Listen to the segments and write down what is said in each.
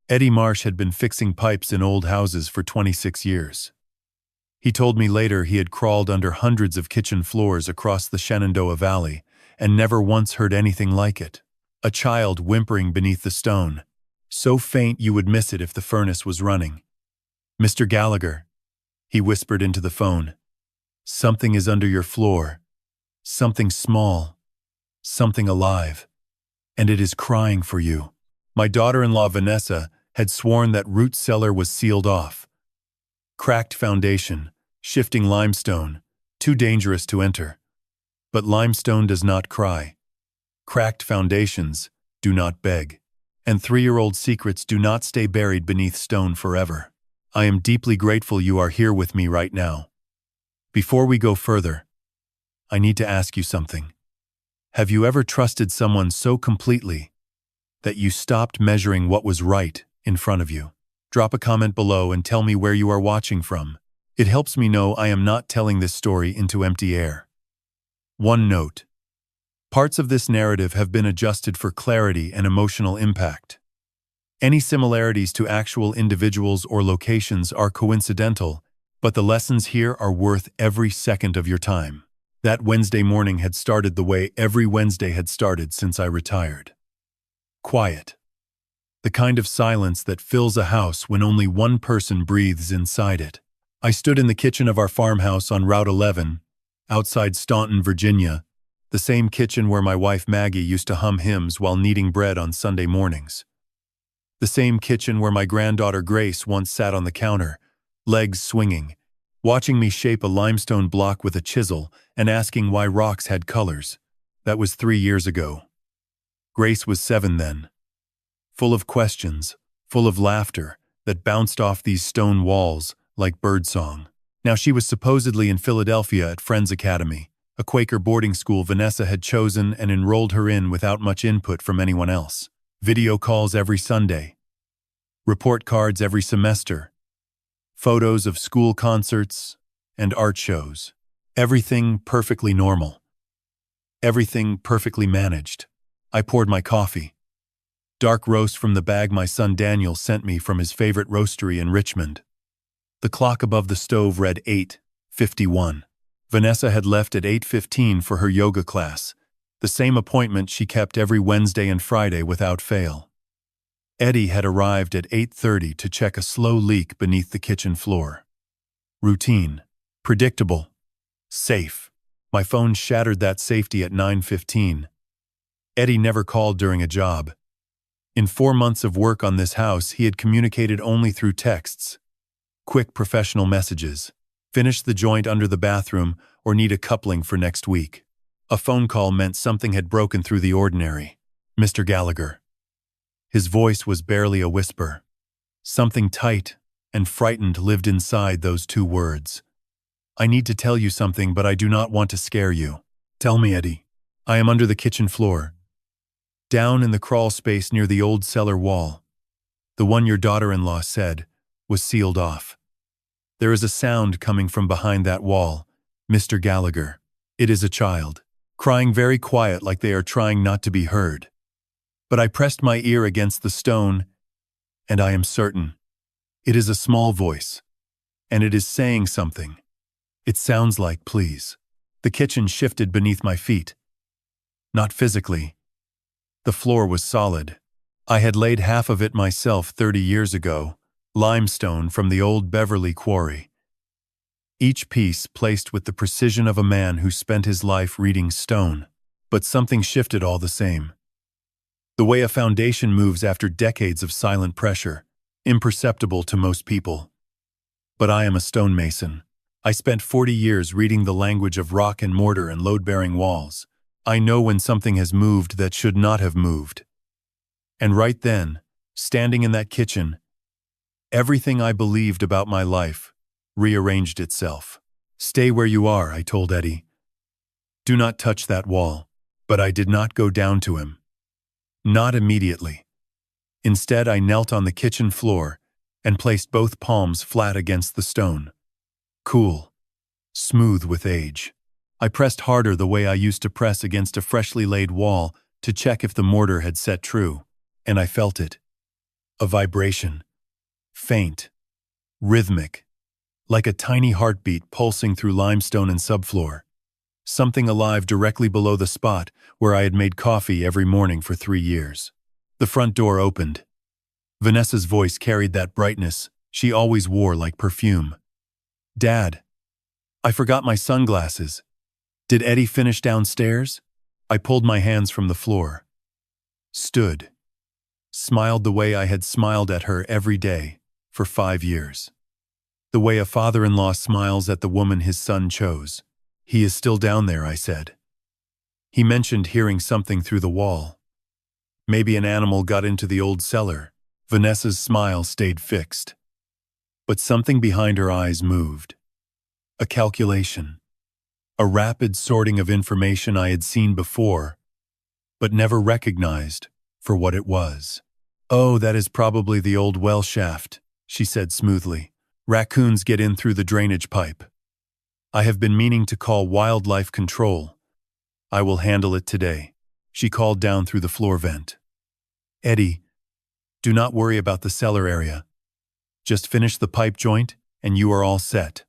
Eddie Marsh had been fixing pipes in old houses for 26 years. He told me later he had crawled under hundreds of kitchen floors across the Shenandoah Valley and never once heard anything like it. A child whimpering beneath the stone, so faint you would miss it if the furnace was running. "Mr. Gallagher," he whispered into the phone, "something is under your floor. Something small. Something alive. And it is crying for you." My daughter-in-law Vanessa had sworn that root cellar was sealed off. Cracked foundation, shifting limestone, too dangerous to enter. But limestone does not cry. Cracked foundations do not beg. And 3-year-old secrets do not stay buried beneath stone forever. I am deeply grateful you are here with me right now. Before we go further, I need to ask you something. Have you ever trusted someone so completely that you stopped measuring what was right in front of you? Drop a comment below and tell me where you are watching from. It helps me know I am not telling this story into empty air. One note. Parts of this narrative have been adjusted for clarity and emotional impact. Any similarities to actual individuals or locations are coincidental, but the lessons here are worth every second of your time. That Wednesday morning had started the way every Wednesday had started since I retired. Quiet. The kind of silence that fills a house when only one person breathes inside it. I stood in the kitchen of our farmhouse on Route 11, outside Staunton, Virginia, the same kitchen where my wife Maggie used to hum hymns while kneading bread on Sunday mornings. The same kitchen where my granddaughter Grace once sat on the counter, legs swinging, watching me shape a limestone block with a chisel and asking why rocks had colors. That was 3 years ago. Grace was 7 then. Full of questions, full of laughter that bounced off these stone walls like birdsong. Now she was supposedly in Philadelphia at Friends Academy, a Quaker boarding school Vanessa had chosen and enrolled her in without much input from anyone else. Video calls every Sunday. Report cards every semester. Photos of school concerts and art shows. Everything perfectly normal. Everything perfectly managed. I poured my coffee. Dark roast from the bag my son Daniel sent me from his favorite roastery in Richmond. The clock above the stove read 8:51. Vanessa had left at 8:15 for her yoga class, the same appointment she kept every Wednesday and Friday without fail. Eddie had arrived at 8:30 to check a slow leak beneath the kitchen floor. Routine. Predictable. Safe. My phone shattered that safety at 9:15. Eddie never called during a job. In 4 months of work on this house, he had communicated only through texts. Quick professional messages. Finish the joint under the bathroom or need a coupling for next week. A phone call meant something had broken through the ordinary. "Mr. Gallagher." His voice was barely a whisper. Something tight and frightened lived inside those 2 words. "I need to tell you something, but I do not want to scare you." "Tell me, Eddie." "I am under the kitchen floor. Down in the crawl space near the old cellar wall. The one your daughter-in-law said was sealed off. There is a sound coming from behind that wall, Mr. Gallagher. It is a child, crying very quiet like they are trying not to be heard. But I pressed my ear against the stone, and I am certain. It is a small voice, and it is saying something. It sounds like please." The kitchen shifted beneath my feet. Not physically. The floor was solid. I had laid half of it myself 30 years ago, limestone from the old Beverly quarry. Each piece placed with the precision of a man who spent his life reading stone, but something shifted all the same. The way a foundation moves after decades of silent pressure, imperceptible to most people. But I am a stonemason. I spent 40 years reading the language of rock and mortar and load-bearing walls. I know when something has moved that should not have moved. And right then, standing in that kitchen, everything I believed about my life rearranged itself. "Stay where you are," I told Eddie. "Do not touch that wall." But I did not go down to him. Not immediately. Instead, I knelt on the kitchen floor and placed both palms flat against the stone. Cool. Smooth with age. I pressed harder the way I used to press against a freshly laid wall to check if the mortar had set true, and I felt it. A vibration. Faint. Rhythmic. Like a tiny heartbeat pulsing through limestone and subfloor. Something alive directly below the spot where I had made coffee every morning for 3 years. The front door opened. Vanessa's voice carried that brightness she always wore like perfume. "Dad, I forgot my sunglasses. Did Eddie finish downstairs?" I pulled my hands from the floor. Stood. Smiled the way I had smiled at her every day for 5 years. The way a father-in-law smiles at the woman his son chose. "He is still down there," I said. He mentioned hearing something through the wall. Maybe an animal got into the old cellar. Vanessa's smile stayed fixed. But something behind her eyes moved. A calculation. A rapid sorting of information I had seen before, but never recognized for what it was. "Oh, that is probably the old well shaft," she said smoothly. "Raccoons get in through the drainage pipe. I have been meaning to call wildlife control. I will handle it today." She called down through the floor vent. "Eddie, do not worry about the cellar area. Just finish the pipe joint and you are all set."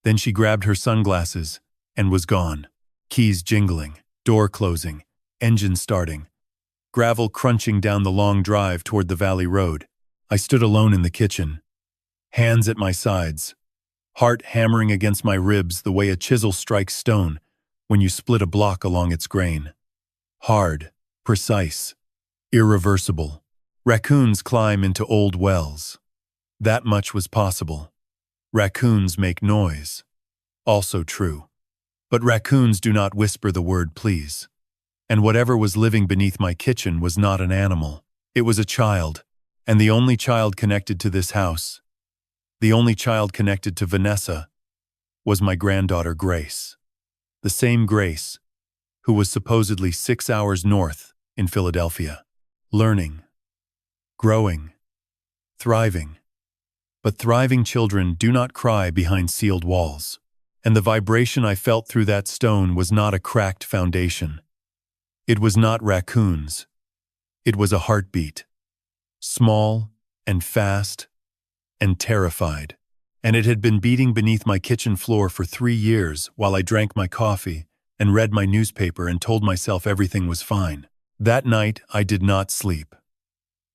Then she grabbed her sunglasses and was gone. Keys jingling, door closing, engine starting, gravel crunching down the long drive toward the valley road. I stood alone in the kitchen, hands at my sides, heart hammering against my ribs the way a chisel strikes stone when you split a block along its grain. Hard, precise, irreversible. Raccoons climb into old wells. That much was possible. Raccoons make noise. Also true. But raccoons do not whisper the word please. And whatever was living beneath my kitchen was not an animal. It was a child, and the only child connected to this house, the only child connected to Vanessa, was my granddaughter Grace. The same Grace, who was supposedly 6 hours north in Philadelphia, learning, growing, thriving. But thriving children do not cry behind sealed walls. And the vibration I felt through that stone was not a cracked foundation. It was not raccoons. It was a heartbeat. Small and fast and terrified. And it had been beating beneath my kitchen floor for 3 years while I drank my coffee and read my newspaper and told myself everything was fine. That night, I did not sleep.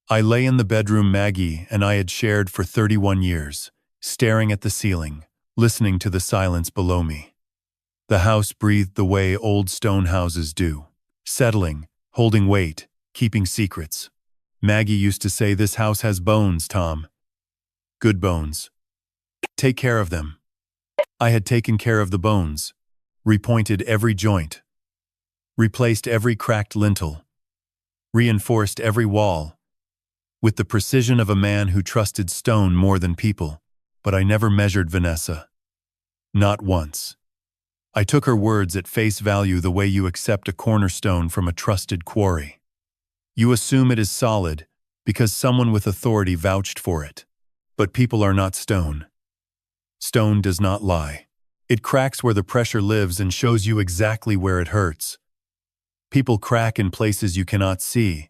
I lay in the bedroom Maggie and I had shared for 31 years, staring at the ceiling, listening to the silence below me. The house breathed the way old stone houses do, settling, holding weight, keeping secrets. Maggie used to say, "This house has bones, Tom. Good bones. Take care of them." I had taken care of the bones, repointed every joint, replaced every cracked lintel, reinforced every wall, with the precision of a man who trusted stone more than people. But I never measured Vanessa. Not once. I took her words at face value the way you accept a cornerstone from a trusted quarry. You assume it is solid because someone with authority vouched for it. But people are not stone. Stone does not lie. It cracks where the pressure lives and shows you exactly where it hurts. People crack in places you cannot see.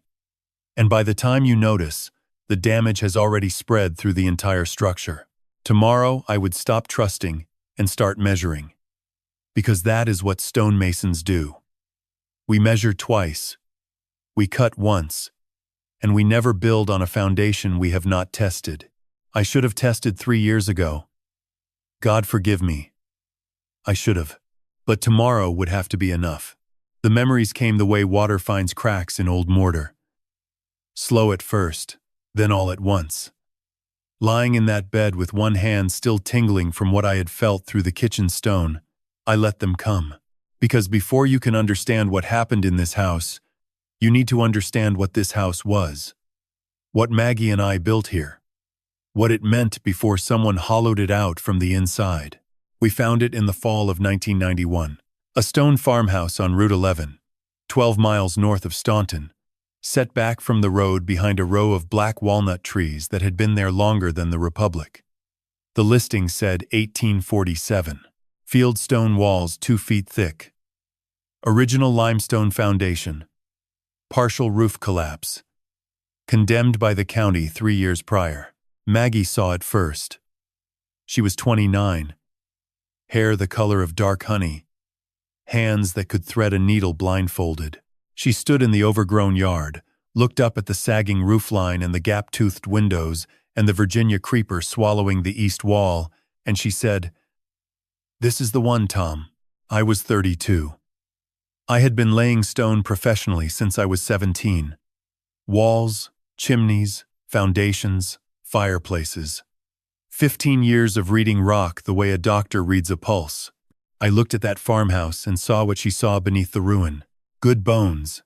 And by the time you notice, the damage has already spread through the entire structure. Tomorrow, I would stop trusting and start measuring. Because that is what stonemasons do. We measure twice. We cut once. And we never build on a foundation we have not tested. I should have tested 3 years ago. God forgive me. I should have. But tomorrow would have to be enough. The memories came the way water finds cracks in old mortar. Slow at first, then all at once. Lying in that bed with one hand still tingling from what I had felt through the kitchen stone, I let them come. Because before you can understand what happened in this house, you need to understand what this house was. What Maggie and I built here. What it meant before someone hollowed it out from the inside. We found it in the fall of 1991. A stone farmhouse on Route 11, 12 miles north of Staunton, set back from the road behind a row of black walnut trees that had been there longer than the Republic. The listing said 1847. Field stone walls 2 feet thick. Original limestone foundation. Partial roof collapse. condemned by the county 3 years prior. Maggie saw it first. She was 29, hair the color of dark honey, hands that could thread a needle blindfolded. She stood in the overgrown yard, looked up at the sagging roofline and the gap-toothed windows and the Virginia creeper swallowing the east wall, and she said, "This is the one, Tom." I was 32. I had been laying stone professionally since I was 17. Walls, chimneys, foundations, fireplaces. 15 years of reading rock the way a doctor reads a pulse. I looked at that farmhouse and saw what she saw beneath the ruin. Good bones.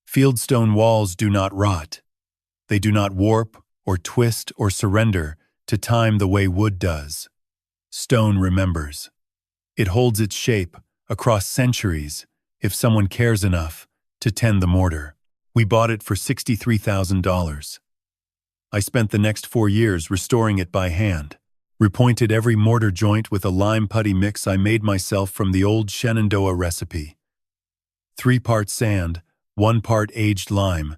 Fieldstone walls do not rot. They do not warp or twist or surrender to time the way wood does. Stone remembers. It holds its shape across centuries if someone cares enough to tend the mortar. We bought it for $63,000. I spent the next 4 years restoring it by hand, repointed every mortar joint with a lime putty mix I made myself from the old Shenandoah recipe. 3 parts sand, 1 part aged lime,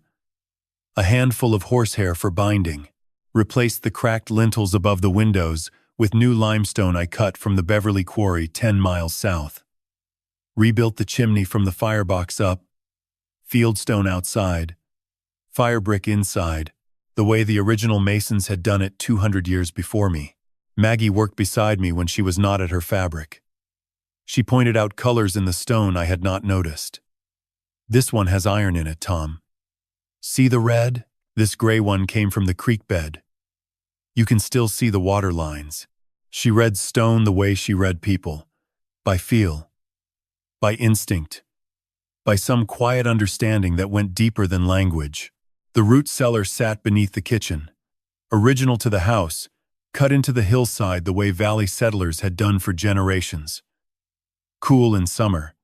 a handful of horsehair for binding, replaced the cracked lintels above the windows with new limestone I cut from the Beverly Quarry 10 miles south. Rebuilt the chimney from the firebox up, fieldstone outside, fire brick inside, the way the original masons had done it 200 years before me. Maggie worked beside me when she was not at her fabric. She pointed out colors in the stone I had not noticed. "This one has iron in it, Tom. See the red? This gray one came from the creek bed. You can still see the water lines." She read stone the way she read people, by feel, by instinct, by some quiet understanding that went deeper than language. The root cellar sat beneath the kitchen, original to the house, cut into the hillside the way valley settlers had done for generations. Cool in summer,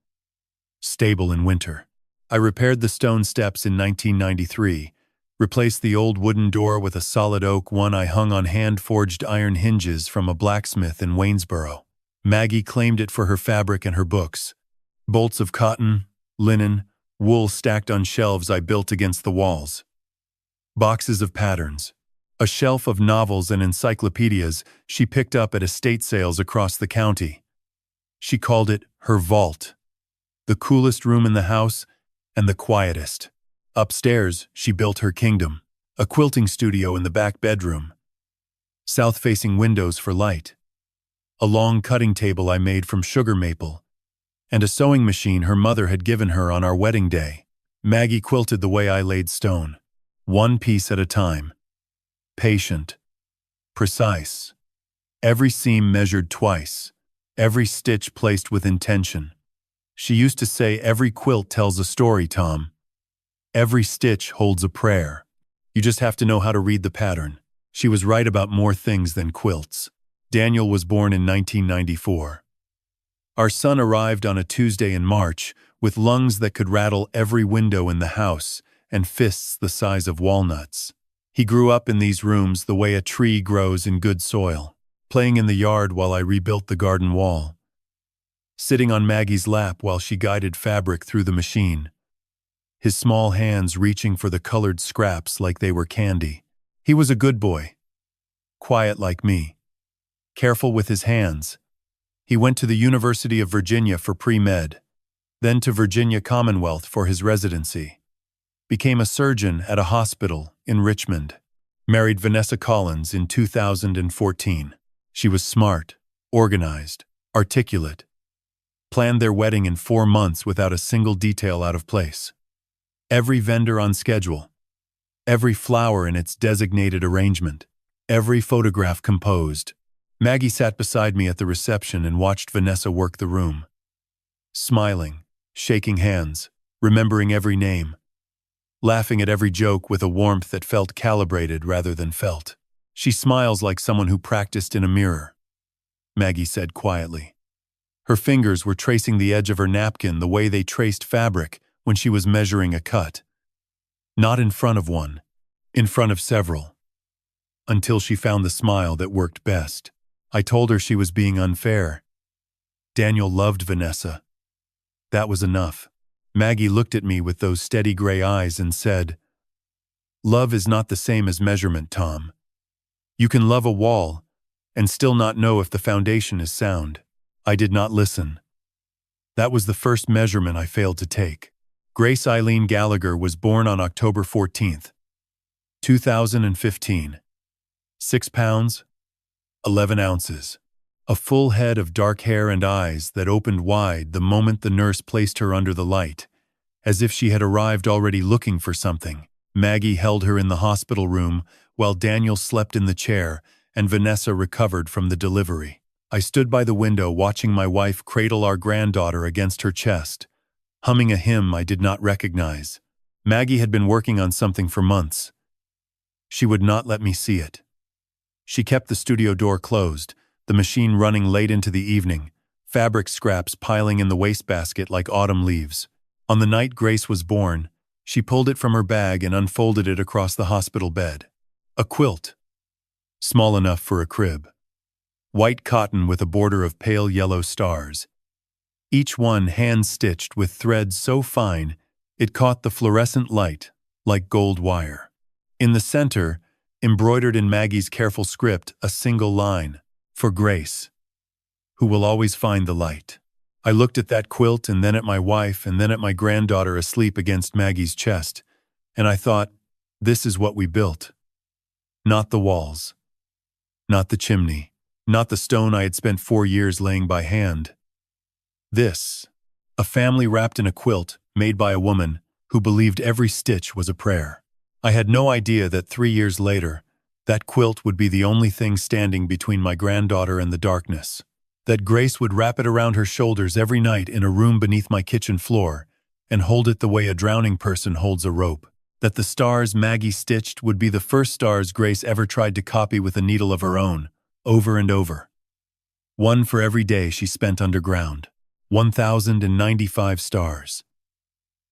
stable in winter. I repaired the stone steps in 1993, replaced the old wooden door with a solid oak one I hung on hand-forged iron hinges from a blacksmith in Waynesboro. Maggie claimed it for her fabric and her books. Bolts of cotton, linen, wool stacked on shelves I built against the walls. Boxes of patterns. A shelf of novels and encyclopedias she picked up at estate sales across the county. She called it her vault. The coolest room in the house and the quietest. Upstairs, she built her kingdom. A quilting studio in the back bedroom. South-facing windows for light. A long cutting table I made from sugar maple. And a sewing machine her mother had given her on our wedding day. Maggie quilted the way I laid stone. One piece at a time. Patient. Precise. Every seam measured twice. Every stitch placed with intention. She used to say, "Every quilt tells a story, Tom. Every stitch holds a prayer. You just have to know how to read the pattern." She was right about more things than quilts. Daniel was born in 1994. Our son arrived on a Tuesday in March with lungs that could rattle every window in the house and fists the size of walnuts. He grew up in these rooms the way a tree grows in good soil, playing in the yard while I rebuilt the garden wall, sitting on Maggie's lap while she guided fabric through the machine, his small hands reaching for the colored scraps like they were candy. He was a good boy, quiet like me, careful with his hands. He went to the University of Virginia for pre-med, then to Virginia Commonwealth for his residency. Became a surgeon at a hospital in Richmond. Married Vanessa Collins in 2014. She was smart, organized, articulate. Planned their wedding in 4 months without a single detail out of place. Every vendor on schedule. Every flower in its designated arrangement. Every photograph composed. Maggie sat beside me at the reception and watched Vanessa work the room. Smiling, shaking hands, remembering every name. Laughing at every joke with a warmth that felt calibrated rather than felt. "She smiles like someone who practiced in a mirror," Maggie said quietly. Her fingers were tracing the edge of her napkin the way they traced fabric when she was measuring a cut. Not in front of one, in front of several. Until she found the smile that worked best. I told her she was being unfair. Daniel loved Vanessa. That was enough. Maggie looked at me with those steady gray eyes and said, Love is not the same as measurement, Tom. You can love a wall and still not know if the foundation is sound. I did not listen. That was the first measurement I failed to take. Grace Eileen Gallagher was born on October 14th, 2015. 6 pounds, 11 ounces. A full head of dark hair and eyes that opened wide the moment the nurse placed her under the light, as if she had arrived already looking for something. Maggie held her in the hospital room while Daniel slept in the chair and Vanessa recovered from the delivery. I stood by the window watching my wife cradle our granddaughter against her chest, humming a hymn I did not recognize. Maggie had been working on something for months. She would not let me see it. She kept the studio door closed, the machine running late into the evening, fabric scraps piling in the wastebasket like autumn leaves. On the night Grace was born, she pulled it from her bag and unfolded it across the hospital bed. A quilt. Small enough for a crib. White cotton with a border of pale yellow stars. Each one hand-stitched with thread so fine it caught the fluorescent light like gold wire. In the center, embroidered in Maggie's careful script, a single line, "For Grace, who will always find the light." I looked at that quilt and then at my wife and then at my granddaughter asleep against Maggie's chest, and I thought, this is what we built. Not the walls. Not the chimney. Not the stone I had spent 4 years laying by hand. This, a family wrapped in a quilt made by a woman who believed every stitch was a prayer. I had no idea that 3 years later, that quilt would be the only thing standing between my granddaughter and the darkness. That Grace would wrap it around her shoulders every night in a room beneath my kitchen floor and hold it the way a drowning person holds a rope. That the stars Maggie stitched would be the first stars Grace ever tried to copy with a needle of her own, over and over. One for every day she spent underground. 1,095 stars.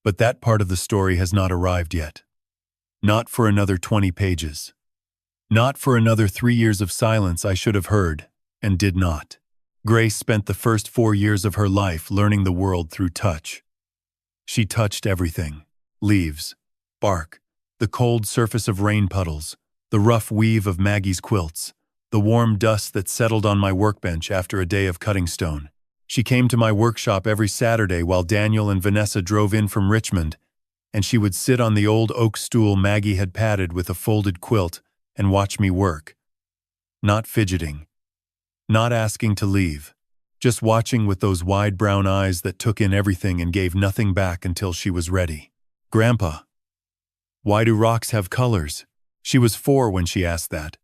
But that part of the story has not arrived yet. Not for another 20 pages. Not for another 3 years of silence I should have heard, and did not. Grace spent the first 4 years of her life learning the world through touch. She touched everything. Leaves, bark, the cold surface of rain puddles, the rough weave of Maggie's quilts, the warm dust that settled on my workbench after a day of cutting stone. She came to my workshop every Saturday while Daniel and Vanessa drove in from Richmond, and she would sit on the old oak stool Maggie had padded with a folded quilt and watch me work. Not fidgeting. Not asking to leave. Just watching with those wide brown eyes that took in everything and gave nothing back until she was ready. "Grandpa, why do rocks have colors?" She was 4 when she asked that.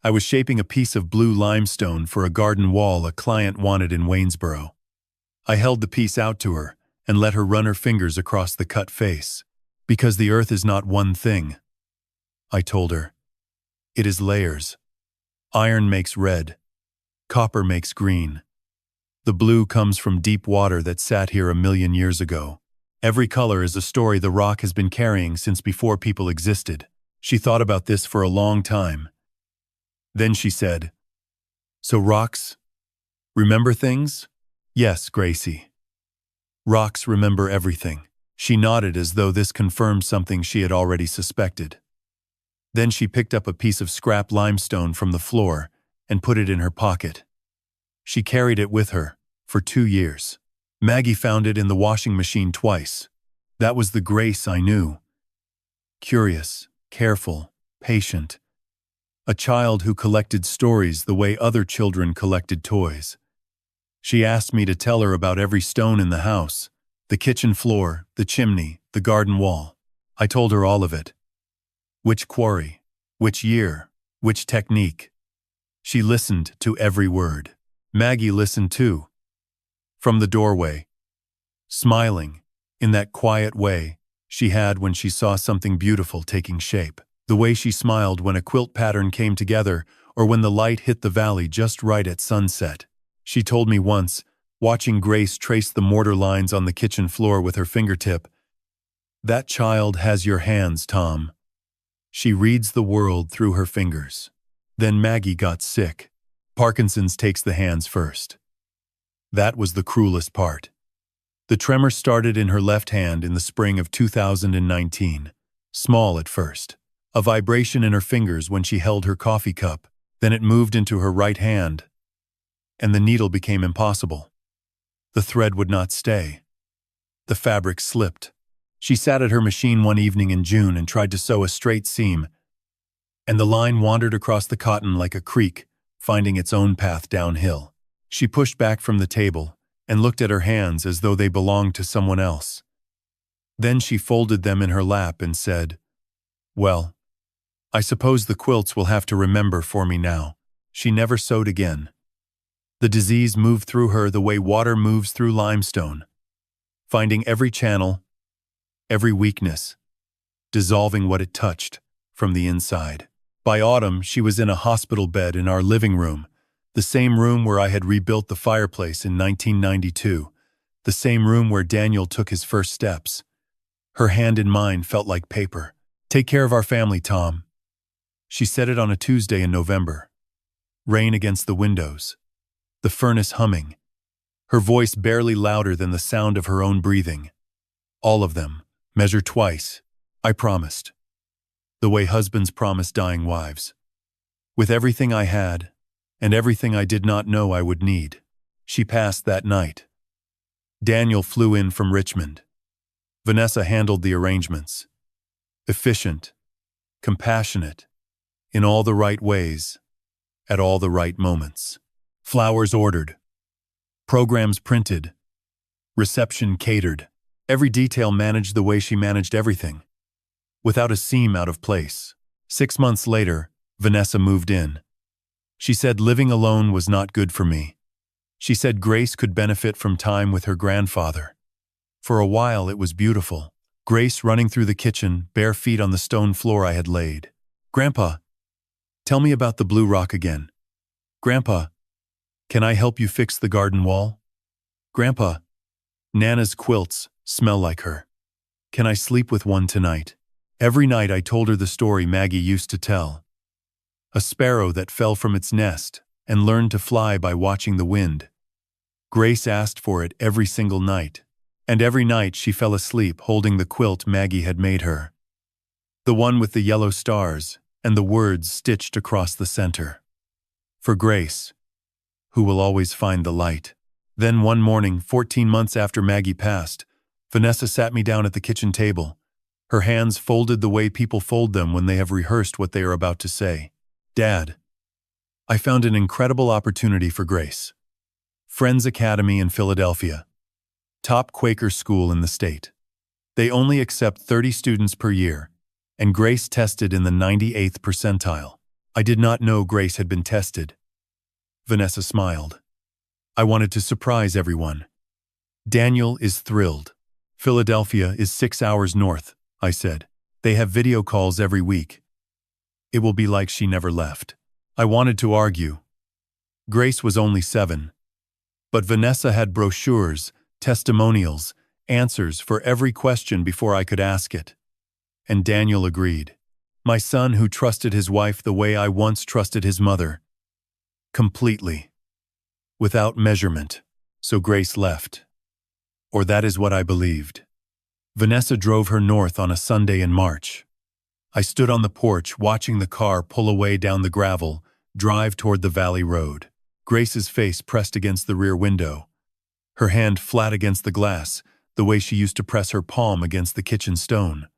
I was shaping a piece of blue limestone for a garden wall a client wanted in Waynesboro. I held the piece out to her and let her run her fingers across the cut face. "Because the earth is not one thing," I told her. "It is layers. Iron makes red. Copper makes green. The blue comes from deep water that sat here 1,000,000 years ago. Every color is a story the rock has been carrying since before people existed." She thought about this for a long time. Then she said, "So rocks remember things?" "Yes, Gracie. Rocks remember everything." She nodded as though this confirmed something she had already suspected. Then she picked up a piece of scrap limestone from the floor and put it in her pocket. She carried it with her for 2 years. Maggie found it in the washing machine twice. That was the Grace I knew. Curious, careful, patient. A child who collected stories the way other children collected toys. She asked me to tell her about every stone in the house, the kitchen floor, the chimney, the garden wall. I told her all of it. Which quarry, which year, which technique. She listened to every word. Maggie listened too. From the doorway. Smiling, in that quiet way she had when she saw something beautiful taking shape. The way she smiled when a quilt pattern came together or when the light hit the valley just right at sunset. She told me once, watching Grace trace the mortar lines on the kitchen floor with her fingertip, "That child has your hands, Tom. She reads the world through her fingers." Then Maggie got sick. Parkinson's takes the hands first. That was the cruelest part. The tremor started in her left hand in the spring of 2019. small at first. A vibration in her fingers when she held her coffee cup, then it moved into her right hand, and the needle became impossible. The thread would not stay. The fabric slipped. She sat at her machine one evening in June and tried to sew a straight seam, and the line wandered across the cotton like a creek, finding its own path downhill. She pushed back from the table and looked at her hands as though they belonged to someone else. Then she folded them in her lap and said, "Well, I suppose the quilts will have to remember for me now." She never sewed again. The disease moved through her the way water moves through limestone, finding every channel, every weakness, dissolving what it touched from the inside. By autumn, she was in a hospital bed in our living room, the same room where I had rebuilt the fireplace in 1992, the same room where Daniel took his first steps. Her hand in mine felt like paper. "Take care of our family, Tom." She said it on a Tuesday in November. Rain against the windows, the furnace humming, her voice barely louder than the sound of her own breathing. "All of them. Measure twice. I promised." The way husbands promise dying wives. With everything I had, and everything I did not know I would need. She passed that night. Daniel flew in from Richmond. Vanessa handled the arrangements. Efficient, compassionate, in all the right ways, at all the right moments. Flowers ordered. Programs printed. Reception catered. Every detail managed the way she managed everything, without a seam out of place. 6 months later, Vanessa moved in. She said living alone was not good for me. She said Grace could benefit from time with her grandfather. For a while it was beautiful. Grace running through the kitchen, bare feet on the stone floor I had laid. "Grandpa, tell me about the blue rock again. Grandpa, can I help you fix the garden wall? Grandpa, Nana's quilts smell like her. Can I sleep with one tonight?" Every night I told her the story Maggie used to tell. A sparrow that fell from its nest and learned to fly by watching the wind. Grace asked for it every single night, and every night she fell asleep holding the quilt Maggie had made her. The one with the yellow stars and the words stitched across the center. For Grace, who will always find the light. Then one morning, 14 months after Maggie passed, Vanessa sat me down at the kitchen table, her hands folded the way people fold them when they have rehearsed what they are about to say. "Dad, I found an incredible opportunity for Grace. Friends Academy in Philadelphia. Top Quaker school in the state. They only accept 30 students per year, and Grace tested in the 98th percentile. I did not know Grace had been tested." Vanessa smiled. "I wanted to surprise everyone. Daniel is thrilled. Philadelphia is 6 hours north," I said. "They have video calls every week. It will be like she never left." I wanted to argue. Grace was only 7. But Vanessa had brochures, testimonials, answers for every question before I could ask it. And Daniel agreed. My son who trusted his wife the way I once trusted his mother. Completely. Without measurement. So Grace left. Or that is what I believed. Vanessa drove her north on a Sunday in March. I stood on the porch watching the car pull away down the gravel, drive toward the valley road. Grace's face pressed against the rear window, her hand flat against the glass, the way she used to press her palm against the kitchen stone.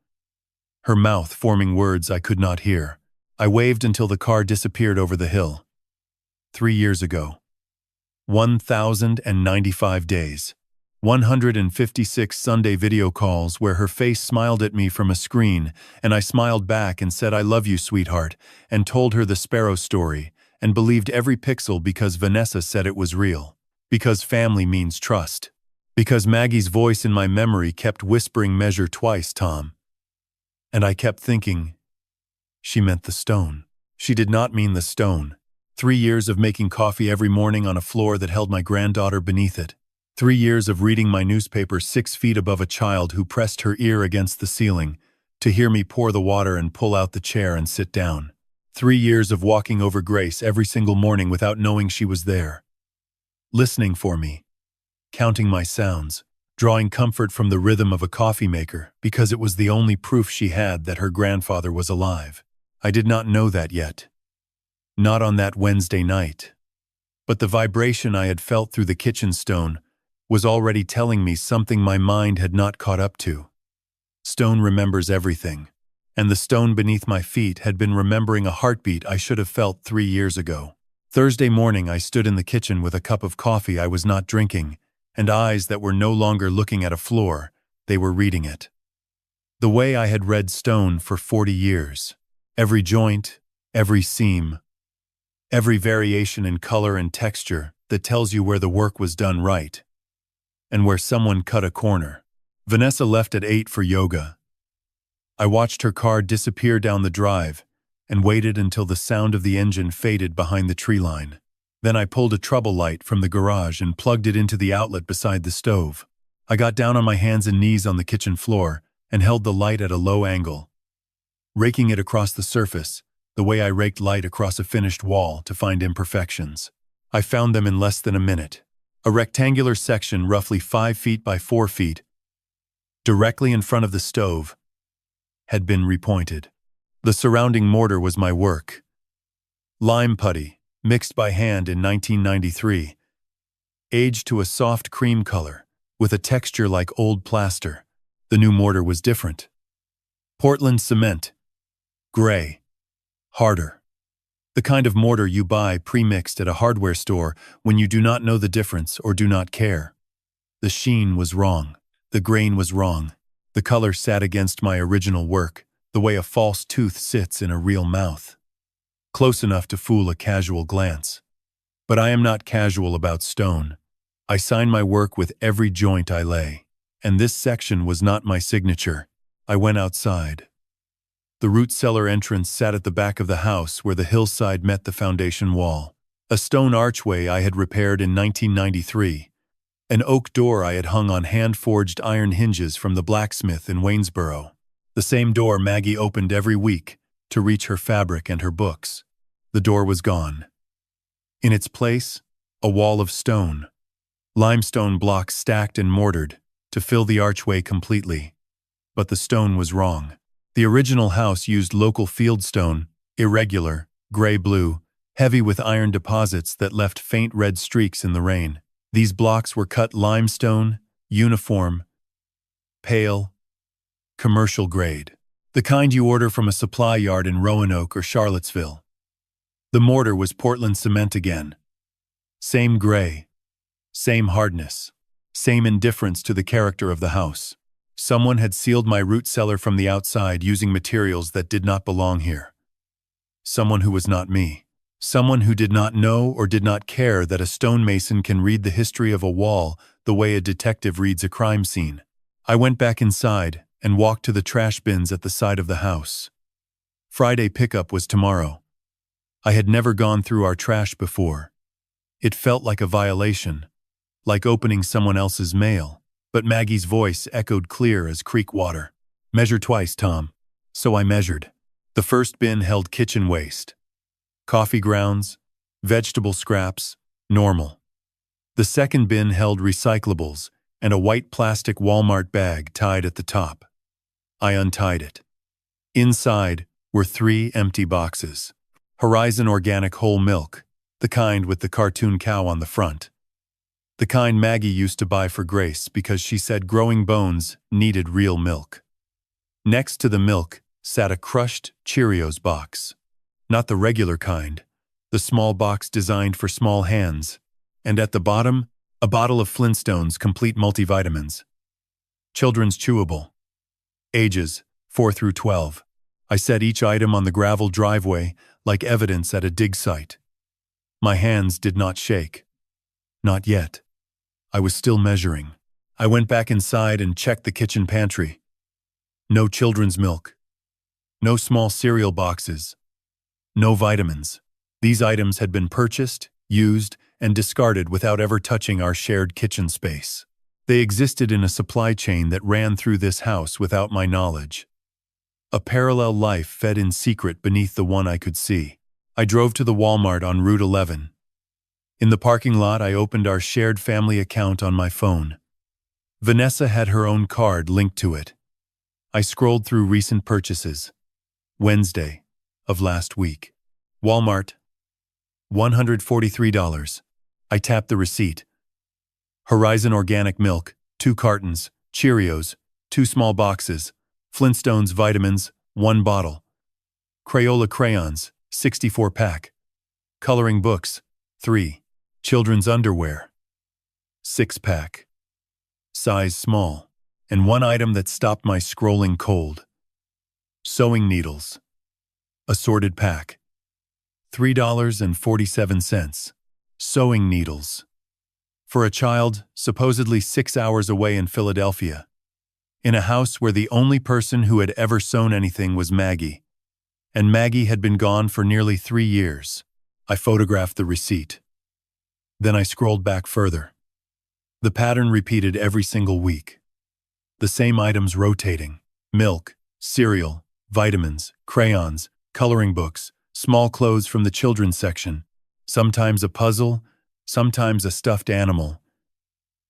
Her mouth forming words I could not hear. I waved until the car disappeared over the hill. 3 years ago. 1,095 days. 156 Sunday video calls where her face smiled at me from a screen, and I smiled back and said, "I love you, sweetheart," and told her the sparrow story, and believed every pixel because Vanessa said it was real. Because family means trust. Because Maggie's voice in my memory kept whispering, "Measure twice, Tom." And I kept thinking, she meant the stone. She did not mean the stone. 3 years of making coffee every morning on a floor that held my granddaughter beneath it. 3 years of reading my newspaper 6 feet above a child who pressed her ear against the ceiling, to hear me pour the water and pull out the chair and sit down. 3 years of walking over Grace every single morning without knowing she was there. Listening for me. Counting my sounds. drawing comfort from the rhythm of a coffee maker because it was the only proof she had that her grandfather was alive. I did not know that yet. Not on that Wednesday night. But the vibration I had felt through the kitchen stone was already telling me something my mind had not caught up to. Stone remembers everything, and the stone beneath my feet had been remembering a heartbeat I should have felt 3 years ago. Thursday morning, I stood in the kitchen with a cup of coffee I was not drinking, and eyes that were no longer looking at a floor, they were reading it. The way I had read stone for 40 years. Every joint, every seam, every variation in color and texture that tells you where the work was done right, and where someone cut a corner. Vanessa left at 8 for yoga. I watched her car disappear down the drive and waited until the sound of the engine faded behind the tree line. Then I pulled a trouble light from the garage and plugged it into the outlet beside the stove. I got down on my hands and knees on the kitchen floor and held the light at a low angle, raking it across the surface, the way I raked light across a finished wall to find imperfections. I found them in less than a minute. A rectangular section roughly 5 feet by 4 feet, directly in front of the stove, had been repointed. The surrounding mortar was my work. Lime putty, mixed by hand in 1993, aged to a soft cream color, with a texture like old plaster. The new mortar was different. Portland cement, gray, harder. The kind of mortar you buy pre-mixed at a hardware store when you do not know the difference or do not care. The sheen was wrong. The grain was wrong. The color sat against my original work, the way a false tooth sits in a real mouth. Close enough to fool a casual glance. But I am not casual about stone. I sign my work with every joint I lay. And this section was not my signature. I went outside. The root cellar entrance sat at the back of the house where the hillside met the foundation wall. A stone archway I had repaired in 1993. An oak door I had hung on hand-forged iron hinges from the blacksmith in Waynesboro. The same door Maggie opened every week to reach her fabric and her books. The door was gone. In its place, a wall of stone. Limestone blocks stacked and mortared to fill the archway completely. But the stone was wrong. The original house used local fieldstone, irregular, gray-blue, heavy with iron deposits that left faint red streaks in the rain. These blocks were cut limestone, uniform, pale, commercial grade. The kind you order from a supply yard in Roanoke or Charlottesville. The mortar was Portland cement again. Same gray, same hardness, same indifference to the character of the house. Someone had sealed my root cellar from the outside using materials that did not belong here. Someone who was not me. Someone who did not know or did not care that a stonemason can read the history of a wall the way a detective reads a crime scene. I went back inside and walked to the trash bins at the side of the house. Friday pickup was tomorrow. I had never gone through our trash before. It felt like a violation, like opening someone else's mail, but Maggie's voice echoed clear as creek water. Measure twice, Tom. So I measured. The first bin held kitchen waste. Coffee grounds, vegetable scraps, normal. The second bin held recyclables and a white plastic Walmart bag tied at the top. I untied it. Inside were 3 empty boxes. Horizon organic whole milk, the kind with the cartoon cow on the front. The kind Maggie used to buy for Grace because she said growing bones needed real milk. Next to the milk sat a crushed Cheerios box. Not the regular kind, the small box designed for small hands, and at the bottom, a bottle of Flintstones complete multivitamins. Children's chewable. Ages 4 through 12. I set each item on the gravel driveway like evidence at a dig site. My hands did not shake. Not yet. I was still measuring. I went back inside and checked the kitchen pantry. No children's milk. No small cereal boxes. No vitamins. These items had been purchased, used, and discarded without ever touching our shared kitchen space. They existed in a supply chain that ran through this house without my knowledge. A parallel life fed in secret beneath the one I could see. I drove to the Walmart on Route 11. In the parking lot, I opened our shared family account on my phone. Vanessa had her own card linked to it. I scrolled through recent purchases. Wednesday of last week. Walmart. $143. I tapped the receipt. Horizon organic milk, 2 cartons, Cheerios, 2 small boxes, Flintstones vitamins, 1 bottle. Crayola crayons, 64 pack. Coloring books, 3. Children's underwear, 6 pack. Size small. And one item that stopped my scrolling cold. Sewing needles. Assorted pack. $3.47. Sewing needles. For a child, supposedly 6 hours away in Philadelphia. In a house where the only person who had ever sewn anything was Maggie. And Maggie had been gone for nearly 3 years. I photographed the receipt. Then I scrolled back further. The pattern repeated every single week. The same items rotating: milk, cereal, vitamins, crayons, coloring books, small clothes from the children's section, sometimes a puzzle, sometimes a stuffed animal.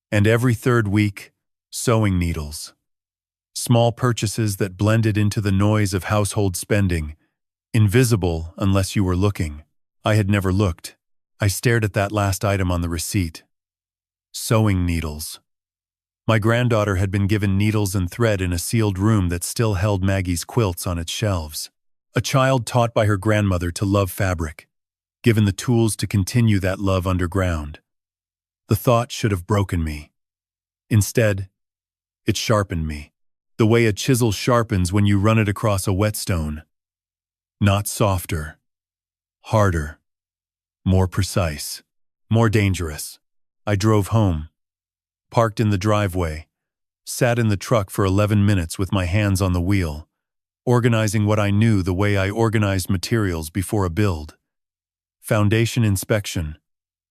And every 3rd week, sewing needles. Small purchases that blended into the noise of household spending, invisible unless you were looking. I had never looked. I stared at that last item on the receipt. Sewing needles. My granddaughter had been given needles and thread in a sealed room that still held Maggie's quilts on its shelves. A child taught by her grandmother to love fabric, given the tools to continue that love underground. The thought should have broken me. Instead, it sharpened me, the way a chisel sharpens when you run it across a whetstone. Not softer, harder, more precise, more dangerous. I drove home, parked in the driveway, sat in the truck for 11 minutes with my hands on the wheel, organizing what I knew the way I organized materials before a build. Foundation inspection.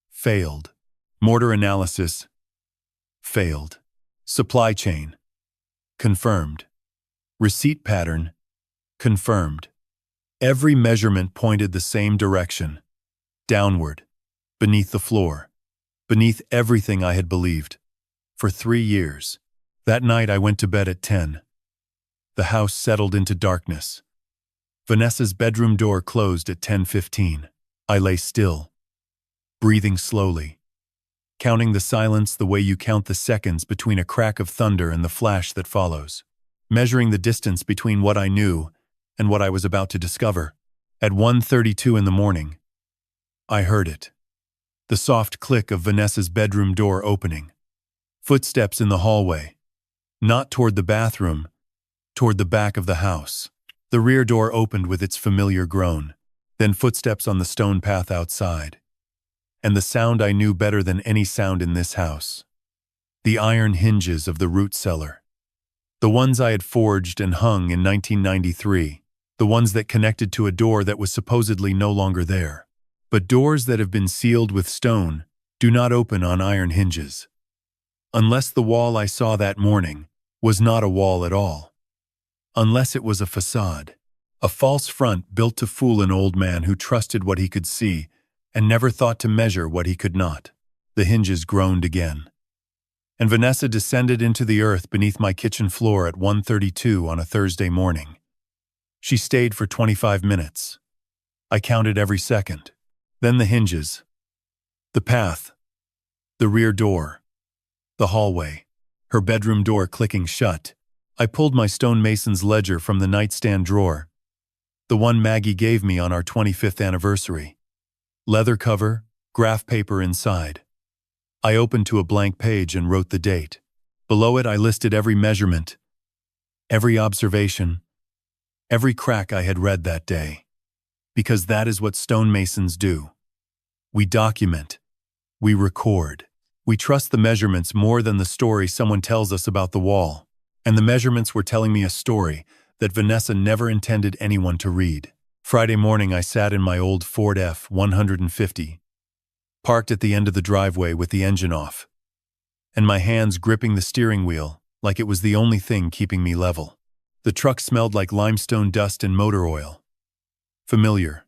Failed. Mortar analysis. Failed. Supply chain. Confirmed. Receipt pattern. Confirmed. Every measurement pointed the same direction. Downward. Beneath the floor. Beneath everything I had believed. For 3 years. That night I went to bed at 10. The house settled into darkness. Vanessa's bedroom door closed at 10:15. I lay still, breathing slowly, counting the silence the way you count the seconds between a crack of thunder and the flash that follows, measuring the distance between what I knew and what I was about to discover. At 1:32 in the morning, I heard it. The soft click of Vanessa's bedroom door opening. Footsteps in the hallway. Not toward the bathroom, toward the back of the house. The rear door opened with its familiar groan, then footsteps on the stone path outside. And the sound I knew better than any sound in this house. The iron hinges of the root cellar. The ones I had forged and hung in 1993. The ones that connected to a door that was supposedly no longer there. But doors that have been sealed with stone do not open on iron hinges. Unless the wall I saw that morning was not a wall at all. Unless it was a facade. A false front built to fool an old man who trusted what he could see and never thought to measure what he could not. The hinges groaned again. And Vanessa descended into the earth beneath my kitchen floor at 1:32 on a Thursday morning. She stayed for 25 minutes. I counted every second. Then the hinges. The path. The rear door. The hallway. Her bedroom door clicking shut. I pulled my stonemason's ledger from the nightstand drawer. The one Maggie gave me on our 25th anniversary. Leather cover, graph paper inside. I opened to a blank page and wrote the date. Below it I listed every measurement, every observation, every crack I had read that day. Because that is what stonemasons do. We document. We record. We trust the measurements more than the story someone tells us about the wall. And the measurements were telling me a story that Vanessa never intended anyone to read. Friday morning I sat in my old Ford F-150, parked at the end of the driveway with the engine off, and my hands gripping the steering wheel like it was the only thing keeping me level. The truck smelled like limestone dust and motor oil. Familiar.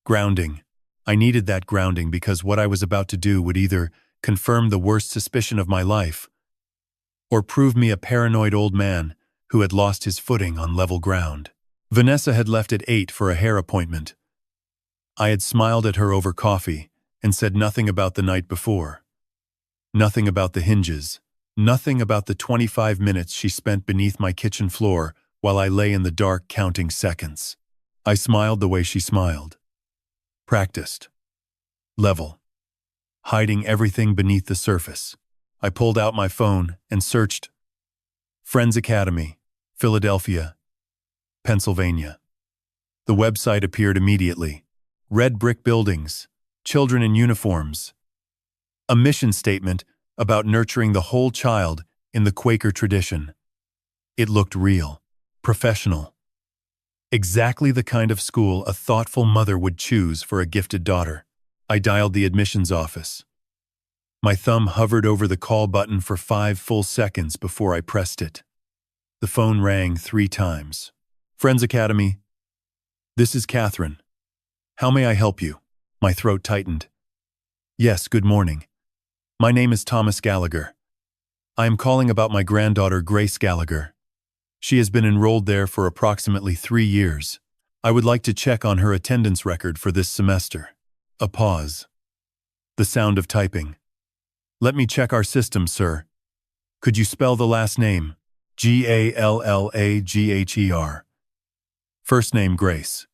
Grounding. I needed that grounding because what I was about to do would either confirm the worst suspicion of my life or prove me a paranoid old man who had lost his footing on level ground. Vanessa had left at 8 for a hair appointment. I had smiled at her over coffee and said nothing about the night before. Nothing about the hinges. Nothing about the 25 minutes she spent beneath my kitchen floor while I lay in the dark counting seconds. I smiled the way she smiled. Practiced. Level. Hiding everything beneath the surface. I pulled out my phone and searched Friends Academy, Philadelphia, Pennsylvania. The website appeared immediately. Red brick buildings, children in uniforms. A mission statement about nurturing the whole child in the Quaker tradition. It looked real, professional. Exactly the kind of school a thoughtful mother would choose for a gifted daughter. I dialed the admissions office. My thumb hovered over the call button for 5 full seconds before I pressed it. The phone rang 3 times. Friends Academy. This is Catherine. How may I help you? My throat tightened. Yes, good morning. My name is Thomas Gallagher. I am calling about my granddaughter Grace Gallagher. She has been enrolled there for approximately 3 years. I would like to check on her attendance record for this semester. A pause. The sound of typing. Let me check our system, sir. Could you spell the last name? Gallagher. First name Grace.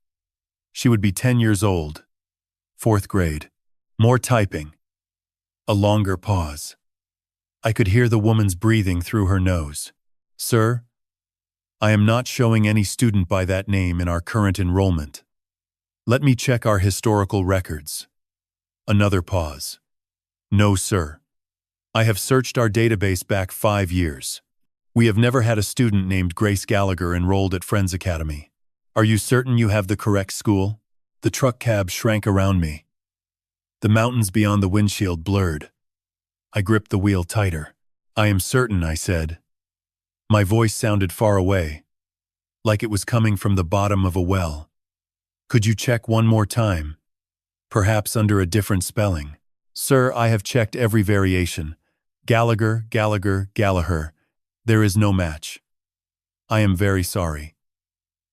She would be 10 years old. 4th grade. More typing. A longer pause. I could hear the woman's breathing through her nose. Sir, I am not showing any student by that name in our current enrollment. Let me check our historical records. Another pause. No, sir. I have searched our database back 5 years. We have never had a student named Grace Gallagher enrolled at Friends Academy. Are you certain you have the correct school? The truck cab shrank around me. The mountains beyond the windshield blurred. I gripped the wheel tighter. I am certain, I said. My voice sounded far away, like it was coming from the bottom of a well. Could you check one more time? Perhaps under a different spelling. Sir, I have checked every variation. Gallagher. There is no match. I am very sorry.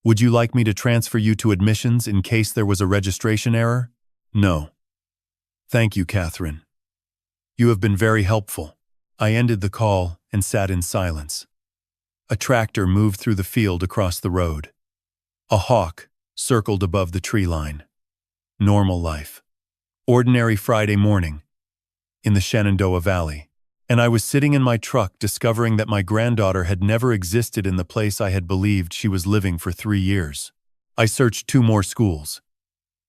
Would you like me to transfer you to admissions in case there was a registration error? No. Thank you, Catherine. You have been very helpful. I ended the call and sat in silence. A tractor moved through the field across the road. A hawk circled above the tree line. Normal life. Ordinary Friday morning. In the Shenandoah Valley. And I was sitting in my truck discovering that my granddaughter had never existed in the place I had believed she was living for 3 years. I searched 2 more schools.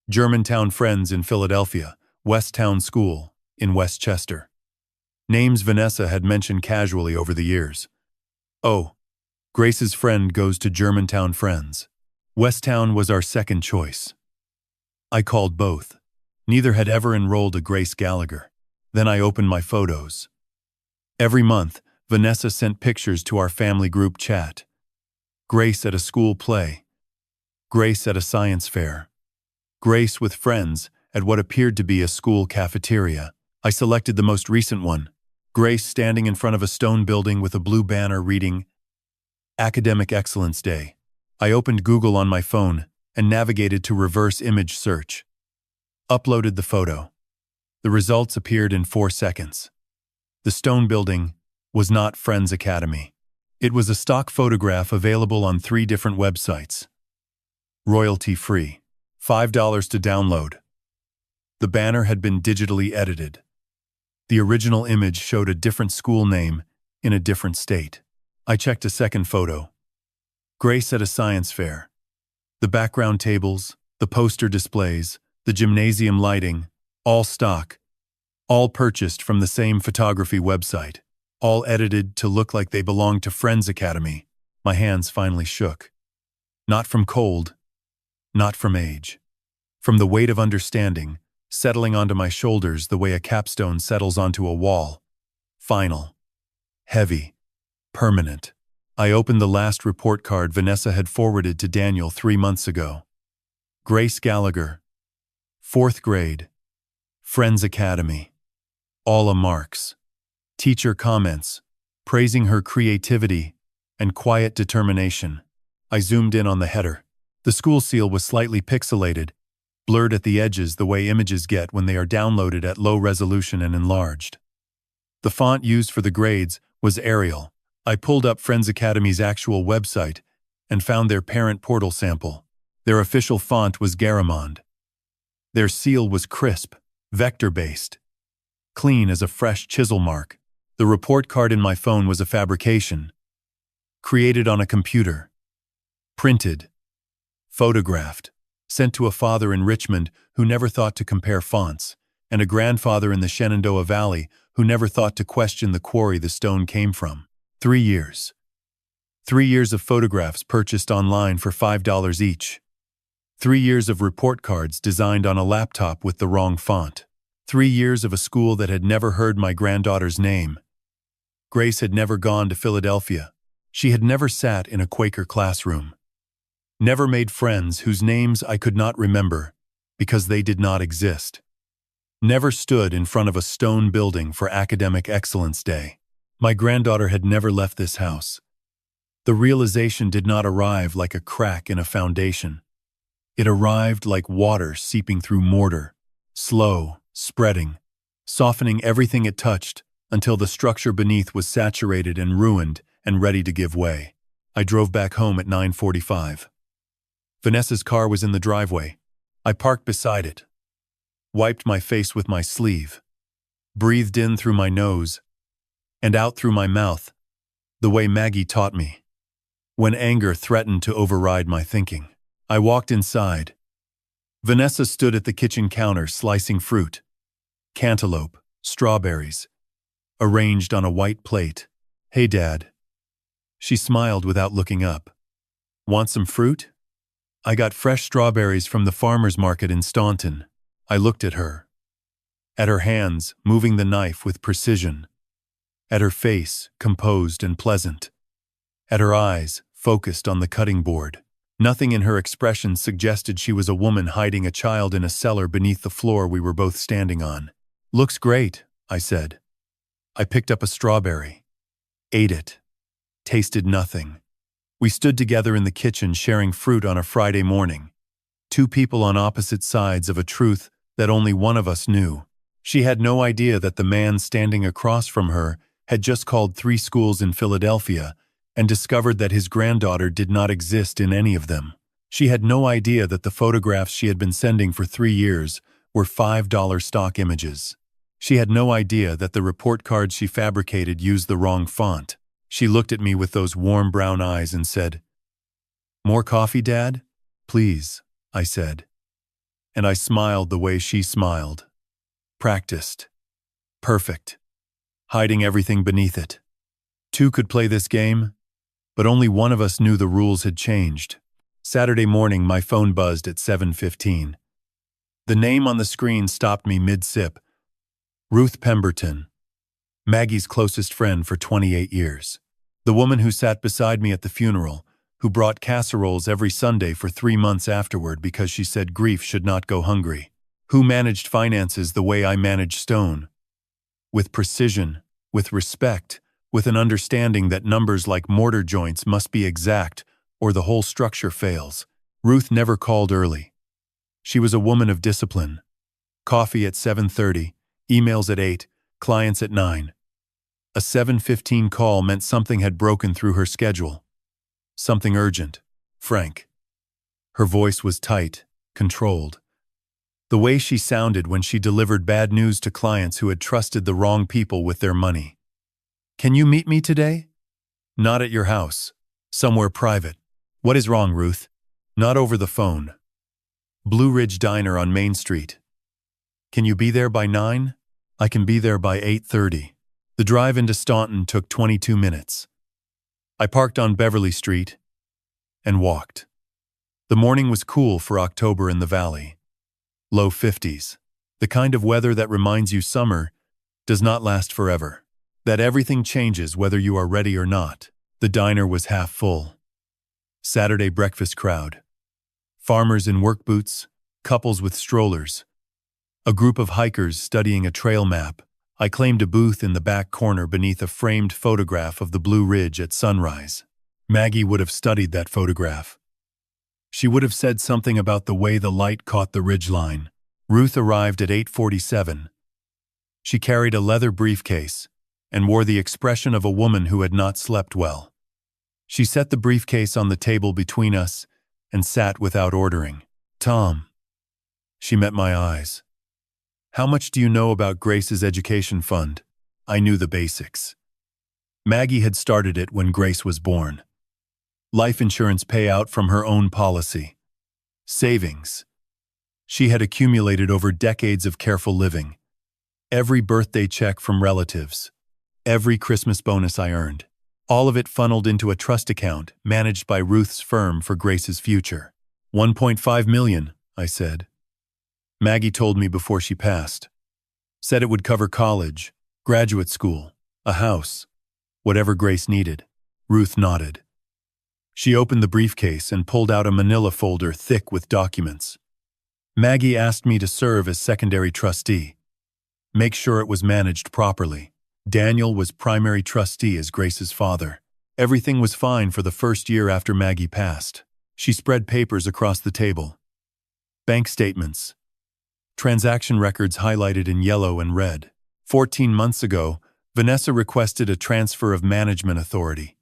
Germantown Friends in Philadelphia, Westtown School in Westchester. Names Vanessa had mentioned casually over the years. Oh, Grace's friend goes to Germantown Friends. Westtown was our second choice. I called both. Neither had ever enrolled a Grace Gallagher. Then I opened my photos. Every month, Vanessa sent pictures to our family group chat. Grace at a school play. Grace at a science fair. Grace with friends at what appeared to be a school cafeteria. I selected the most recent one. Grace standing in front of a stone building with a blue banner reading, Academic Excellence Day. I opened Google on my phone and navigated to reverse image search. Uploaded the photo. The results appeared in 4 seconds. The stone building was not Friends Academy. It was a stock photograph available on 3 different websites. Royalty-free. $5 to download. The banner had been digitally edited. The original image showed a different school name in a different state. I checked a second photo. Grace at a science fair. The background tables, the poster displays, the gymnasium lighting, all stock, all purchased from the same photography website, all edited to look like they belonged to Friends Academy. My hands finally shook. Not from cold, not from age. From the weight of understanding, settling onto my shoulders the way a capstone settles onto a wall. Final. Heavy. Permanent. I opened the last report card Vanessa had forwarded to Daniel 3 months ago. Grace Gallagher. 4th grade. Friends Academy. All a marks. Teacher comments. praising her creativity and quiet determination. I zoomed in on the header. The school seal was slightly pixelated, blurred at the edges the way images get when they are downloaded at low resolution and enlarged. The font used for the grades was Arial. I pulled up Friends Academy's actual website and found their parent portal sample. Their official font was Garamond. Their seal was crisp, vector-based, clean as a fresh chisel mark. The report card in my phone was a fabrication, created on a computer, printed, photographed, sent to a father in Richmond who never thought to compare fonts, and a grandfather in the Shenandoah Valley who never thought to question the quarry the stone came from. 3 years. 3 years of photographs purchased online for $5 each. 3 years of report cards designed on a laptop with the wrong font. 3 years of a school that had never heard my granddaughter's name. Grace had never gone to Philadelphia. She had never sat in a Quaker classroom. Never made friends whose names I could not remember because they did not exist. Never stood in front of a stone building for Academic Excellence Day. My granddaughter had never left this house. The realization did not arrive like a crack in a foundation. It arrived like water seeping through mortar, slow, spreading, softening everything it touched until the structure beneath was saturated and ruined and ready to give way. I drove back home at 9:45. Vanessa's car was in the driveway. I parked beside it, wiped my face with my sleeve, breathed in through my nose and out through my mouth, the way Maggie taught me, when anger threatened to override my thinking. I walked inside. Vanessa stood at the kitchen counter slicing fruit, cantaloupe, strawberries, arranged on a white plate. "Hey, Dad." She smiled without looking up. "Want some fruit?" "I got fresh strawberries from the farmer's market in Staunton." I looked at her. At her hands, moving the knife with precision. At her face, composed and pleasant. At her eyes, focused on the cutting board. Nothing in her expression suggested she was a woman hiding a child in a cellar beneath the floor we were both standing on. "Looks great," I said. I picked up a strawberry. Ate it. Tasted nothing. We stood together in the kitchen sharing fruit on a Friday morning. Two people on opposite sides of a truth that only one of us knew. She had no idea that the man standing across from her had just called 3 schools in Philadelphia and discovered that his granddaughter did not exist in any of them. She had no idea that the photographs she had been sending for 3 years were $5 stock images. She had no idea that the report cards she fabricated used the wrong font. She looked at me with those warm brown eyes and said, "More coffee, Dad?" "Please," I said. And I smiled the way she smiled. Practiced. Perfect. Hiding everything beneath it. 2 could play this game, but only one of us knew the rules had changed. Saturday morning, my phone buzzed at 7:15. The name on the screen stopped me mid-sip. Ruth Pemberton, Maggie's closest friend for 28 years. The woman who sat beside me at the funeral, who brought casseroles every Sunday for 3 months afterward because she said grief should not go hungry. Who managed finances the way I manage stone. With precision, with respect, with an understanding that numbers like mortar joints must be exact or the whole structure fails. Ruth never called early. She was a woman of discipline. Coffee at 7:30, emails at 8, clients at 9. A 7:15 call meant something had broken through her schedule. Something urgent, frank. Her voice was tight, controlled. The way she sounded when she delivered bad news to clients who had trusted the wrong people with their money. "Can you meet me today?" "Not at your house. Somewhere private." "What is wrong, Ruth?" "Not over the phone." "Blue Ridge Diner on Main Street." "Can you be there by 9? "I can be there by 8:30. The drive into Staunton took 22 minutes. I parked on Beverly Street and walked. The morning was cool for October in the valley. Low 50s. The kind of weather that reminds you summer does not last forever. That everything changes whether you are ready or not. The diner was half full. Saturday breakfast crowd. Farmers in work boots, couples with strollers. A group of hikers studying a trail map. I claimed a booth in the back corner beneath a framed photograph of the Blue Ridge at sunrise. Maggie would have studied that photograph. She would have said something about the way the light caught the ridgeline. Ruth arrived at 8:47. She carried a leather briefcase and wore the expression of a woman who had not slept well. She set the briefcase on the table between us and sat without ordering. "Tom." She met my eyes. "How much do you know about Grace's education fund?" I knew the basics. Maggie had started it when Grace was born. Life insurance payout from her own policy. Savings. She had accumulated over decades of careful living. Every birthday check from relatives. Every Christmas bonus I earned. All of it funneled into a trust account managed by Ruth's firm for Grace's future. $1.5 million, I said. Maggie told me before she passed. Said it would cover college, graduate school, a house, whatever Grace needed. Ruth nodded. She opened the briefcase and pulled out a manila folder thick with documents. Maggie asked me to serve as secondary trustee. Make sure it was managed properly. Daniel was primary trustee as Grace's father. Everything was fine for the first year after Maggie passed. She spread papers across the table. Bank statements. Transaction records highlighted in yellow and red. 14 months ago, Vanessa requested a transfer of management authority.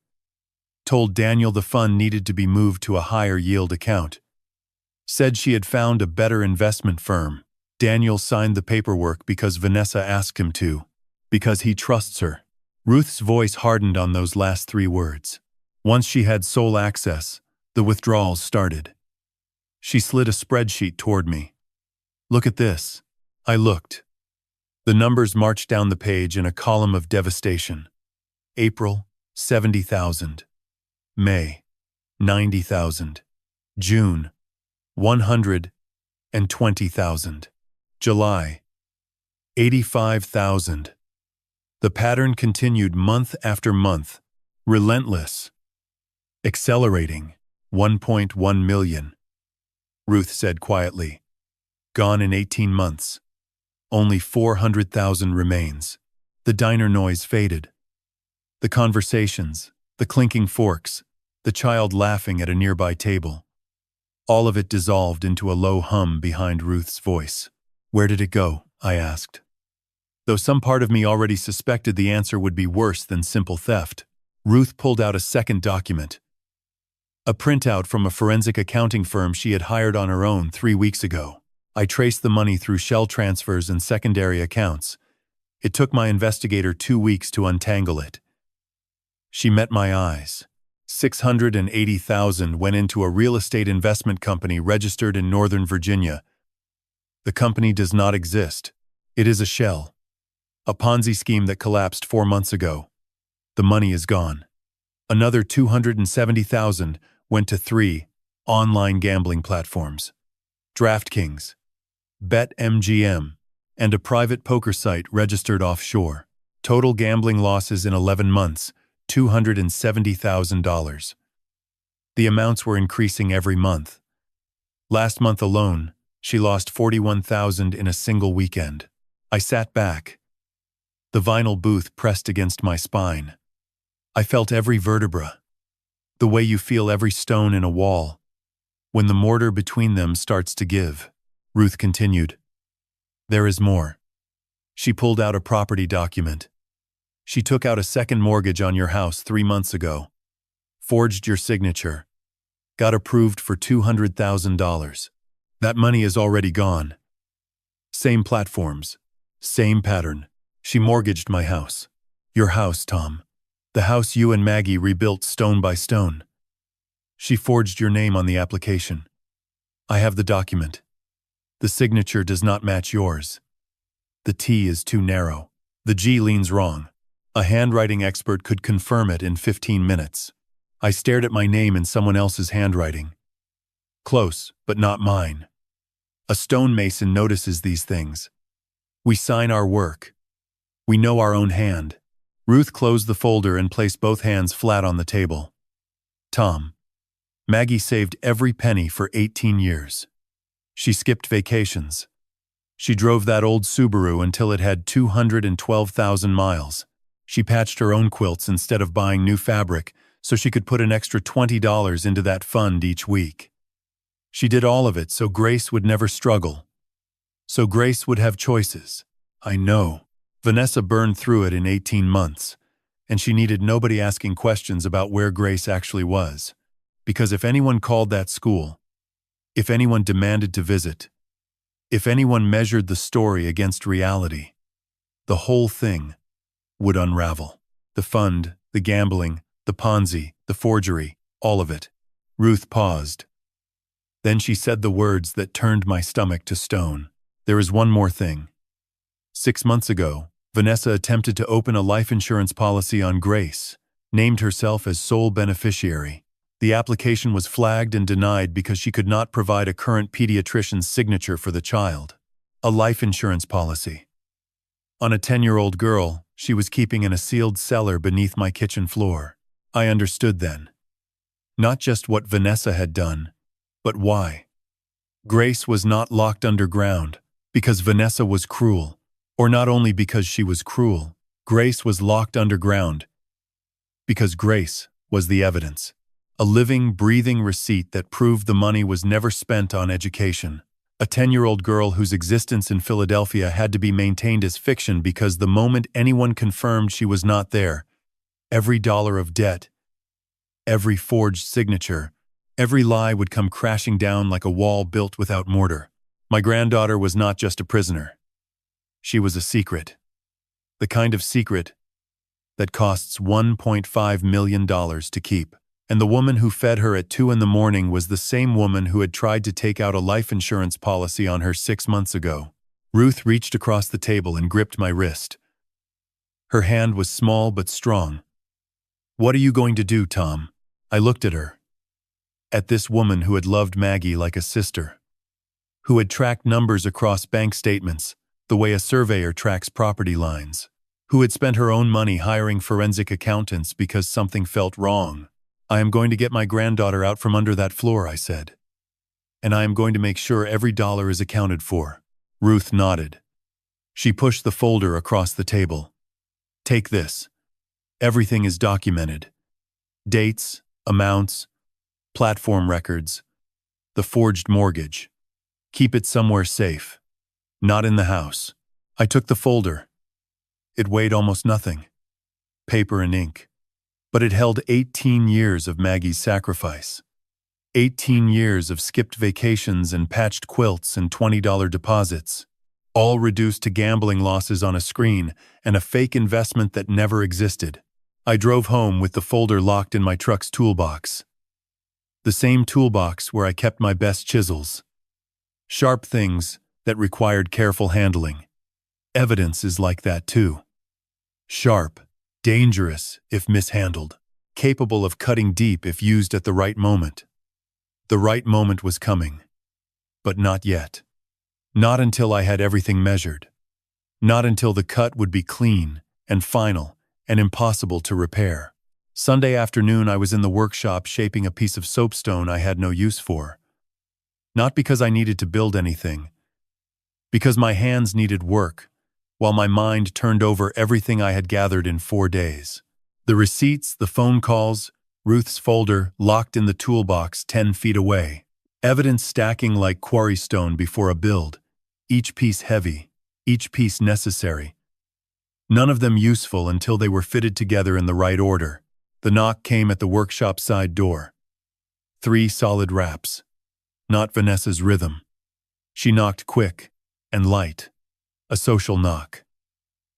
Told Daniel the fund needed to be moved to a higher yield account. Said she had found a better investment firm. Daniel signed the paperwork because Vanessa asked him to. Because he trusts her. Ruth's voice hardened on those last 3 words. Once she had sole access, the withdrawals started. She slid a spreadsheet toward me. Look at this. I looked. The numbers marched down the page in a column of devastation. April, 70,000. May, 90,000. June, 120,000. July, 85,000. The pattern continued month after month, relentless. Accelerating, 1.1 million. Ruth said quietly. Gone in 18 months. Only 400,000 remains. The diner noise faded. The conversations, the clinking forks, the child laughing at a nearby table. All of it dissolved into a low hum behind Ruth's voice. Where did it go? I asked. Though some part of me already suspected the answer would be worse than simple theft. Ruth pulled out a second document. A printout from a forensic accounting firm she had hired on her own 3 weeks ago. I traced the money through shell transfers and secondary accounts. It took my investigator 2 weeks to untangle it. She met my eyes. 680,000 went into a real estate investment company registered in Northern Virginia. The company does not exist. It is a shell. A Ponzi scheme that collapsed 4 months ago. The money is gone. Another 270,000 went to 3 online gambling platforms. DraftKings, BetMGM, and a private poker site registered offshore. Total gambling losses in 11 months, $270,000. The amounts were increasing every month. Last month alone, she lost 41,000 in a single weekend. I sat back. The vinyl booth pressed against my spine. I felt every vertebra. The way you feel every stone in a wall. When the mortar between them starts to give. Ruth continued. There is more. She pulled out a property document. She took out a second mortgage on your house 3 months ago. Forged your signature. Got approved for $200,000. That money is already gone. Same platforms. Same pattern. She mortgaged my house. Your house, Tom. The house you and Maggie rebuilt stone by stone. She forged your name on the application. I have the document. The signature does not match yours. The T is too narrow. The G leans wrong. A handwriting expert could confirm it in 15 minutes. I stared at my name in someone else's handwriting. Close, but not mine. A stonemason notices these things. We sign our work. We know our own hand. Ruth closed the folder and placed both hands flat on the table. Tom. Maggie saved every penny for 18 years. She skipped vacations. She drove that old Subaru until it had 212,000 miles. She patched her own quilts instead of buying new fabric, so she could put an extra $20 into that fund each week. She did all of it so Grace would never struggle. So Grace would have choices. I know. Vanessa burned through it in 18 months, and she needed nobody asking questions about where Grace actually was. Because if anyone called that school, if anyone demanded to visit, if anyone measured the story against reality, the whole thing would unravel. The fund, the gambling, the Ponzi, the forgery, all of it. Ruth paused. Then she said the words that turned my stomach to stone. There is one more thing. 6 months ago, Vanessa attempted to open a life insurance policy on Grace, named herself as sole beneficiary. The application was flagged and denied because she could not provide a current pediatrician's signature for the child. A life insurance policy. On a 10-year-old girl, she was keeping in a sealed cellar beneath my kitchen floor. I understood then. Not just what Vanessa had done, but why. Grace was not locked underground because Vanessa was cruel, or not only because she was cruel. Grace was locked underground because Grace was the evidence. A living, breathing receipt that proved the money was never spent on education. A 10-year-old girl whose existence in Philadelphia had to be maintained as fiction because the moment anyone confirmed she was not there, every dollar of debt, every forged signature, every lie would come crashing down like a wall built without mortar. My granddaughter was not just a prisoner. She was a secret. The kind of secret that costs $1.5 million to keep. And the woman who fed her at 2 a.m. was the same woman who had tried to take out a life insurance policy on her 6 months ago. Ruth reached across the table and gripped my wrist. Her hand was small but strong. "What are you going to do, Tom?" I looked at her. At this woman who had loved Maggie like a sister. Who had tracked numbers across bank statements, the way a surveyor tracks property lines. Who had spent her own money hiring forensic accountants because something felt wrong. "I am going to get my granddaughter out from under that floor," I said. "And I am going to make sure every dollar is accounted for." Ruth nodded. She pushed the folder across the table. "Take this. Everything is documented. Dates, amounts, platform records, the forged mortgage. Keep it somewhere safe. Not in the house." I took the folder. It weighed almost nothing. Paper and ink. But it held 18 years of Maggie's sacrifice. 18 years of skipped vacations and patched quilts and $20 deposits, all reduced to gambling losses on a screen and a fake investment that never existed. I drove home with the folder locked in my truck's toolbox. The same toolbox where I kept my best chisels. Sharp things that required careful handling. Evidence is like that too. Sharp. Dangerous if mishandled, capable of cutting deep if used at the right moment. The right moment was coming, but not yet. Not until I had everything measured. Not until the cut would be clean and final and impossible to repair. Sunday afternoon I was in the workshop shaping a piece of soapstone I had no use for. Not because I needed to build anything, because my hands needed work, while my mind turned over everything I had gathered in 4 days. The receipts, the phone calls, Ruth's folder locked in the toolbox 10 feet away. Evidence stacking like quarry stone before a build, each piece heavy, each piece necessary. None of them useful until they were fitted together in the right order. The knock came at the workshop side door. 3 solid raps. Not Vanessa's rhythm. She knocked quick and light. A social knock.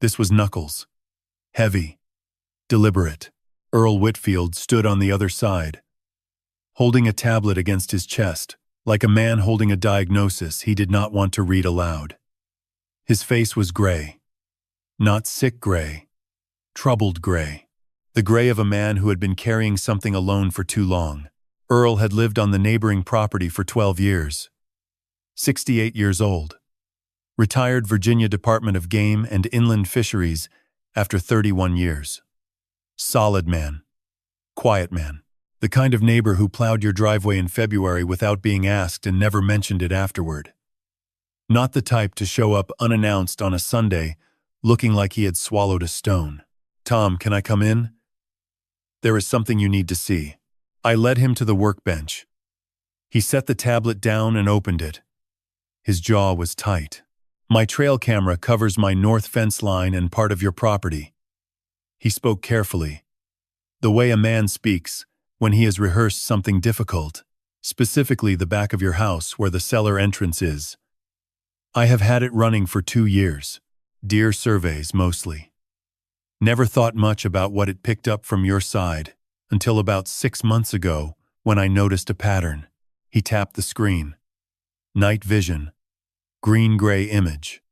This was Knuckles. Heavy. Deliberate. Earl Whitfield stood on the other side, holding a tablet against his chest, like a man holding a diagnosis he did not want to read aloud. His face was gray. Not sick gray. Troubled gray. The gray of a man who had been carrying something alone for too long. Earl had lived on the neighboring property for 12 years. 68 years old. Retired Virginia Department of Game and Inland Fisheries after 31 years. Solid man. Quiet man. The kind of neighbor who plowed your driveway in February without being asked and never mentioned it afterward. Not the type to show up unannounced on a Sunday, looking like he had swallowed a stone. "Tom, can I come in? There is something you need to see." I led him to the workbench. He set the tablet down and opened it. His jaw was tight. "My trail camera covers my north fence line and part of your property." He spoke carefully, the way a man speaks when he has rehearsed something difficult, specifically the back of your house where the cellar entrance is. "I have had it running for 2 years. Deer surveys mostly. Never thought much about what it picked up from your side until about 6 months ago when I noticed a pattern." He tapped the screen. "Night vision. Green-gray image."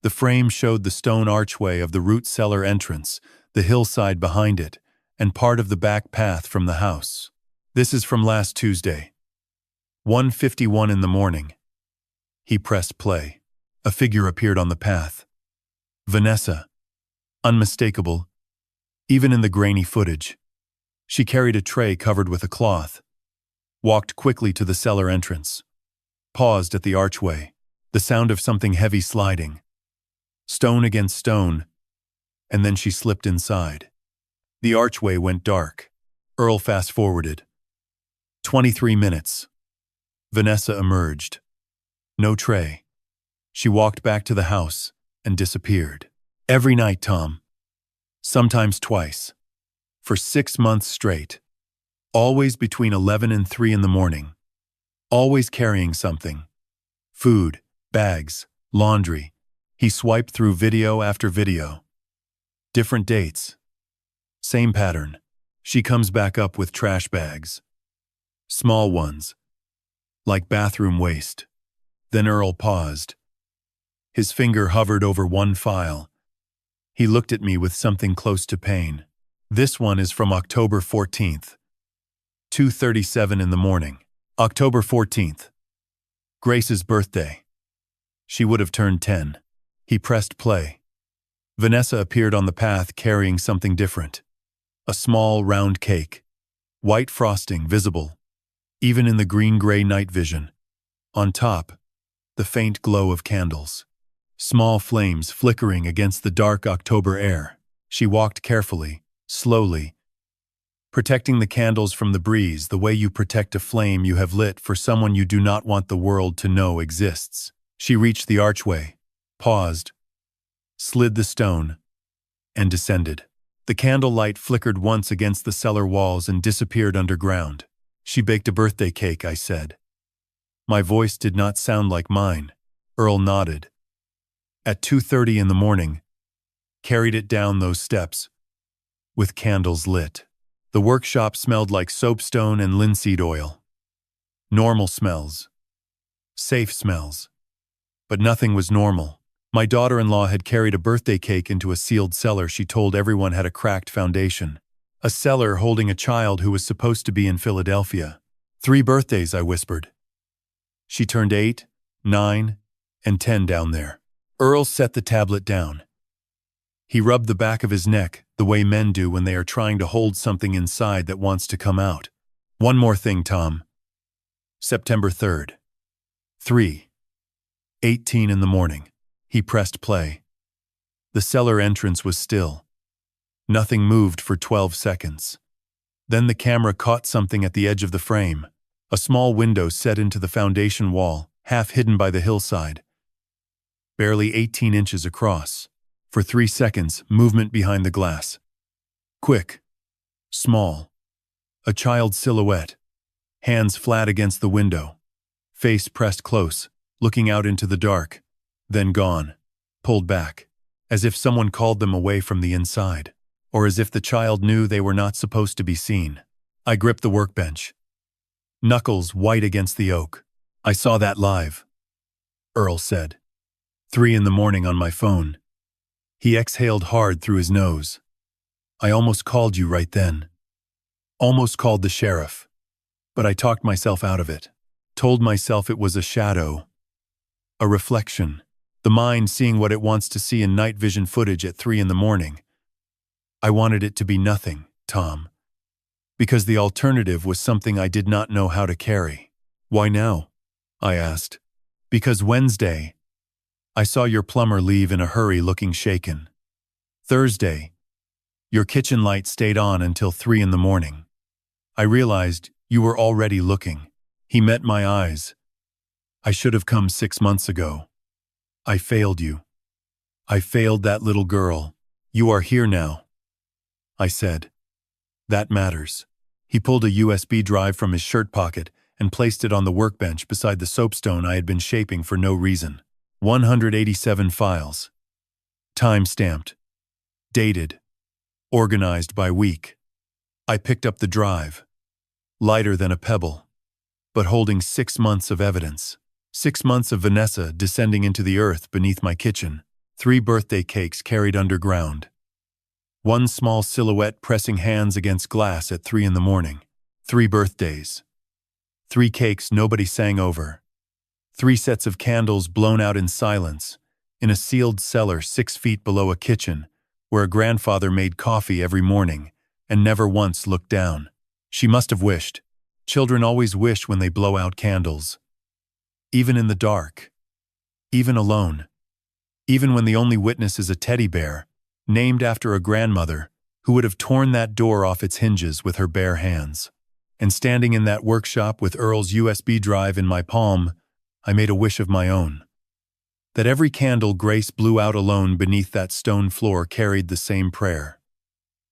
The frame showed the stone archway of the root cellar entrance, the hillside behind it, and part of the back path from the house. "This is from last Tuesday. 1:51 in the morning." He pressed play. A figure appeared on the path. Vanessa. Unmistakable, even in the grainy footage. She carried a tray covered with a cloth, walked quickly to the cellar entrance, paused at the archway, the sound of something heavy sliding, stone against stone, and then she slipped inside. The archway went dark. Earl fast-forwarded. 23 minutes. Vanessa emerged. No tray. She walked back to the house and disappeared. Every night, Tom. Sometimes twice. For 6 months straight. Always between 11 and 3 in the morning. Always carrying something. Food, bags, laundry. He swiped through video after video. Different dates. Same pattern. She comes back up with trash bags. Small ones. Like bathroom waste. Then Earl paused. His finger hovered over one file. He looked at me with something close to pain. "This one is from October 14th. 2:37 in the morning. October 14th. Grace's birthday. She would have turned 10. He pressed play. Vanessa appeared on the path carrying something different. A small, round cake. White frosting visible, even in the green-gray night vision. On top, the faint glow of candles. Small flames flickering against the dark October air. She walked carefully, slowly, protecting the candles from the breeze the way you protect a flame you have lit for someone you do not want the world to know exists. She reached the archway, paused, slid the stone, and descended. The candlelight flickered once against the cellar walls and disappeared underground. "She baked a birthday cake," I said. My voice did not sound like mine. Earl nodded. At 2:30 in the morning, carried it down those steps, with candles lit. The workshop smelled like soapstone and linseed oil. Normal smells. Safe smells. But nothing was normal. My daughter-in-law had carried a birthday cake into a sealed cellar she told everyone had a cracked foundation. A cellar holding a child who was supposed to be in Philadelphia. 3 birthdays, I whispered. She turned 8, 9, and 10 down there. Earl set the tablet down. He rubbed the back of his neck, the way men do when they are trying to hold something inside that wants to come out. "One more thing, Tom. September 3rd. 3:18 in the morning." He pressed play. The cellar entrance was still. Nothing moved for 12 seconds. Then the camera caught something at the edge of the frame. A small window set into the foundation wall, half hidden by the hillside. Barely 18 inches across. For 3 seconds, movement behind the glass. Quick. Small. A child's silhouette. Hands flat against the window. Face pressed close, looking out into the dark. Then gone. Pulled back. As if someone called them away from the inside. Or as if the child knew they were not supposed to be seen. I gripped the workbench. Knuckles white against the oak. "I saw that live," Earl said. 3 in the morning on my phone. He exhaled hard through his nose. "I almost called you right then. Almost called the sheriff. But I talked myself out of it. Told myself it was a shadow. A reflection. The mind seeing what it wants to see in night vision footage at 3 in the morning. I wanted it to be nothing, Tom. Because the alternative was something I did not know how to carry." "Why now?" I asked. "Because Wednesday, I saw your plumber leave in a hurry looking shaken. Thursday, your kitchen light stayed on until 3 in the morning. I realized you were already looking. He met my eyes. I should have come 6 months ago. I failed you. I failed that little girl. You are here now. I said. That matters. He pulled a USB drive from his shirt pocket and placed it on the workbench beside the soapstone I had been shaping for no reason. 187 files. Time-stamped. Dated. Organized by week. I picked up the drive. Lighter than a pebble, but holding 6 months of evidence. 6 months of Vanessa descending into the earth beneath my kitchen. 3 birthday cakes carried underground. 1 small silhouette pressing hands against glass at 3 in the morning. 3 birthdays. 3 cakes nobody sang over. 3 sets of candles blown out in silence, in a sealed cellar 6 feet below a kitchen, where a grandfather made coffee every morning, and never once looked down. She must have wished. Children always wish when they blow out candles. Even in the dark. Even alone. Even when the only witness is a teddy bear, named after a grandmother, who would have torn that door off its hinges with her bare hands. And standing in that workshop with Earl's USB drive in my palm, I made a wish of my own. That every candle Grace blew out alone beneath that stone floor carried the same prayer.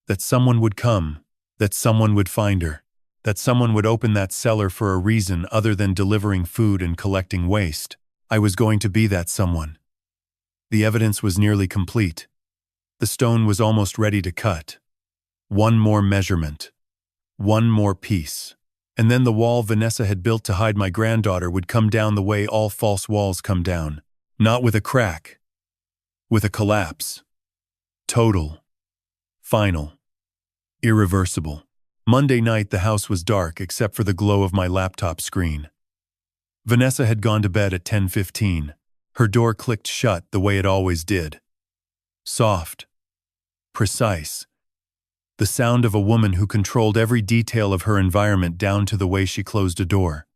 That someone would come, that someone would find her, that someone would open that cellar for a reason other than delivering food and collecting waste. I was going to be that someone. The evidence was nearly complete. The stone was almost ready to cut. 1 more measurement. 1 more piece. And then the wall Vanessa had built to hide my granddaughter would come down the way all false walls come down. Not with a crack. With a collapse. Total. Final. Irreversible. Monday night the house was dark except for the glow of my laptop screen. Vanessa had gone to bed at 10:15. Her door clicked shut the way it always did. Soft. Precise. The sound of a woman who controlled every detail of her environment down to the way she closed a door.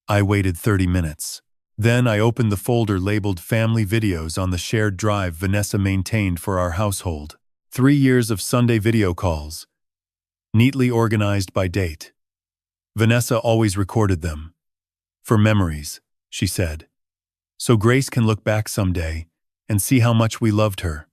I waited 30 minutes. Then I opened the folder labeled Family Videos on the shared drive Vanessa maintained for our household. 3 years of Sunday video calls. Neatly organized by date. Vanessa always recorded them. For memories, she said. So Grace can look back someday and see how much we loved her.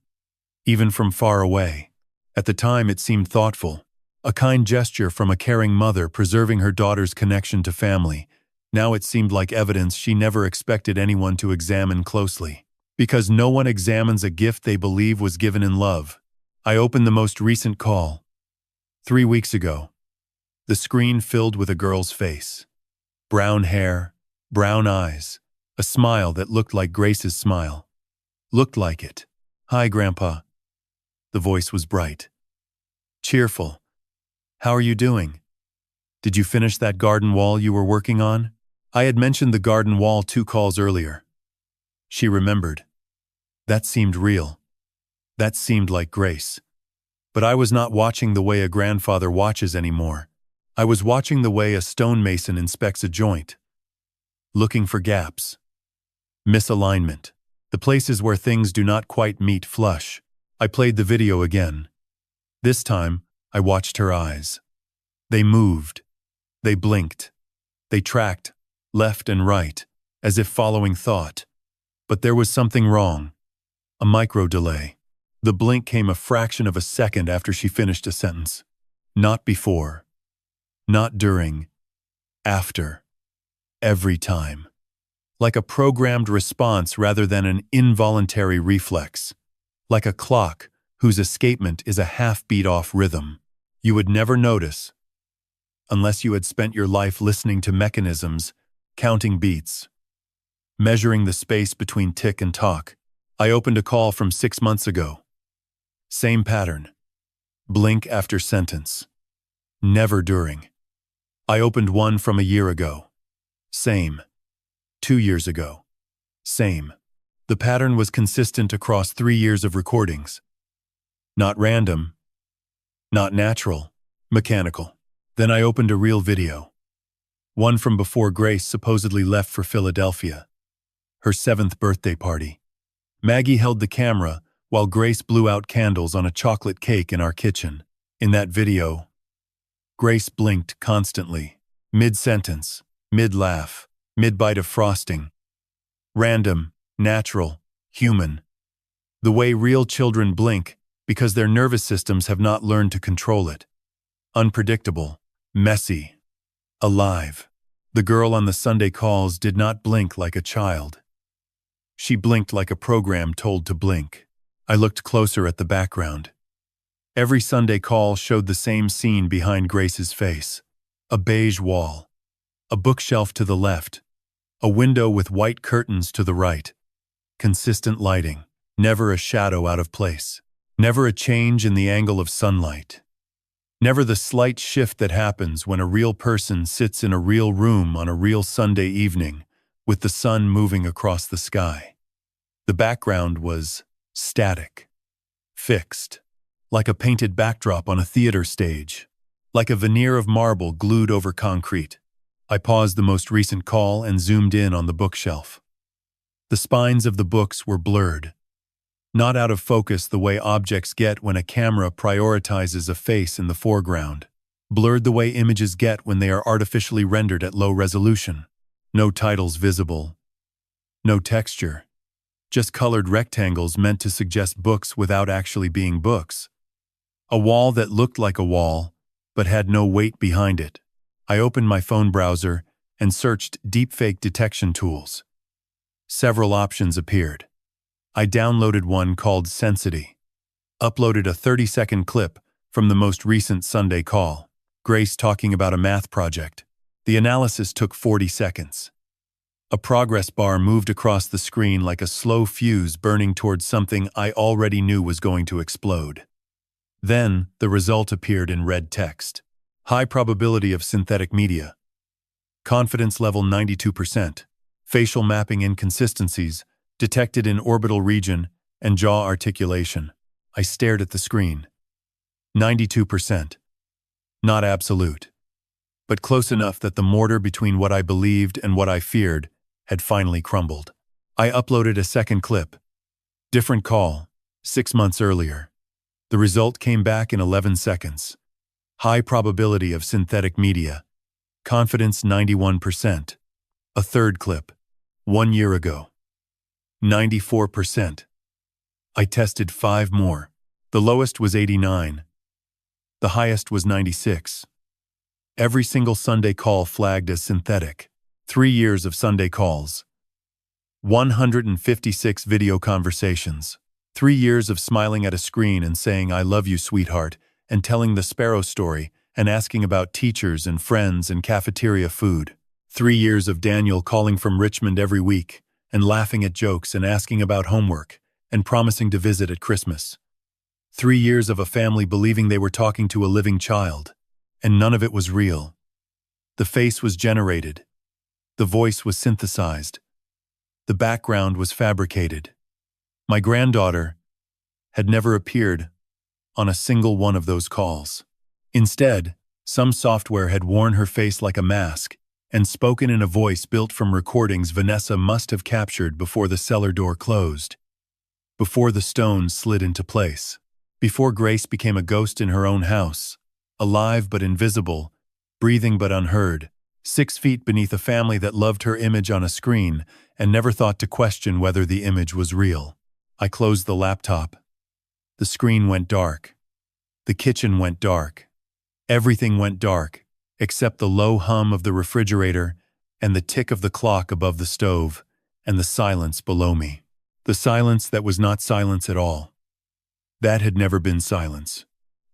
Even from far away. At the time it seemed thoughtful. A kind gesture from a caring mother preserving her daughter's connection to family. Now it seemed like evidence she never expected anyone to examine closely. Because no one examines a gift they believe was given in love. I opened the most recent call. 3 weeks ago. The screen filled with a girl's face. Brown hair, brown eyes, a smile that looked like Grace's smile. Looked like it. Hi, Grandpa. The voice was bright. Cheerful. How are you doing? Did you finish that garden wall you were working on? I had mentioned the garden wall 2 calls earlier. She remembered. That seemed real. That seemed like Grace. But I was not watching the way a grandfather watches anymore. I was watching the way a stonemason inspects a joint. Looking for gaps. Misalignment. The places where things do not quite meet flush. I played the video again. This time, I watched her eyes. They moved. They blinked. They tracked, left and right, as if following thought. But there was something wrong. A micro delay. The blink came a fraction of a second after she finished a sentence. Not before. Not during. After. Every time. Like a programmed response rather than an involuntary reflex. Like a clock whose escapement is a half-beat off rhythm. You would never notice, unless you had spent your life listening to mechanisms, counting beats, measuring the space between tick and talk. I opened a call from 6 months ago. Same pattern. Blink after sentence. Never during. I opened one from a year ago. Same. 2 years ago. Same. The pattern was consistent across 3 years of recordings. Not random. Not natural. Mechanical. Then I opened a real video. One from before Grace supposedly left for Philadelphia. Her 7th birthday party. Maggie held the camera while Grace blew out candles on a chocolate cake in our kitchen. In that video, Grace blinked constantly, mid-sentence, mid-laugh, mid-bite of frosting. Random, natural, human. The way real children blink because their nervous systems have not learned to control it. Unpredictable, messy, alive. The girl on the Sunday calls did not blink like a child. She blinked like a program told to blink. I looked closer at the background. Every Sunday call showed the same scene behind Grace's face. A beige wall. A bookshelf to the left. A window with white curtains to the right. Consistent lighting. Never a shadow out of place. Never a change in the angle of sunlight. Never the slight shift that happens when a real person sits in a real room on a real Sunday evening, with the sun moving across the sky. The background was static, fixed, like a painted backdrop on a theater stage, like a veneer of marble glued over concrete. I paused the most recent call and zoomed in on the bookshelf. The spines of the books were blurred, not out of focus the way objects get when a camera prioritizes a face in the foreground, blurred the way images get when they are artificially rendered at low resolution. No titles visible, no texture, just colored rectangles meant to suggest books without actually being books. A wall that looked like a wall, but had no weight behind it. I opened my phone browser and searched deepfake detection tools. Several options appeared. I downloaded one called Sensity, uploaded a 30-second clip from the most recent Sunday call, Grace talking about a math project. The analysis took 40 seconds. A progress bar moved across the screen like a slow fuse burning towards something I already knew was going to explode. Then, the result appeared in red text. High probability of synthetic media. Confidence level 92%. Facial mapping inconsistencies detected in orbital region and jaw articulation. I stared at the screen. 92%. Not absolute, but close enough that the mortar between what I believed and what I feared had finally crumbled. I uploaded a second clip. Different call, 6 months earlier. The result came back in 11 seconds. High probability of synthetic media. Confidence 91%. A third clip. 1 year ago. 94%. I tested 5 more. The lowest was 89. The highest was 96. Every single Sunday call flagged as synthetic. 3 years of Sunday calls. 156 video conversations. 3 years of smiling at a screen and saying, "I love you, sweetheart," and telling the sparrow story and asking about teachers and friends and cafeteria food. 3 years of Daniel calling from Richmond every week and laughing at jokes and asking about homework and promising to visit at Christmas. 3 years of a family believing they were talking to a living child, and none of it was real. The face was generated. The voice was synthesized. The background was fabricated. My granddaughter had never appeared on a single one of those calls. Instead, some software had worn her face like a mask and spoken in a voice built from recordings Vanessa must have captured before the cellar door closed, before the stones slid into place, before Grace became a ghost in her own house, alive but invisible, breathing but unheard, 6 feet beneath a family that loved her image on a screen and never thought to question whether the image was real. I closed the laptop. The screen went dark. The kitchen went dark. Everything went dark, except the low hum of the refrigerator and the tick of the clock above the stove and the silence below me. The silence that was not silence at all. That had never been silence.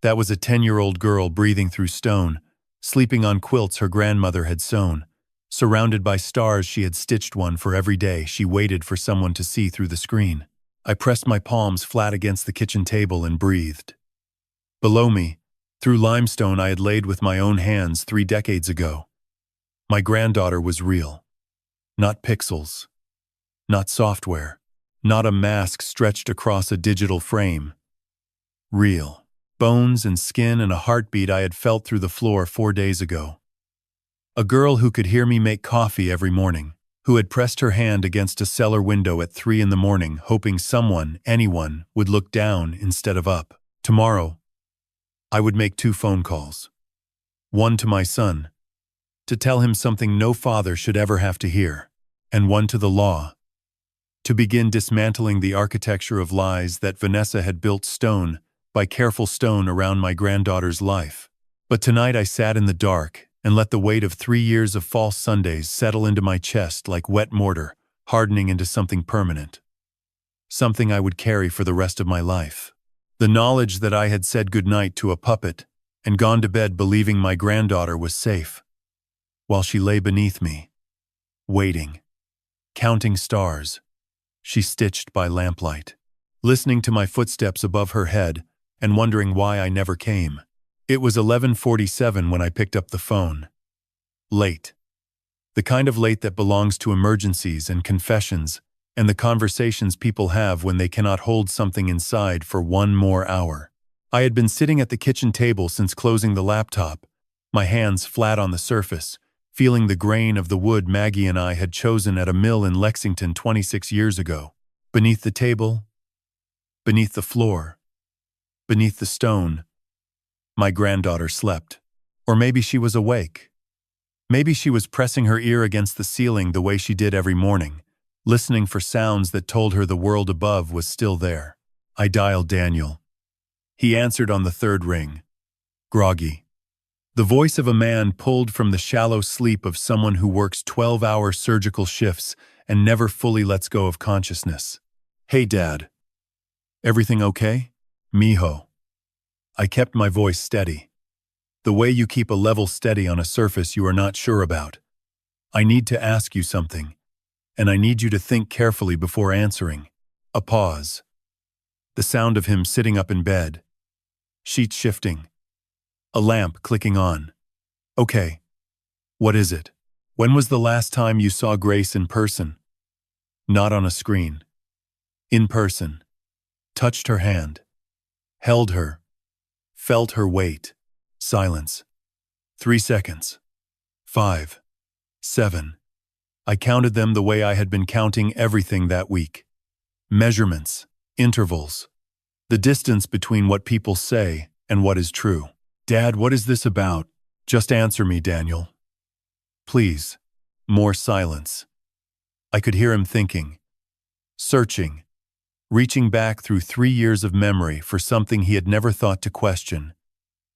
That was a 10-year-old girl breathing through stone, sleeping on quilts her grandmother had sewn. Surrounded by stars, she had stitched one for every day. She waited for someone to see through the screen. I pressed my palms flat against the kitchen table and breathed. Below me, through limestone I had laid with my own hands 3 decades ago, my granddaughter was real. Not pixels. Not software. Not a mask stretched across a digital frame. Real. Bones and skin and a heartbeat I had felt through the floor 4 days ago. A girl who could hear me make coffee every morning. who had pressed her hand against a cellar window at 3 in the morning, hoping someone, anyone, would look down instead of up. Tomorrow, I would make 2 phone calls. One to my son, to tell him something no father should ever have to hear, and one to the law, to begin dismantling the architecture of lies that Vanessa had built stone by careful stone around my granddaughter's life. But tonight I sat in the dark and let the weight of 3 years of false Sundays settle into my chest like wet mortar, hardening into something permanent. Something I would carry for the rest of my life. The knowledge that I had said goodnight to a puppet and gone to bed believing my granddaughter was safe, while she lay beneath me, waiting, counting stars, she stitched by lamplight, listening to my footsteps above her head and wondering why I never came. It was 11:47 when I picked up the phone. Late. The kind of late that belongs to emergencies and confessions and the conversations people have when they cannot hold something inside for 1 more hour. I had been sitting at the kitchen table since closing the laptop, my hands flat on the surface, feeling the grain of the wood Maggie and I had chosen at a mill in Lexington 26 years ago. Beneath the table, beneath the floor, beneath the stone, my granddaughter slept. Or maybe she was awake. Maybe she was pressing her ear against the ceiling the way she did every morning, listening for sounds that told her the world above was still there. I dialed Daniel. He answered on the 3rd ring. Groggy. The voice of a man pulled from the shallow sleep of someone who works 12-hour surgical shifts and never fully lets go of consciousness. Hey, Dad. Everything okay? Mijo. I kept my voice steady. The way you keep a level steady on a surface you are not sure about. I need to ask you something, and I need you to think carefully before answering. A pause. The sound of him sitting up in bed. Sheets shifting. A lamp clicking on. Okay. What is it? When was the last time you saw Grace in person? Not on a screen. In person. Touched her hand. Held her. Felt her weight. Silence. 3 seconds. 5. 7. I counted them the way I had been counting everything that week. Measurements. Intervals. The distance between what people say and what is true. Dad, what is this about? Just answer me, Daniel. Please. More silence. I could hear him thinking. Searching. Reaching back through 3 years of memory for something he had never thought to question.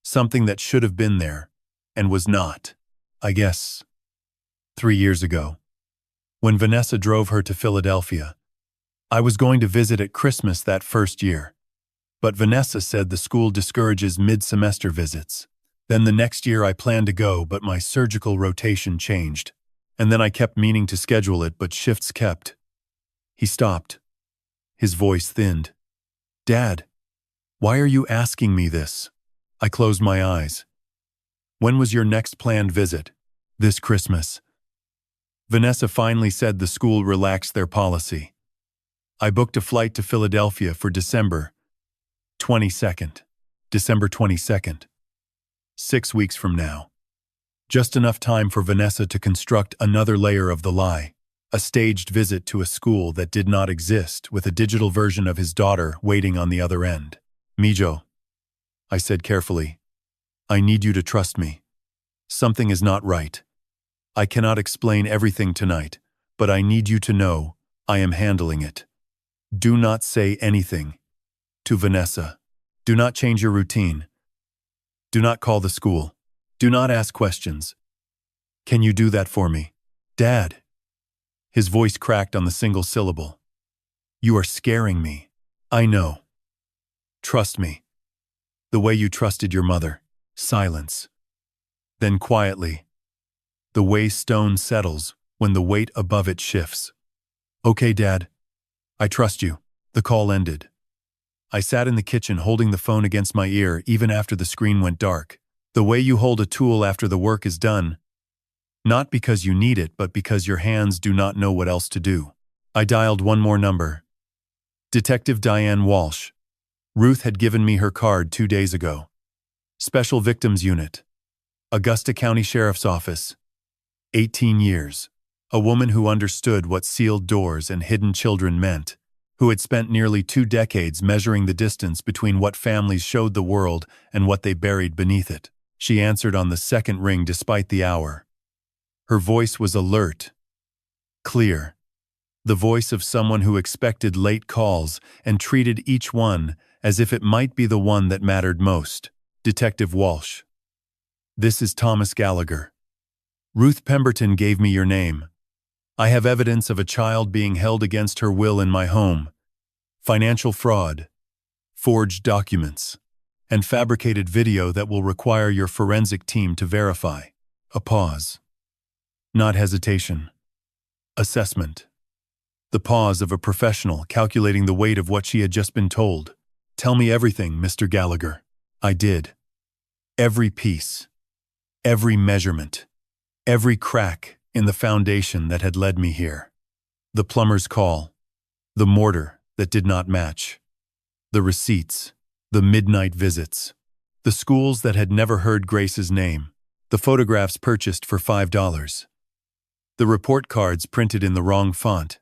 Something that should have been there, and was not. I guess. 3 years ago. When Vanessa drove her to Philadelphia. I was going to visit at Christmas that first year. But Vanessa said the school discourages mid-semester visits. Then the next year I planned to go, but my surgical rotation changed. And then I kept meaning to schedule it, but shifts kept. He stopped. His voice thinned. Dad, why are you asking me this? I closed my eyes. When was your next planned visit? This Christmas. Vanessa finally said the school relaxed their policy. I booked a flight to Philadelphia for December 22nd. December 22nd. 6 weeks from now. Just enough time for Vanessa to construct another layer of the lie. A staged visit to a school that did not exist with a digital version of his daughter waiting on the other end. Mijo, I said carefully, I need you to trust me. Something is not right. I cannot explain everything tonight, but I need you to know I am handling it. Do not say anything. To Vanessa. Do not change your routine. Do not call the school. Do not ask questions. Can you do that for me? Dad. His voice cracked on the single syllable. You are scaring me. I know. Trust me. The way you trusted your mother. Silence. Then quietly. The way stone settles when the weight above it shifts. Okay, Dad. I trust you. The call ended. I sat in the kitchen holding the phone against my ear even after the screen went dark. The way you hold a tool after the work is done. Not because you need it, but because your hands do not know what else to do. I dialed one more number. Detective Diane Walsh. Ruth had given me her card 2 days ago. Special Victims Unit. Augusta County Sheriff's Office. 18 years. A woman who understood what sealed doors and hidden children meant, who had spent nearly 2 decades measuring the distance between what families showed the world and what they buried beneath it. She answered on the second ring despite the hour. Her voice was alert, clear, the voice of someone who expected late calls and treated each one as if it might be the one that mattered most. Detective Walsh. This is Thomas Gallagher. Ruth Pemberton gave me your name. I have evidence of a child being held against her will in my home. Financial fraud, forged documents, and fabricated video that will require your forensic team to verify. A pause. Not hesitation. Assessment. The pause of a professional calculating the weight of what she had just been told. Tell me everything, Mr. Gallagher. I did. Every piece. Every measurement. Every crack in the foundation that had led me here. The plumber's call. The mortar that did not match. The receipts. The midnight visits. The schools that had never heard Grace's name. The photographs purchased for $5. The report cards printed in the wrong font.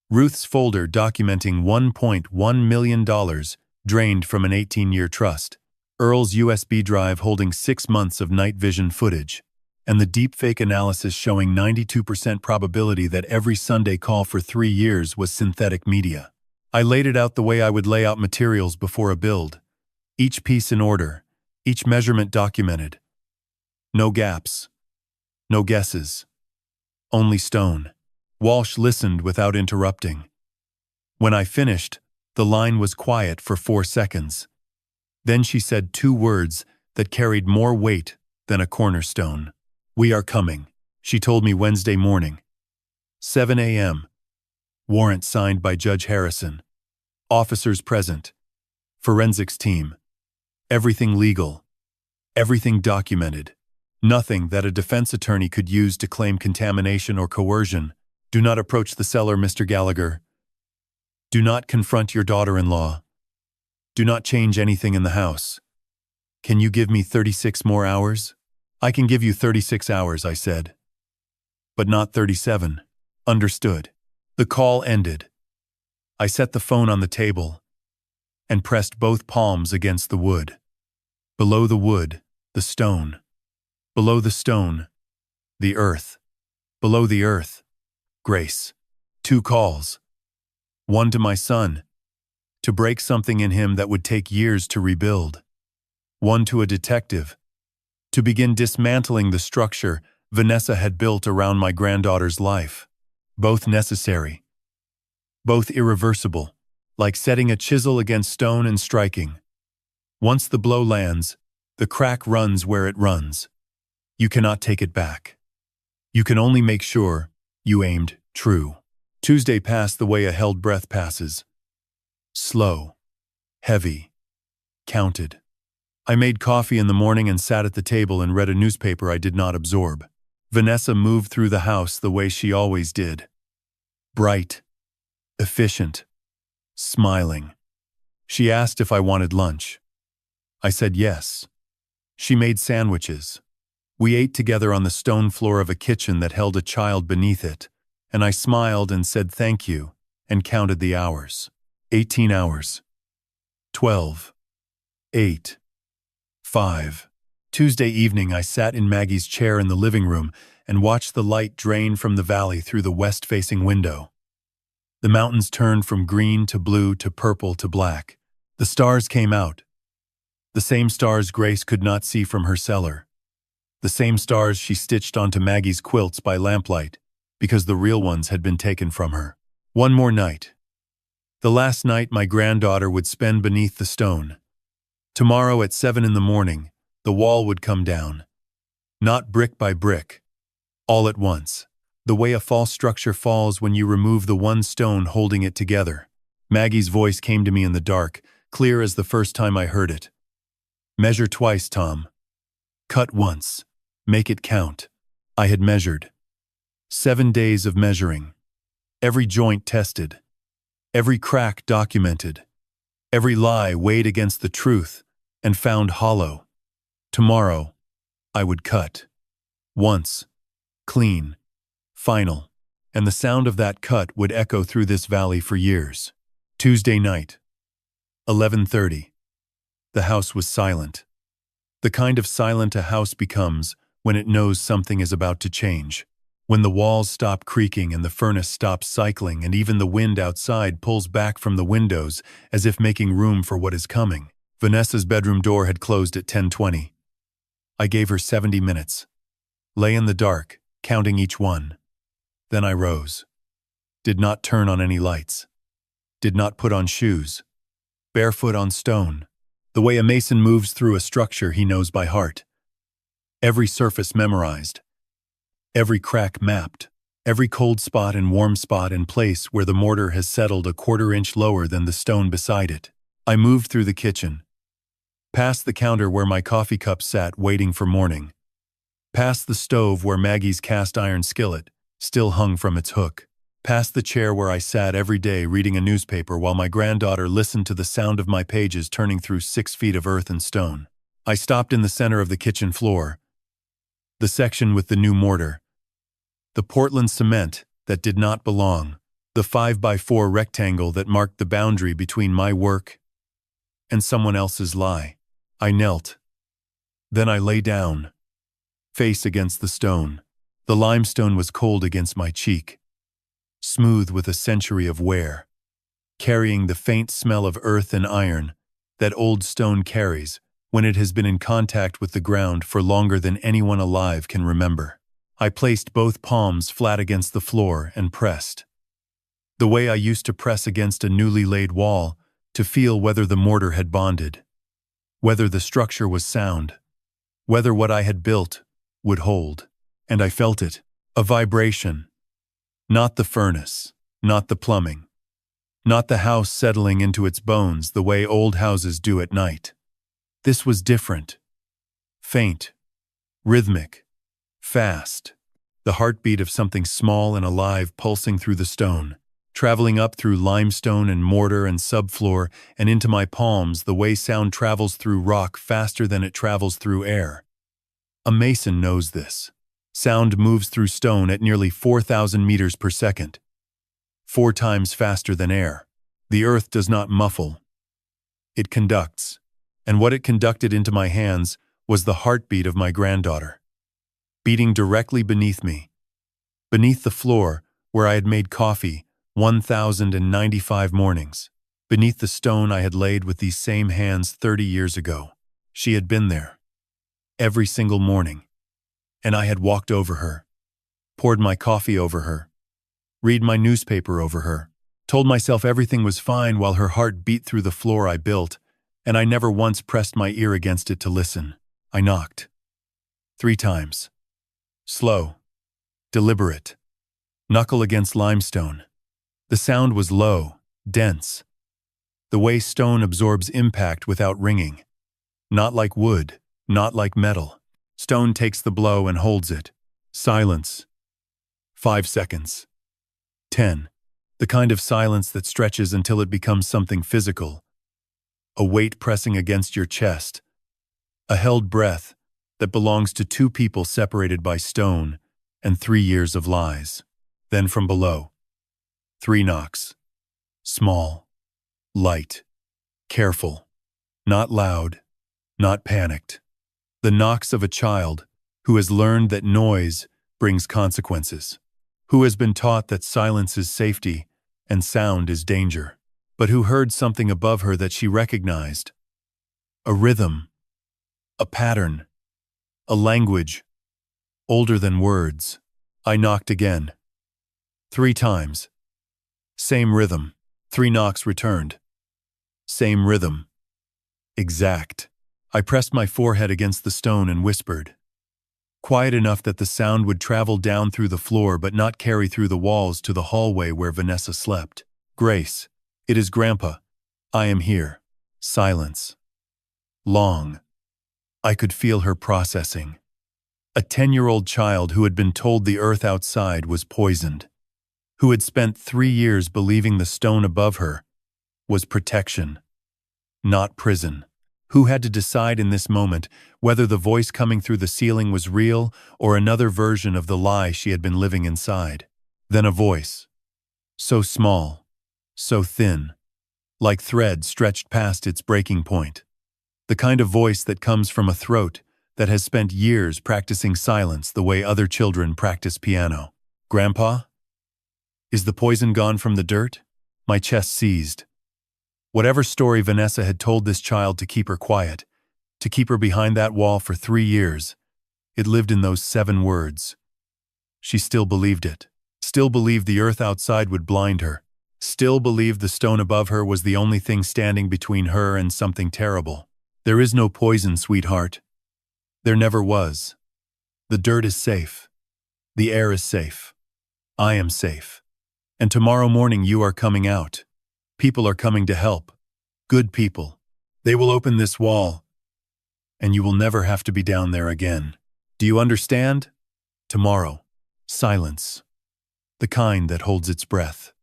Ruth's folder documenting $1.1 million drained from an 18-year trust. Earl's USB drive holding 6 months of night vision footage. And the deepfake analysis showing 92% probability that every Sunday call for 3 years was synthetic media. I laid it out the way I would lay out materials before a build. Each piece in order, each measurement documented. No gaps. No guesses. Only stone. Walsh listened without interrupting. When I finished, the line was quiet for 4 seconds. Then she said 2 words that carried more weight than a cornerstone. We are coming, she told me Wednesday morning. 7 a.m. Warrant signed by Judge Harrison. Officers present. Forensics team. Everything legal. Everything documented. Nothing that a defense attorney could use to claim contamination or coercion. Do not approach the cellar, Mr. Gallagher. Do not confront your daughter-in-law. Do not change anything in the house. Can you give me 36 more hours? I can give you 36 hours, I said. But not 37. Understood. The call ended. I set the phone on the table and pressed both palms against the wood. Below the wood, the stone. Below the stone, the earth. Below the earth, Grace. 2 calls. One to my son, to break something in him that would take years to rebuild. One to a detective, to begin dismantling the structure Vanessa had built around my granddaughter's life. Both necessary. Both irreversible, like setting a chisel against stone and striking. Once the blow lands, the crack runs where it runs. You cannot take it back. You can only make sure you aimed true. Tuesday passed the way a held breath passes. Slow. Heavy. Counted. I made coffee in the morning and sat at the table and read a newspaper I did not absorb. Vanessa moved through the house the way she always did. Bright. Efficient. Smiling. She asked if I wanted lunch. I said yes. She made sandwiches. We ate together on the stone floor of a kitchen that held a child beneath it, and I smiled and said thank you and counted the hours. 18 hours. 12. 8. 5. Tuesday evening I sat in Maggie's chair in the living room and watched the light drain from the valley through the west-facing window. The mountains turned from green to blue to purple to black. The stars came out. The same stars Grace could not see from her cellar. The same stars she stitched onto Maggie's quilts by lamplight, because the real ones had been taken from her. One more night. The last night my granddaughter would spend beneath the stone. Tomorrow at 7 in the morning, the wall would come down. Not brick by brick. All at once. The way a false structure falls when you remove the one stone holding it together. Maggie's voice came to me in the dark, clear as the first time I heard it. Measure twice, Tom. Cut once. Make it count. I had measured. 7 days of measuring. Every joint tested. Every crack documented. Every lie weighed against the truth and found hollow. Tomorrow, I would cut. Once. Clean. final. And the sound of that cut would echo through this valley for years. Tuesday night, 11:30. The house was silent. The kind of silent a house becomes when it knows something is about to change. When the walls stop creaking and the furnace stops cycling and even the wind outside pulls back from the windows as if making room for what is coming. Vanessa's bedroom door had closed at 10:20. I gave her 70 minutes. Lay in the dark, counting each one. Then I rose. Did not turn on any lights. Did not put on shoes. Barefoot on stone. The way a mason moves through a structure he knows by heart. Every surface memorized. Every crack mapped. Every cold spot and warm spot in place where the mortar has settled a quarter-inch lower than the stone beside it. I moved through the kitchen. Past the counter where my coffee cup sat waiting for morning. Past the stove where Maggie's cast-iron skillet still hung from its hook. Past the chair where I sat every day reading a newspaper while my granddaughter listened to the sound of my pages turning through 6 feet of earth and stone. I stopped in the center of the kitchen floor, the section with the new mortar, the Portland cement that did not belong, the 5x4 rectangle that marked the boundary between my work and someone else's lie. I knelt. Then I lay down, face against the stone. The limestone was cold against my cheek, smooth with a century of wear, carrying the faint smell of earth and iron that old stone carries when it has been in contact with the ground for longer than anyone alive can remember. I placed both palms flat against the floor and pressed. The way I used to press against a newly laid wall to feel whether the mortar had bonded, whether the structure was sound, whether what I had built would hold. And I felt it, a vibration. Not the furnace, not the plumbing, not the house settling into its bones the way old houses do at night. This was different. Faint, rhythmic, fast. The heartbeat of something small and alive pulsing through the stone, traveling up through limestone and mortar and subfloor and into my palms the way sound travels through rock faster than it travels through air. A mason knows this. Sound moves through stone at nearly 4,000 meters per second, 4 times faster than air. The earth does not muffle. It conducts, and what it conducted into my hands was the heartbeat of my granddaughter, beating directly beneath me, beneath the floor where I had made coffee 1,095 mornings, beneath the stone I had laid with these same hands 30 years ago. She had been there, every single morning. And I had walked over her, poured my coffee over her, read my newspaper over her, told myself everything was fine while her heart beat through the floor I built, and I never once pressed my ear against it to listen. I knocked. 3 times. Slow. Deliberate. Knuckle against limestone. The sound was low, dense. The way stone absorbs impact without ringing. Not like wood, not like metal. Stone takes the blow and holds it. Silence. 5 seconds. 10. The kind of silence that stretches until it becomes something physical. A weight pressing against your chest. A held breath that belongs to 2 people separated by stone and 3 years of lies. Then from below, 3 knocks. Small. Light. Careful. Not loud. Not panicked. The knocks of a child who has learned that noise brings consequences, who has been taught that silence is safety and sound is danger, but who heard something above her that she recognized. A rhythm, a pattern, a language, older than words. I knocked again. 3 times. Same rhythm. 3 knocks returned. Same rhythm. Exact. I pressed my forehead against the stone and whispered. Quiet enough that the sound would travel down through the floor but not carry through the walls to the hallway where Vanessa slept. Grace, it is Grandpa. I am here. Silence. Long. I could feel her processing. A 10-year-old child who had been told the earth outside was poisoned, who had spent 3 years believing the stone above her was protection, not prison, Who had to decide in this moment whether the voice coming through the ceiling was real or another version of the lie she had been living inside? Then a voice. So small, so thin, like thread stretched past its breaking point. The kind of voice that comes from a throat that has spent years practicing silence the way other children practice piano. Grandpa? Is the poison gone from the dirt? My chest seized. Whatever story Vanessa had told this child to keep her quiet, to keep her behind that wall for 3 years, it lived in those 7 words. She still believed it. Still believed the earth outside would blind her. Still believed the stone above her was the only thing standing between her and something terrible. There is no poison, sweetheart. There never was. The dirt is safe. The air is safe. I am safe. And tomorrow morning you are coming out. People are coming to help. Good people. They will open this wall. And you will never have to be down there again. Do you understand? Tomorrow. Silence. The kind that holds its breath.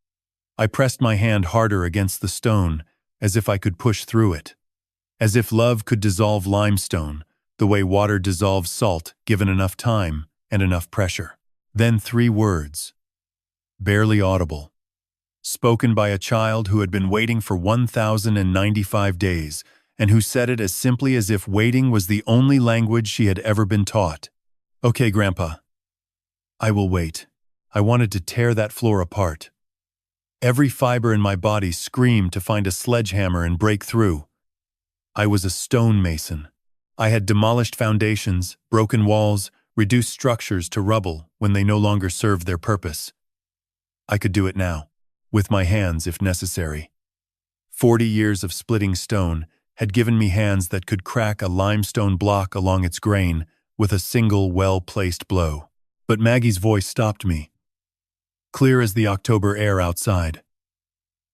I pressed my hand harder against the stone, as if I could push through it. As if love could dissolve limestone, the way water dissolves salt, given enough time and enough pressure. Then 3 words. Barely audible. Spoken by a child who had been waiting for 1,095 days, and who said it as simply as if waiting was the only language she had ever been taught. Okay, Grandpa. I will wait. I wanted to tear that floor apart. Every fiber in my body screamed to find a sledgehammer and break through. I was a stonemason. I had demolished foundations, broken walls, reduced structures to rubble when they no longer served their purpose. I could do it now, with my hands if necessary. 40 years of splitting stone had given me hands that could crack a limestone block along its grain with a single well-placed blow. But Maggie's voice stopped me, clear as the October air outside.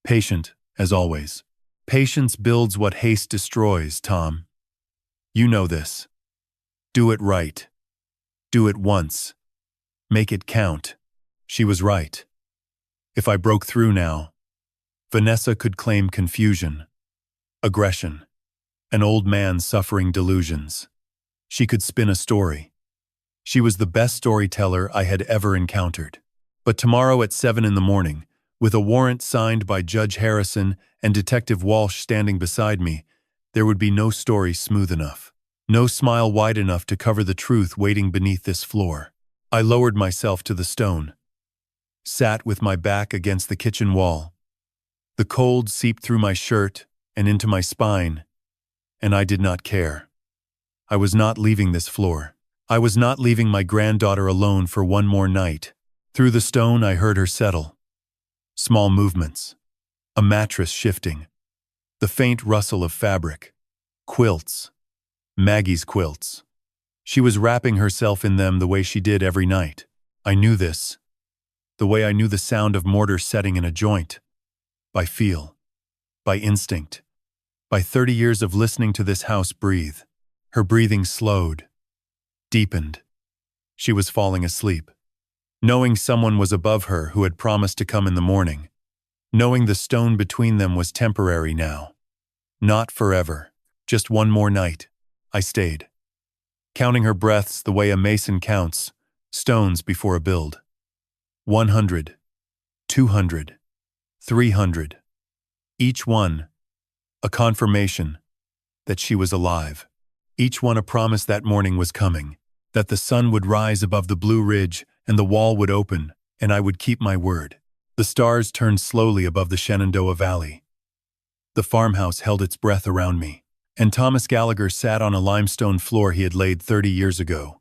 Patient, as always. Patience builds what haste destroys, Tom. You know this. Do it right. Do it once. Make it count. She was right. If I broke through now, Vanessa could claim confusion, aggression, an old man suffering delusions. She could spin a story. She was the best storyteller I had ever encountered. But tomorrow at 7 in the morning, with a warrant signed by Judge Harrison and Detective Walsh standing beside me, there would be no story smooth enough, no smile wide enough to cover the truth waiting beneath this floor. I lowered myself to the stone, sat with my back against the kitchen wall. The cold seeped through my shirt and into my spine, and I did not care. I was not leaving this floor. I was not leaving my granddaughter alone for one more night. Through the stone I heard her settle. Small movements. A mattress shifting. The faint rustle of fabric. Quilts. Maggie's quilts. She was wrapping herself in them the way she did every night. I knew this. The way I knew the sound of mortar setting in a joint. By feel. By instinct. By 30 years of listening to this house breathe. Her breathing slowed. Deepened. She was falling asleep. Knowing someone was above her who had promised to come in the morning. Knowing the stone between them was temporary now. Not forever. Just one more night. I stayed. Counting her breaths the way a mason counts, stones before a build. 100. 200. 300. Each one, a confirmation that she was alive. Each one a promise that morning was coming, that the sun would rise above the Blue Ridge and the wall would open, and I would keep my word. The stars turned slowly above the Shenandoah Valley. The farmhouse held its breath around me, and Thomas Gallagher sat on a limestone floor he had laid 30 years ago,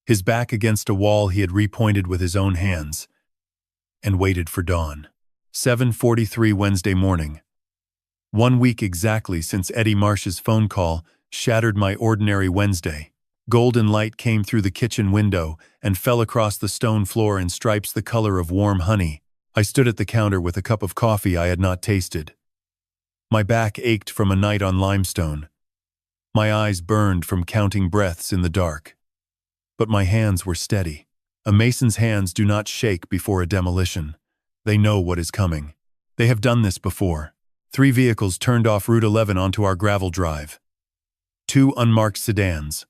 his back against a wall he had repointed with his own hands, and waited for dawn. 7:43 Wednesday morning. 1 week exactly since Eddie Marsh's phone call shattered my ordinary Wednesday. Golden light came through the kitchen window and fell across the stone floor in stripes the color of warm honey. I stood at the counter with a cup of coffee I had not tasted. My back ached from a night on limestone. My eyes burned from counting breaths in the dark. But my hands were steady. A mason's hands do not shake before a demolition. They know what is coming. They have done this before. 3 vehicles turned off Route 11 onto our gravel drive. 2 unmarked sedans.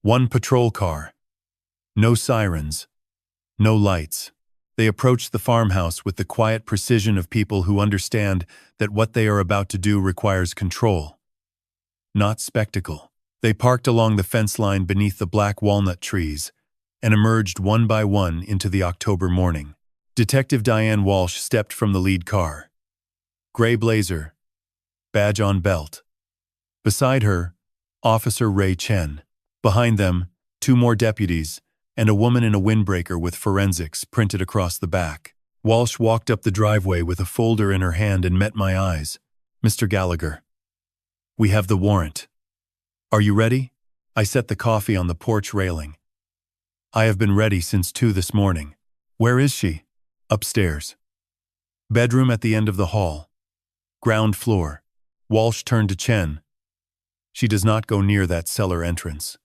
1 patrol car. No sirens. No lights. They approached the farmhouse with the quiet precision of people who understand that what they are about to do requires control, not spectacle. They parked along the fence line beneath the black walnut trees and emerged one by one into the October morning. Detective Diane Walsh stepped from the lead car. Gray blazer, badge on belt. Beside her, Officer Ray Chen. Behind them, 2 more deputies, and a woman in a windbreaker with forensics printed across the back. Walsh walked up the driveway with a folder in her hand and met my eyes. "Mr. Gallagher, we have the warrant. Are you ready?" I set the coffee on the porch railing. "I have been ready since 2 this morning." "Where is she?" "Upstairs. Bedroom at the end of the hall. Ground floor." Walsh turned to Chen. "She does not go near that cellar entrance."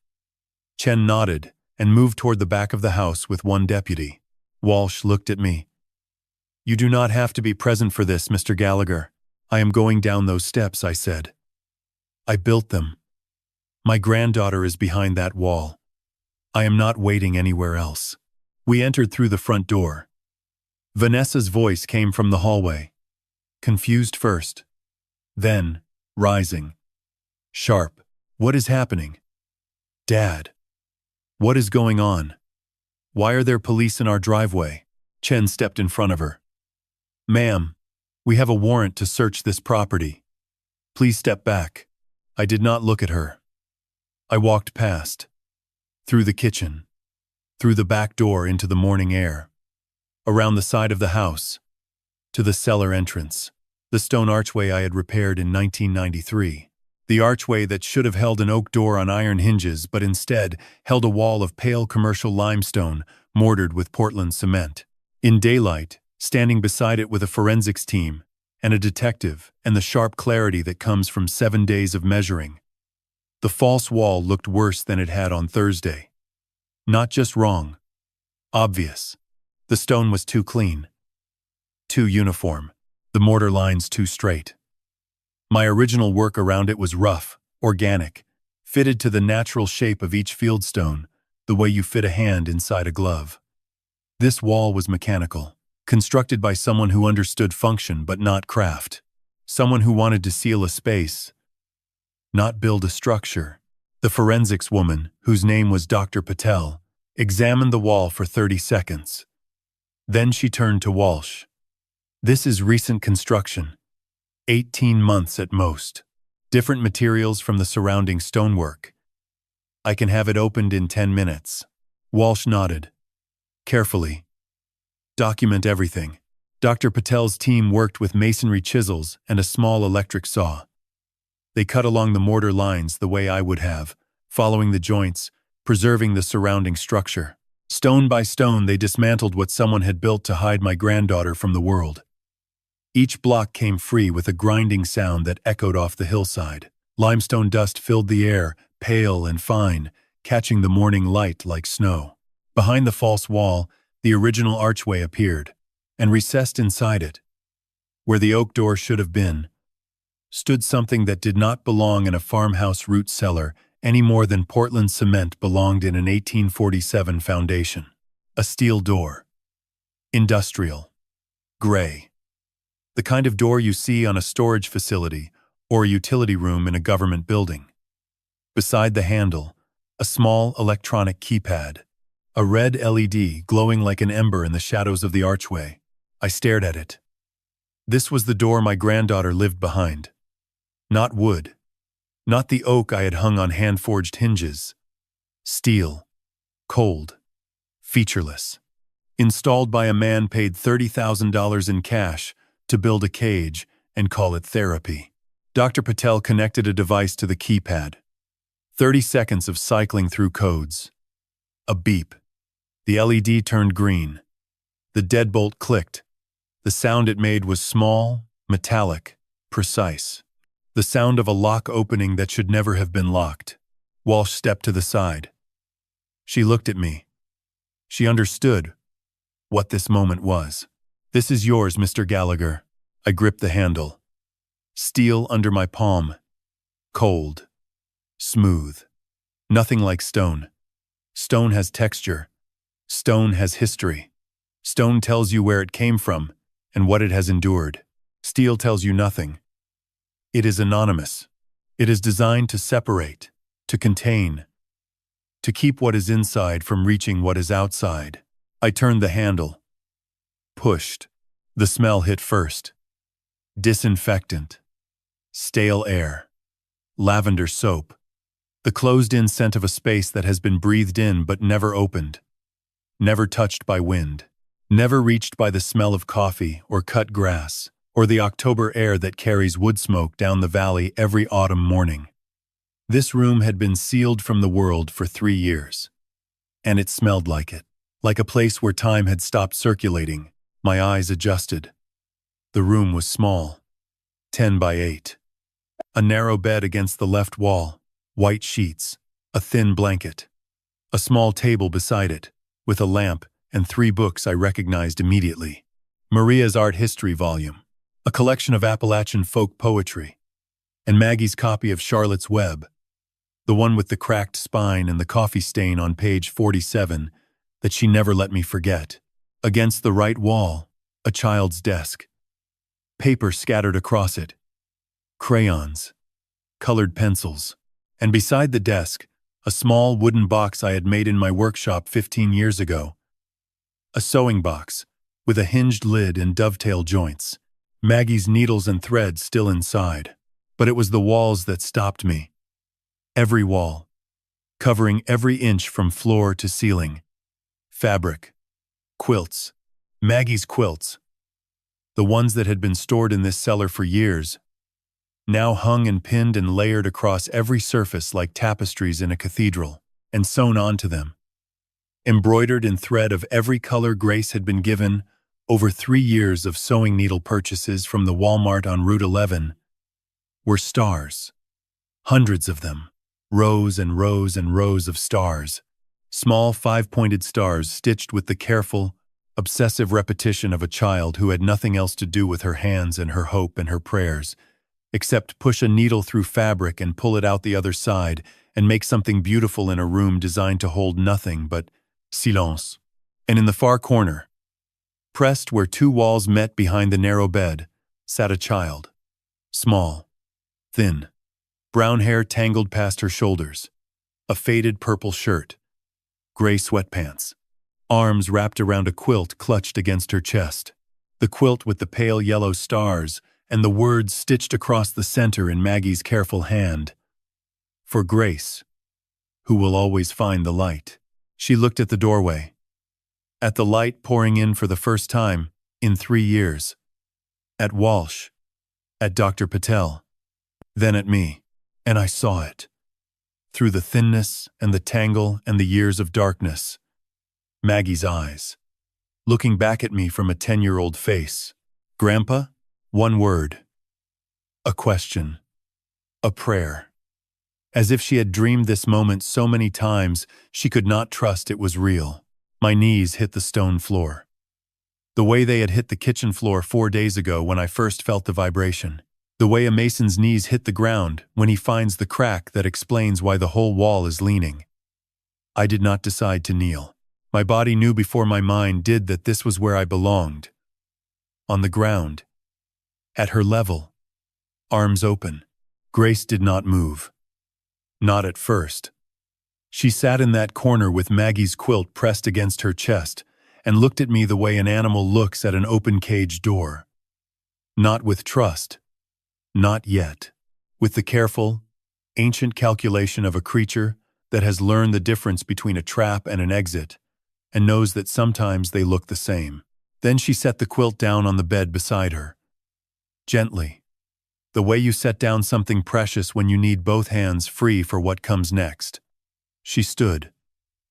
Chen nodded and moved toward the back of the house with 1 deputy. Walsh looked at me. "You do not have to be present for this, Mr. Gallagher. I am going down those steps," I said. "I built them. My granddaughter is behind that wall. I am not waiting anywhere else." We entered through the front door. Vanessa's voice came from the hallway. Confused first. Then, rising. Sharp. "What is happening? Dad. What is going on? Why are there police in our driveway?" Chen stepped in front of her. "Ma'am, we have a warrant to search this property. Please step back." I did not look at her. I walked past. Through the kitchen. Through the back door into the morning air. Around the side of the house. To the cellar entrance. The stone archway I had repaired in 1993. The archway that should have held an oak door on iron hinges but instead held a wall of pale commercial limestone mortared with Portland cement. In daylight, standing beside it with a forensics team and a detective and the sharp clarity that comes from 7 days of measuring, the false wall looked worse than it had on Thursday. Not just wrong. Obvious. The stone was too clean. Too uniform. The mortar lines too straight. My original work around it was rough, organic, fitted to the natural shape of each fieldstone, the way you fit a hand inside a glove. This wall was mechanical, constructed by someone who understood function but not craft. Someone who wanted to seal a space, not build a structure. The forensics woman, whose name was Dr. Patel, examined the wall for 30 seconds. Then she turned to Walsh. "This is recent construction. 18 months at most. Different materials from the surrounding stonework. I can have it opened in 10 minutes. Walsh nodded. "Carefully. Document everything." Dr. Patel's team worked with masonry chisels and a small electric saw. They cut along the mortar lines the way I would have, following the joints, preserving the surrounding structure. Stone by stone, they dismantled what someone had built to hide my granddaughter from the world. Each block came free with a grinding sound that echoed off the hillside. Limestone dust filled the air, pale and fine, catching the morning light like snow. Behind the false wall, the original archway appeared, and recessed inside it, where the oak door should have been, stood something that did not belong in a farmhouse root cellar any more than Portland cement belonged in an 1847 foundation. A steel door. Industrial. Gray. The kind of door you see on a storage facility or a utility room in a government building. Beside the handle, a small electronic keypad, a red LED glowing like an ember in the shadows of the archway. I stared at it. This was the door my granddaughter lived behind. Not wood. Not the oak I had hung on hand-forged hinges. Steel. Cold. Featureless. Installed by a man paid $30,000 in cash to build a cage and call it therapy. Dr. Patel connected a device to the keypad. 30 seconds of cycling through codes. A beep. The LED turned green. The deadbolt clicked. The sound it made was small, metallic, precise. The sound of a lock opening that should never have been locked. Walsh stepped to the side. She looked at me. She understood what this moment was. "This is yours, Mr. Gallagher." I gripped the handle. Steel under my palm. Cold. Smooth. Nothing like stone. Stone has texture. Stone has history. Stone tells you where it came from and what it has endured. Steel tells you nothing. It is anonymous. It is designed to separate, to contain, to keep what is inside from reaching what is outside. I turned the handle. Pushed. The smell hit first. Disinfectant. Stale air. Lavender soap. The closed-in scent of a space that has been breathed in but never opened. Never touched by wind. Never reached by the smell of coffee or cut grass, or the October air that carries wood smoke down the valley every autumn morning. This room had been sealed from the world for 3 years. And it smelled like it. Like a place where time had stopped circulating. My eyes adjusted. The room was small. 10 by 8. A narrow bed against the left wall. White sheets. A thin blanket. A small table beside it, with a lamp and 3 books I recognized immediately. Maria's art history volume. A collection of Appalachian folk poetry. And Maggie's copy of Charlotte's Web. The one with the cracked spine and the coffee stain on page 47 that she never let me forget. Against the right wall, a child's desk. Paper scattered across it. Crayons. Colored pencils. And beside the desk, a small wooden box I had made in my workshop 15 years ago. A sewing box, with a hinged lid and dovetail joints. Maggie's needles and threads still inside. But it was the walls that stopped me. Every wall. Covering every inch from floor to ceiling. Fabric. Quilts. Maggie's quilts. The ones that had been stored in this cellar for years, now hung and pinned and layered across every surface like tapestries in a cathedral, and sewn onto them. Embroidered in thread of every color Grace had been given, over 3 years of sewing needle purchases from the Walmart on Route 11, were stars. Hundreds of them. Rows and rows and rows of stars. Small 5-pointed stars stitched with the careful, obsessive repetition of a child who had nothing else to do with her hands and her hope and her prayers, except push a needle through fabric and pull it out the other side and make something beautiful in a room designed to hold nothing but silence. And in the far corner, pressed where 2 walls met behind the narrow bed, sat a child. Small. Thin. Brown hair tangled past her shoulders. A faded purple shirt. Gray sweatpants. Arms wrapped around a quilt clutched against her chest. The quilt with the pale yellow stars and the words stitched across the center in Maggie's careful hand. For Grace, who will always find the light. She looked at the doorway. At the light pouring in for the first time in 3 years. At Walsh. At Dr. Patel. Then at me. And I saw it. Through the thinness and the tangle and the years of darkness. Maggie's eyes. Looking back at me from a 10-year-old face. Grandpa? 1 word. A question. A prayer. As if she had dreamed this moment so many times, she could not trust it was real. My knees hit the stone floor. The way they had hit the kitchen floor 4 days ago when I first felt the vibration. The way a mason's knees hit the ground when he finds the crack that explains why the whole wall is leaning. I did not decide to kneel. My body knew before my mind did that this was where I belonged. On the ground. At her level. Arms open. Grace did not move. Not at first. She sat in that corner with Maggie's quilt pressed against her chest and looked at me the way an animal looks at an open cage door. Not with trust. Not yet. With the careful, ancient calculation of a creature that has learned the difference between a trap and an exit and knows that sometimes they look the same. Then she set the quilt down on the bed beside her. Gently. The way you set down something precious when you need both hands free for what comes next. She stood.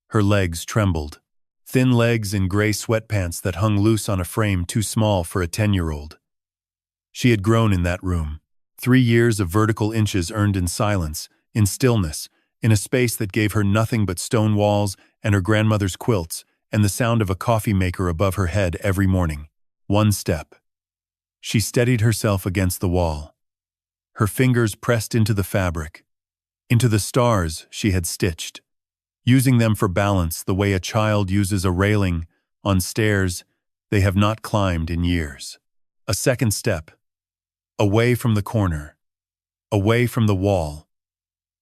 Her legs trembled. Thin legs in gray sweatpants that hung loose on a frame too small for a 10-year-old. She had grown in that room. 3 years of vertical inches earned in silence, in stillness, in a space that gave her nothing but stone walls and her grandmother's quilts and the sound of a coffee maker above her head every morning. 1 step. She steadied herself against the wall. Her fingers pressed into the fabric. Into the stars she had stitched, using them for balance the way a child uses a railing on stairs they have not climbed in years. A second step, away from the corner, away from the wall,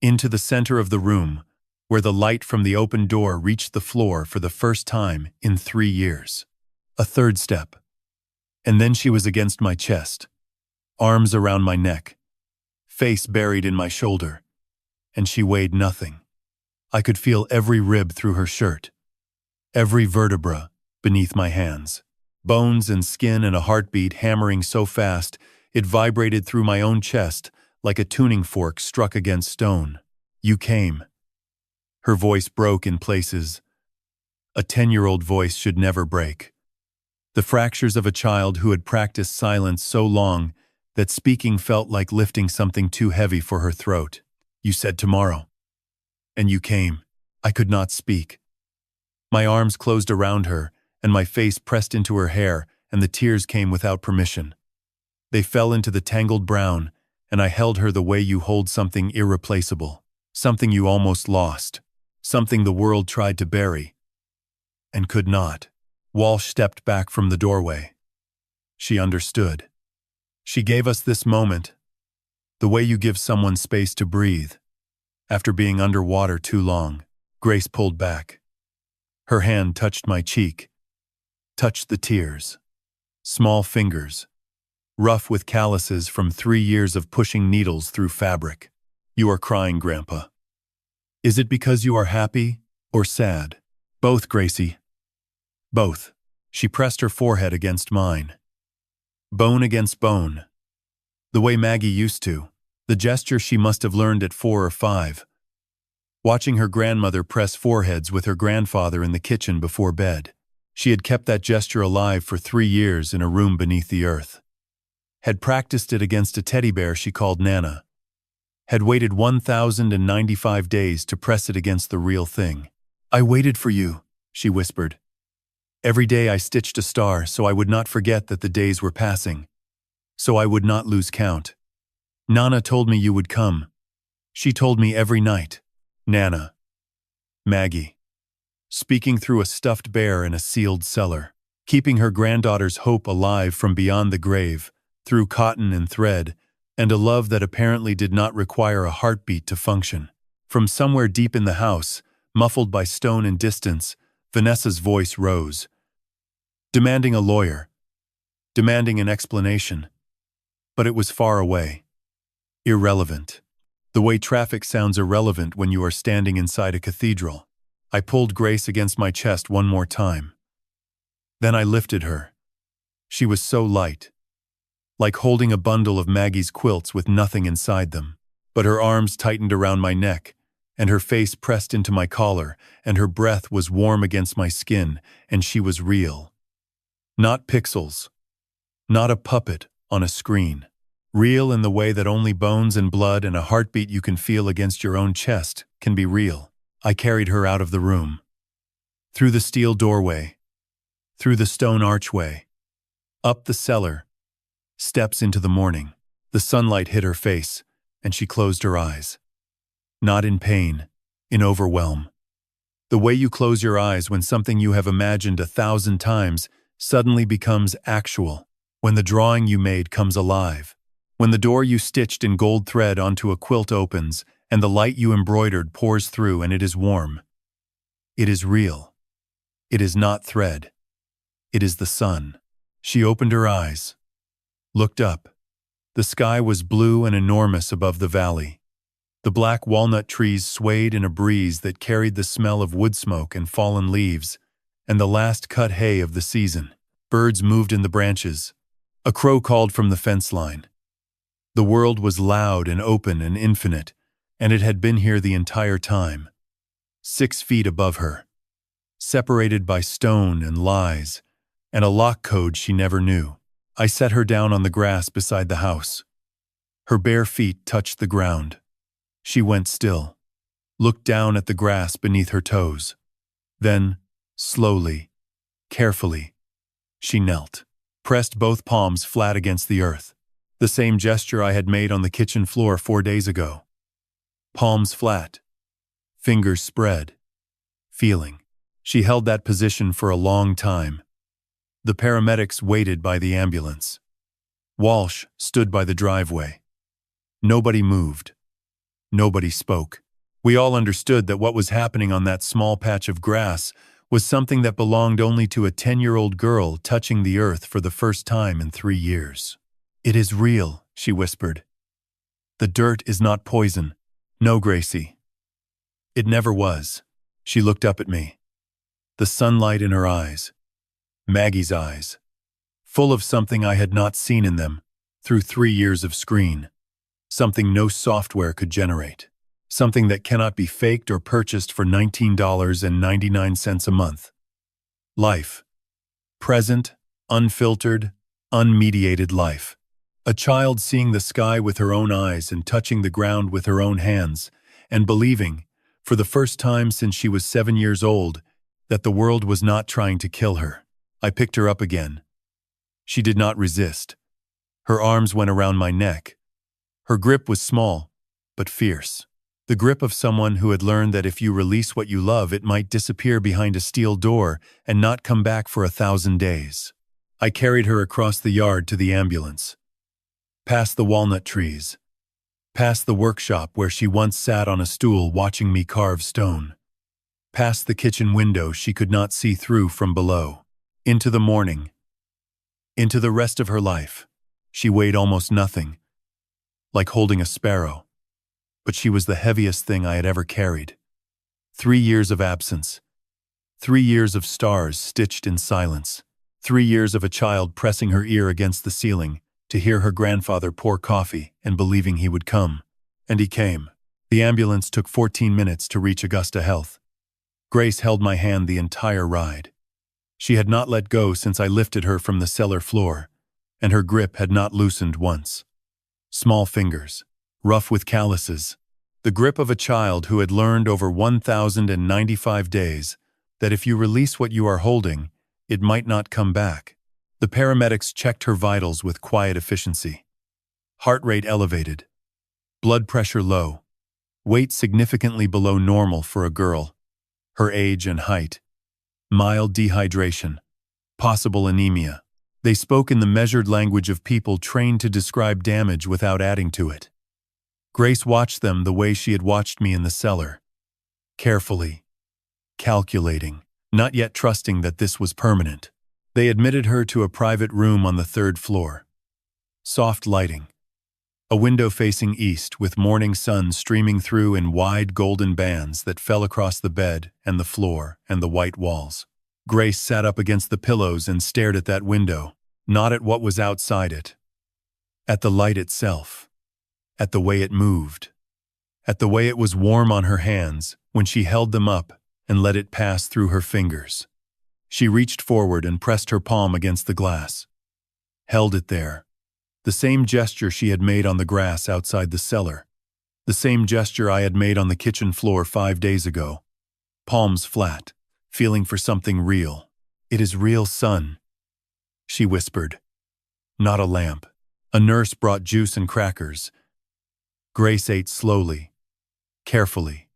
into the center of the room, where the light from the open door reached the floor for the first time in 3 years. A third step, and then she was against my chest, arms around my neck, face buried in my shoulder, and she weighed nothing. I could feel every rib through her shirt, every vertebra beneath my hands, bones and skin and a heartbeat hammering so fast it vibrated through my own chest like a tuning fork struck against stone. You came. Her voice broke in places. A 10-year-old voice should never break. The fractures of a child who had practiced silence so long that speaking felt like lifting something too heavy for her throat. You said tomorrow. And you came. I could not speak. My arms closed around her, and my face pressed into her hair, and the tears came without permission. They fell into the tangled brown, and I held her the way you hold something irreplaceable, something you almost lost, something the world tried to bury, and could not. Walsh stepped back from the doorway. She understood. She gave us this moment, the way you give someone space to breathe. After being underwater too long, Grace pulled back. Her hand touched my cheek, touched the tears. Small fingers, rough with calluses from 3 years of pushing needles through fabric. You are crying, Grandpa. Is it because you are happy or sad? Both, Gracie. Both. She pressed her forehead against mine. Bone against bone. The way Maggie used to. The gesture she must have learned at 4 or 5. Watching her grandmother press foreheads with her grandfather in the kitchen before bed. She had kept that gesture alive for 3 years in a room beneath the earth. Had practiced it against a teddy bear she called Nana. Had waited 1,095 days to press it against the real thing. I waited for you, she whispered. Every day I stitched a star so I would not forget that the days were passing. So I would not lose count. Nana told me you would come. She told me every night. Nana. Maggie. Speaking through a stuffed bear in a sealed cellar. Keeping her granddaughter's hope alive from beyond the grave, through cotton and thread, and a love that apparently did not require a heartbeat to function. From somewhere deep in the house, muffled by stone and distance, Vanessa's voice rose. Demanding a lawyer. Demanding an explanation. But it was far away. Irrelevant. The way traffic sounds irrelevant when you are standing inside a cathedral. I pulled Grace against my chest one more time. Then I lifted her. She was so light. Like holding a bundle of Maggie's quilts with nothing inside them. But her arms tightened around my neck, and her face pressed into my collar, and her breath was warm against my skin, and she was real. Not pixels. Not a puppet on a screen. Real in the way that only bones and blood and a heartbeat you can feel against your own chest can be real. I carried her out of the room. Through the steel doorway. Through the stone archway. Up the cellar. Steps into the morning. The sunlight hit her face, and she closed her eyes. Not in pain, in overwhelm. The way you close your eyes when something you have imagined 1,000 times suddenly becomes actual. When the drawing you made comes alive. When the door you stitched in gold thread onto a quilt opens, and the light you embroidered pours through and it is warm. It is real. It is not thread. It is the sun. She opened her eyes. Looked up. The sky was blue and enormous above the valley. The black walnut trees swayed in a breeze that carried the smell of wood smoke and fallen leaves, and the last cut hay of the season. Birds moved in the branches. A crow called from the fence line. The world was loud and open and infinite, and it had been here the entire time. 6 feet above her. Separated by stone and lies, and a lock code she never knew. I set her down on the grass beside the house. Her bare feet touched the ground. She went still, looked down at the grass beneath her toes. Then, slowly, carefully, she knelt, pressed both palms flat against the earth. The same gesture I had made on the kitchen floor 4 days ago. palms flat, fingers spread, feeling. She held that position for a long time. The paramedics waited by the ambulance. Walsh stood by the driveway. Nobody moved. Nobody spoke. We all understood that what was happening on that small patch of grass was something that belonged only to a 10-year-old girl touching the earth for the first time in 3 years. "It is real," she whispered. "The dirt is not poison. No, Gracie." It never was. She looked up at me. The sunlight in her eyes, Maggie's eyes, full of something I had not seen in them through 3 years of screen, something no software could generate, something that cannot be faked or purchased for $19.99 a month. Life. Present, unfiltered, unmediated life. A child seeing the sky with her own eyes and touching the ground with her own hands, and believing, for the first time since she was 7 years old, that the world was not trying to kill her. I picked her up again. She did not resist. Her arms went around my neck. Her grip was small, but fierce. The grip of someone who had learned that if you release what you love, it might disappear behind a steel door and not come back for 1,000 days. I carried her across the yard to the ambulance. Past the walnut trees. Past the workshop where she once sat on a stool watching me carve stone. Past the kitchen window she could not see through from below. Into the morning. Into the rest of her life. She weighed almost nothing, like holding a sparrow. But she was the heaviest thing I had ever carried. 3 years of absence. 3 years of stars stitched in silence. 3 years of a child pressing her ear against the ceiling to hear her grandfather pour coffee and believing he would come. And he came. The ambulance took 14 minutes to reach Augusta Health. Grace held my hand the entire ride. She had not let go since I lifted her from the cellar floor, and her grip had not loosened once. Small fingers, rough with calluses, the grip of a child who had learned over 1,095 days that if you release what you are holding, it might not come back. The paramedics checked her vitals with quiet efficiency. Heart rate elevated, blood pressure low, weight significantly below normal for a girl, her age and height, mild dehydration, possible anemia. They spoke in the measured language of people trained to describe damage without adding to it. Grace watched them the way she had watched me in the cellar. Carefully, calculating, not yet trusting that this was permanent. They admitted her to a private room on the 3rd floor. Soft lighting. A window facing east with morning sun streaming through in wide golden bands that fell across the bed and the floor and the white walls. Grace sat up against the pillows and stared at that window, not at what was outside it. At the light itself. At the way it moved. At the way it was warm on her hands when she held them up and let it pass through her fingers. She reached forward and pressed her palm against the glass. Held it there. The same gesture she had made on the grass outside the cellar. The same gesture I had made on the kitchen floor 5 days ago. Palms flat, feeling for something real. "It is real, son," she whispered. Not a lamp. A nurse brought juice and crackers. Grace ate slowly, carefully,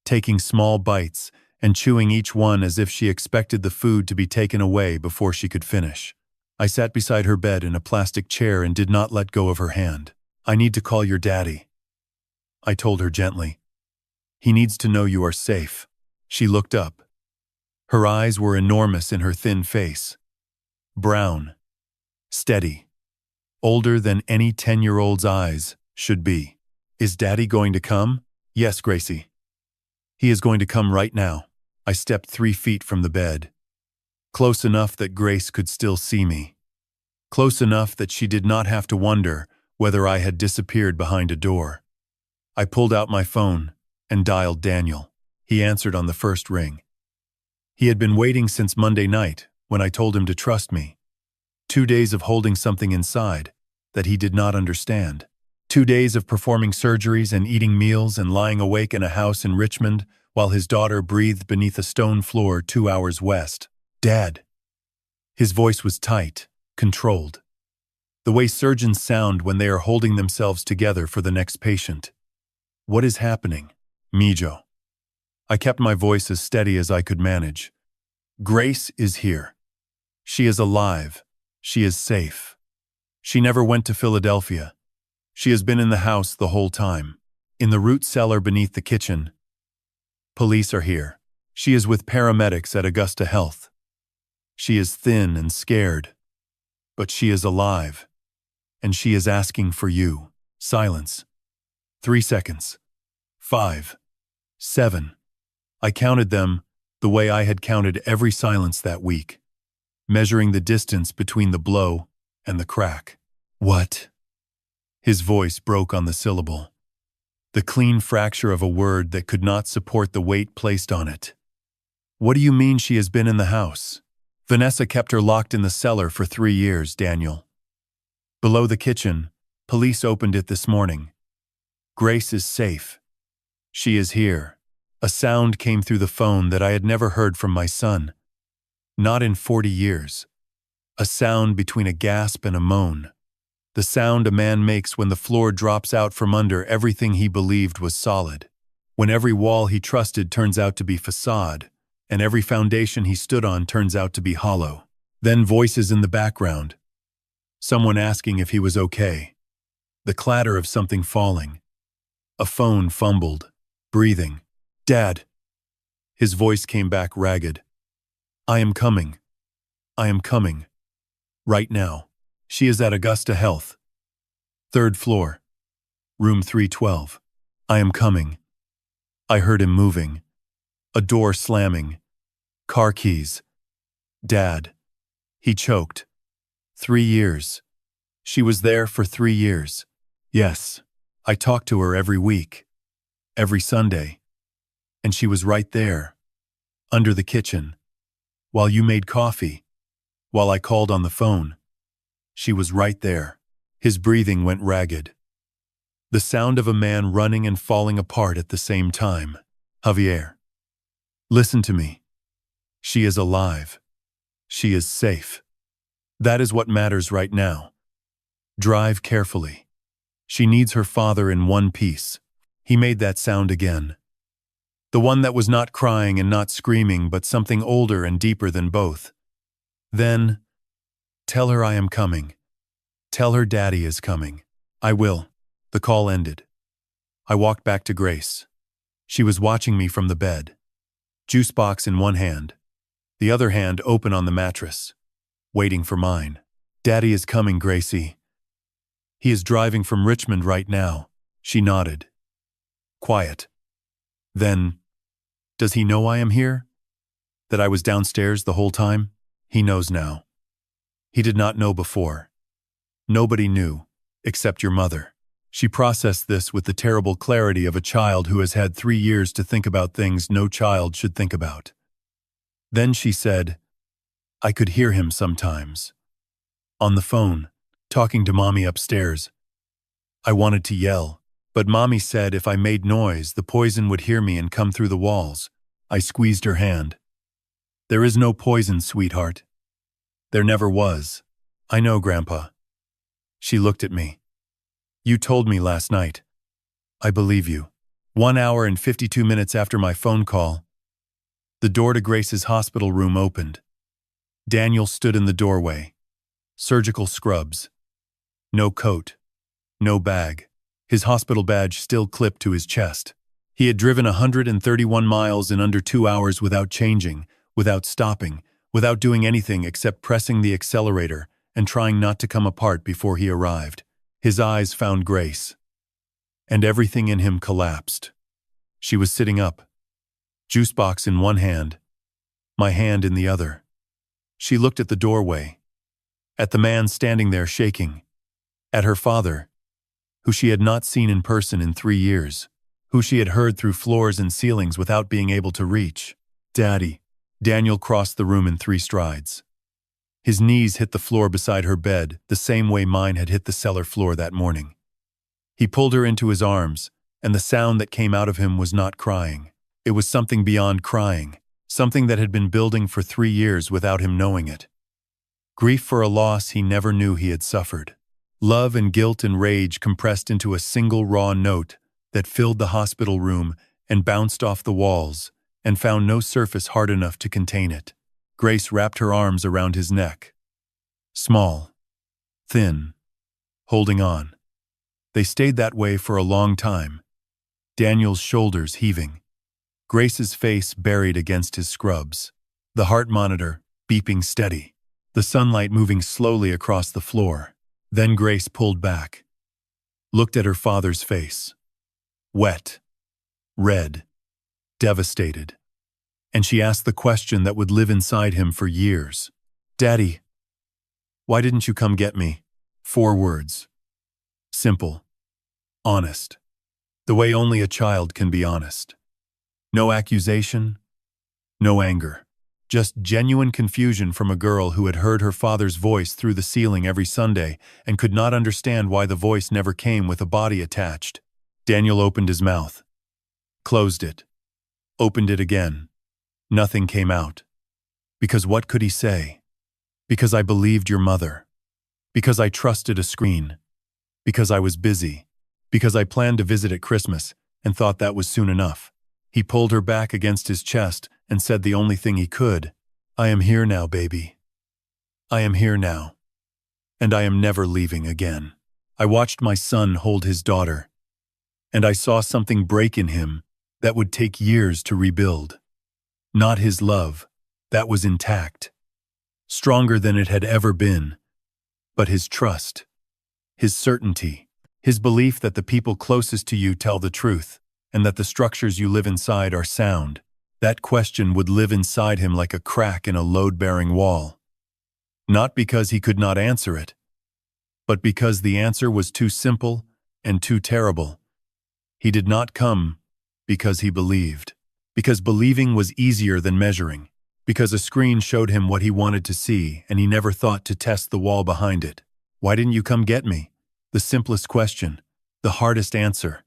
taking small bites and chewing each one as if she expected the food to be taken away before she could finish. I sat beside her bed in a plastic chair and did not let go of her hand. "I need to call your daddy," I told her gently. "He needs to know you are safe." She looked up. Her eyes were enormous in her thin face. Brown. Steady. Older than any 10-year-old's eyes should be. "Is Daddy going to come?" "Yes, Gracie. He is going to come right now." I stepped 3 feet from the bed. Close enough that Grace could still see me. Close enough that she did not have to wonder whether I had disappeared behind a door. I pulled out my phone and dialed Daniel. He answered on the first ring. He had been waiting since Monday night when I told him to trust me. 2 days of holding something inside that he did not understand. 2 days of performing surgeries and eating meals and lying awake in a house in Richmond while his daughter breathed beneath a stone floor 2 hours west. "Dad." His voice was tight, controlled. The way surgeons sound when they are holding themselves together for the next patient. What is happening? Mijo. I kept my voice as steady as I could manage. Grace is here. She is alive. She is safe. She never went to Philadelphia. She has been in the house the whole time. In the root cellar beneath the kitchen. Police are here. She is with paramedics at Augusta Health. She is thin and scared. But she is alive. And she is asking for you. Silence. 3 seconds. 5. 7. I counted them the way I had counted every silence that week, measuring the distance between the blow and the crack. What? His voice broke on the syllable. The clean fracture of a word that could not support the weight placed on it. What do you mean she has been in the house? Vanessa kept her locked in the cellar for 3 years, Daniel. Below the kitchen, police opened it this morning. Grace is safe. She is here. A sound came through the phone that I had never heard from my son. Not in 40 years. A sound between a gasp and a moan. The sound a man makes when the floor drops out from under everything he believed was solid. When every wall he trusted turns out to be facade, and every foundation he stood on turns out to be hollow. Then voices in the background. Someone asking if he was okay. The clatter of something falling. A phone fumbled, breathing. Dad. His voice came back ragged. I am coming. I am coming. Right now. She is at Augusta Health. 3rd floor. Room 312. I am coming. I heard him moving. A door slamming. Car keys. Dad. He choked. 3 years. She was there for 3 years. Yes. I talked to her every week. Every Sunday. And she was right there. Under the kitchen. While you made coffee. While I called on the phone. She was right there. His breathing went ragged. The sound of a man running and falling apart at the same time. Javier. Listen to me. She is alive. She is safe. That is what matters right now. Drive carefully. She needs her father in one piece. He made that sound again. The one that was not crying and not screaming, but something older and deeper than both. Then, tell her I am coming. Tell her Daddy is coming. I will. The call ended. I walked back to Grace. She was watching me from the bed. Juice box in one hand. The other hand open on the mattress. Waiting for mine. Daddy is coming, Gracie. He is driving from Richmond right now. She nodded. Quiet. Then, does he know I am here? That I was downstairs the whole time? He knows now. He did not know before. Nobody knew, except your mother. She processed this with the terrible clarity of a child who has had 3 years to think about things no child should think about. Then she said, I could hear him sometimes. On the phone, talking to Mommy upstairs. I wanted to yell, but Mommy said if I made noise, the poison would hear me and come through the walls. I squeezed her hand. There is no poison, sweetheart. There never was. I know, Grandpa. She looked at me. You told me last night. I believe you. 1 hour and 52 minutes after my phone call, the door to Grace's hospital room opened. Daniel stood in the doorway. Surgical scrubs. No coat. No bag. His hospital badge still clipped to his chest. He had driven 131 miles in under 2 hours without changing, without stopping, without doing anything except pressing the accelerator and trying not to come apart before he arrived. His eyes found Grace. And everything in him collapsed. She was sitting up. Juice box in one hand. My hand in the other. She looked at the doorway. At the man standing there shaking. At her father, who she had not seen in person in 3 years, who she had heard through floors and ceilings without being able to reach. Daddy. Daniel crossed the room in 3 strides. His knees hit the floor beside her bed, the same way mine had hit the cellar floor that morning. He pulled her into his arms, and the sound that came out of him was not crying. It was something beyond crying, something that had been building for 3 years without him knowing it. Grief for a loss he never knew he had suffered. Love and guilt and rage compressed into a single raw note that filled the hospital room and bounced off the walls and found no surface hard enough to contain it. Grace wrapped her arms around his neck. Small, thin, holding on. They stayed that way for a long time, Daniel's shoulders heaving, Grace's face buried against his scrubs, the heart monitor beeping steady, the sunlight moving slowly across the floor. Then Grace pulled back, looked at her father's face. Wet, red, devastated. And she asked the question that would live inside him for years. "Daddy, why didn't you come get me?" 4 words. Simple. Honest. The way only a child can be honest. No accusation, no anger. Just genuine confusion from a girl who had heard her father's voice through the ceiling every Sunday and could not understand why the voice never came with a body attached. Daniel opened his mouth, closed it, opened it again. Nothing came out. Because what could he say? Because I believed your mother. Because I trusted a screen. Because I was busy. Because I planned to visit at Christmas and thought that was soon enough. He pulled her back against his chest and said the only thing he could. "I am here now, baby. I am here now. And I am never leaving again." I watched my son hold his daughter, and I saw something break in him that would take years to rebuild. Not his love, that was intact, stronger than it had ever been, but his trust, his certainty, his belief that the people closest to you tell the truth, and that the structures you live inside are sound. That question would live inside him like a crack in a load-bearing wall. Not because he could not answer it, but because the answer was too simple and too terrible. He did not come because he believed, because believing was easier than measuring, because a screen showed him what he wanted to see and he never thought to test the wall behind it. "Why didn't you come get me?" The simplest question, the hardest answer,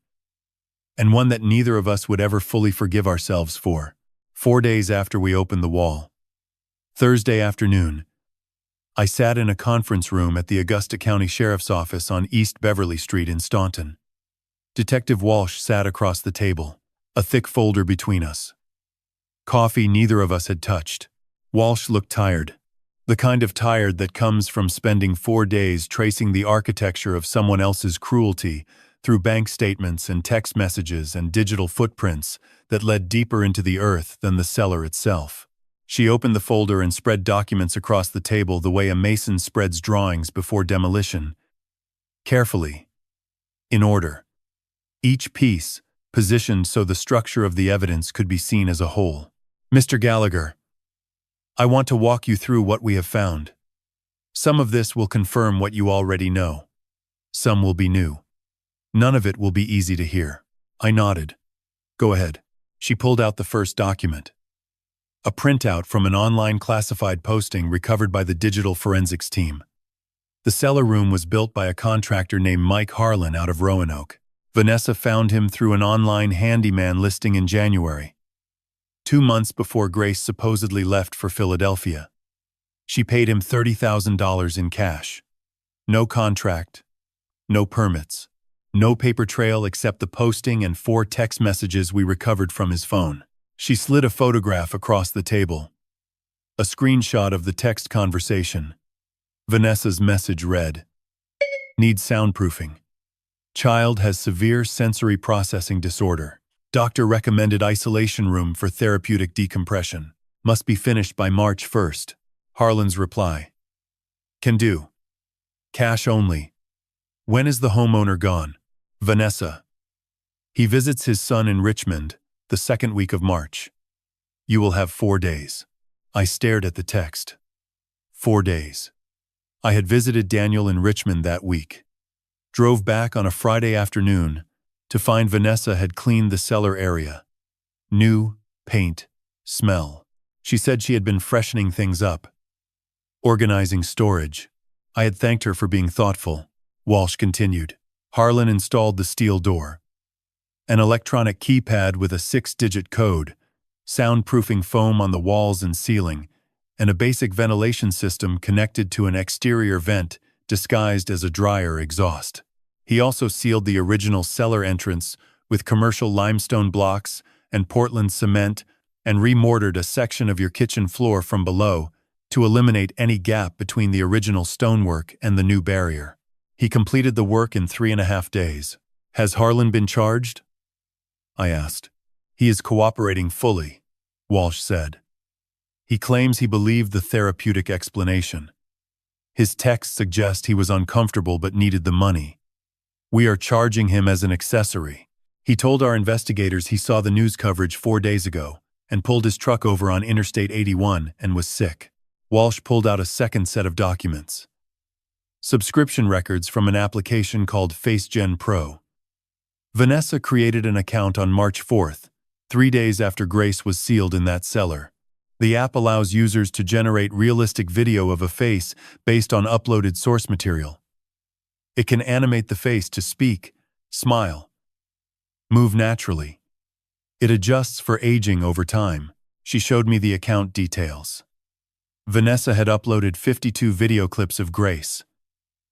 and one that neither of us would ever fully forgive ourselves for. 4 days after we opened the wall, Thursday afternoon, I sat in a conference room at the Augusta County Sheriff's Office on East Beverly Street in Staunton. Detective Walsh sat across the table, a thick folder between us. Coffee neither of us had touched. Walsh looked tired, the kind of tired that comes from spending 4 days tracing the architecture of someone else's cruelty through bank statements and text messages and digital footprints that led deeper into the earth than the cellar itself. She opened the folder and spread documents across the table the way a mason spreads drawings before demolition. Carefully, in order. Each piece positioned so the structure of the evidence could be seen as a whole. "Mr. Gallagher, I want to walk you through what we have found. Some of this will confirm what you already know. Some will be new. None of it will be easy to hear." I nodded. "Go ahead." She pulled out the first document. A printout from an online classified posting recovered by the digital forensics team. The cellar room was built by a contractor named Mike Harlan out of Roanoke. Vanessa found him through an online handyman listing in January, 2 months before Grace supposedly left for Philadelphia. She paid him $30,000 in cash. No contract, no permits, no paper trail except the posting and 4 text messages we recovered from his phone. She slid a photograph across the table. A screenshot of the text conversation. Vanessa's message read, "Needs soundproofing. Child has severe sensory processing disorder. Doctor recommended isolation room for therapeutic decompression. Must be finished by March 1st. Harlan's reply, "Can do. Cash only. When is the homeowner gone?" Vanessa, "He visits his son in Richmond the 2nd week of March. You will have 4 days. I stared at the text. 4 days. I had visited Daniel in Richmond that week. Drove back on a Friday afternoon to find Vanessa had cleaned the cellar area. New paint, smell. She said she had been freshening things up, organizing storage. I had thanked her for being thoughtful." Walsh continued. Harlan installed the steel door, an electronic keypad with a 6-digit code, soundproofing foam on the walls and ceiling, and a basic ventilation system connected to an exterior vent disguised as a dryer exhaust. He also sealed the original cellar entrance with commercial limestone blocks and Portland cement, and remortared a section of your kitchen floor from below to eliminate any gap between the original stonework and the new barrier. He completed the work in 3.5 days. Has Harlan been charged? I asked. He is cooperating fully, Walsh said. He claims he believed the therapeutic explanation. His texts suggest he was uncomfortable but needed the money. We are charging him as an accessory. He told our investigators he saw the news coverage 4 days ago and pulled his truck over on Interstate 81 and was sick. Walsh pulled out a second set of documents. Subscription records from an application called FaceGen Pro. Vanessa created an account on March 4th, 3 days after Grace was sealed in that cellar. The app allows users to generate realistic video of a face based on uploaded source material. It can animate the face to speak, smile, move naturally. It adjusts for aging over time. She showed me the account details. Vanessa had uploaded 52 video clips of Grace.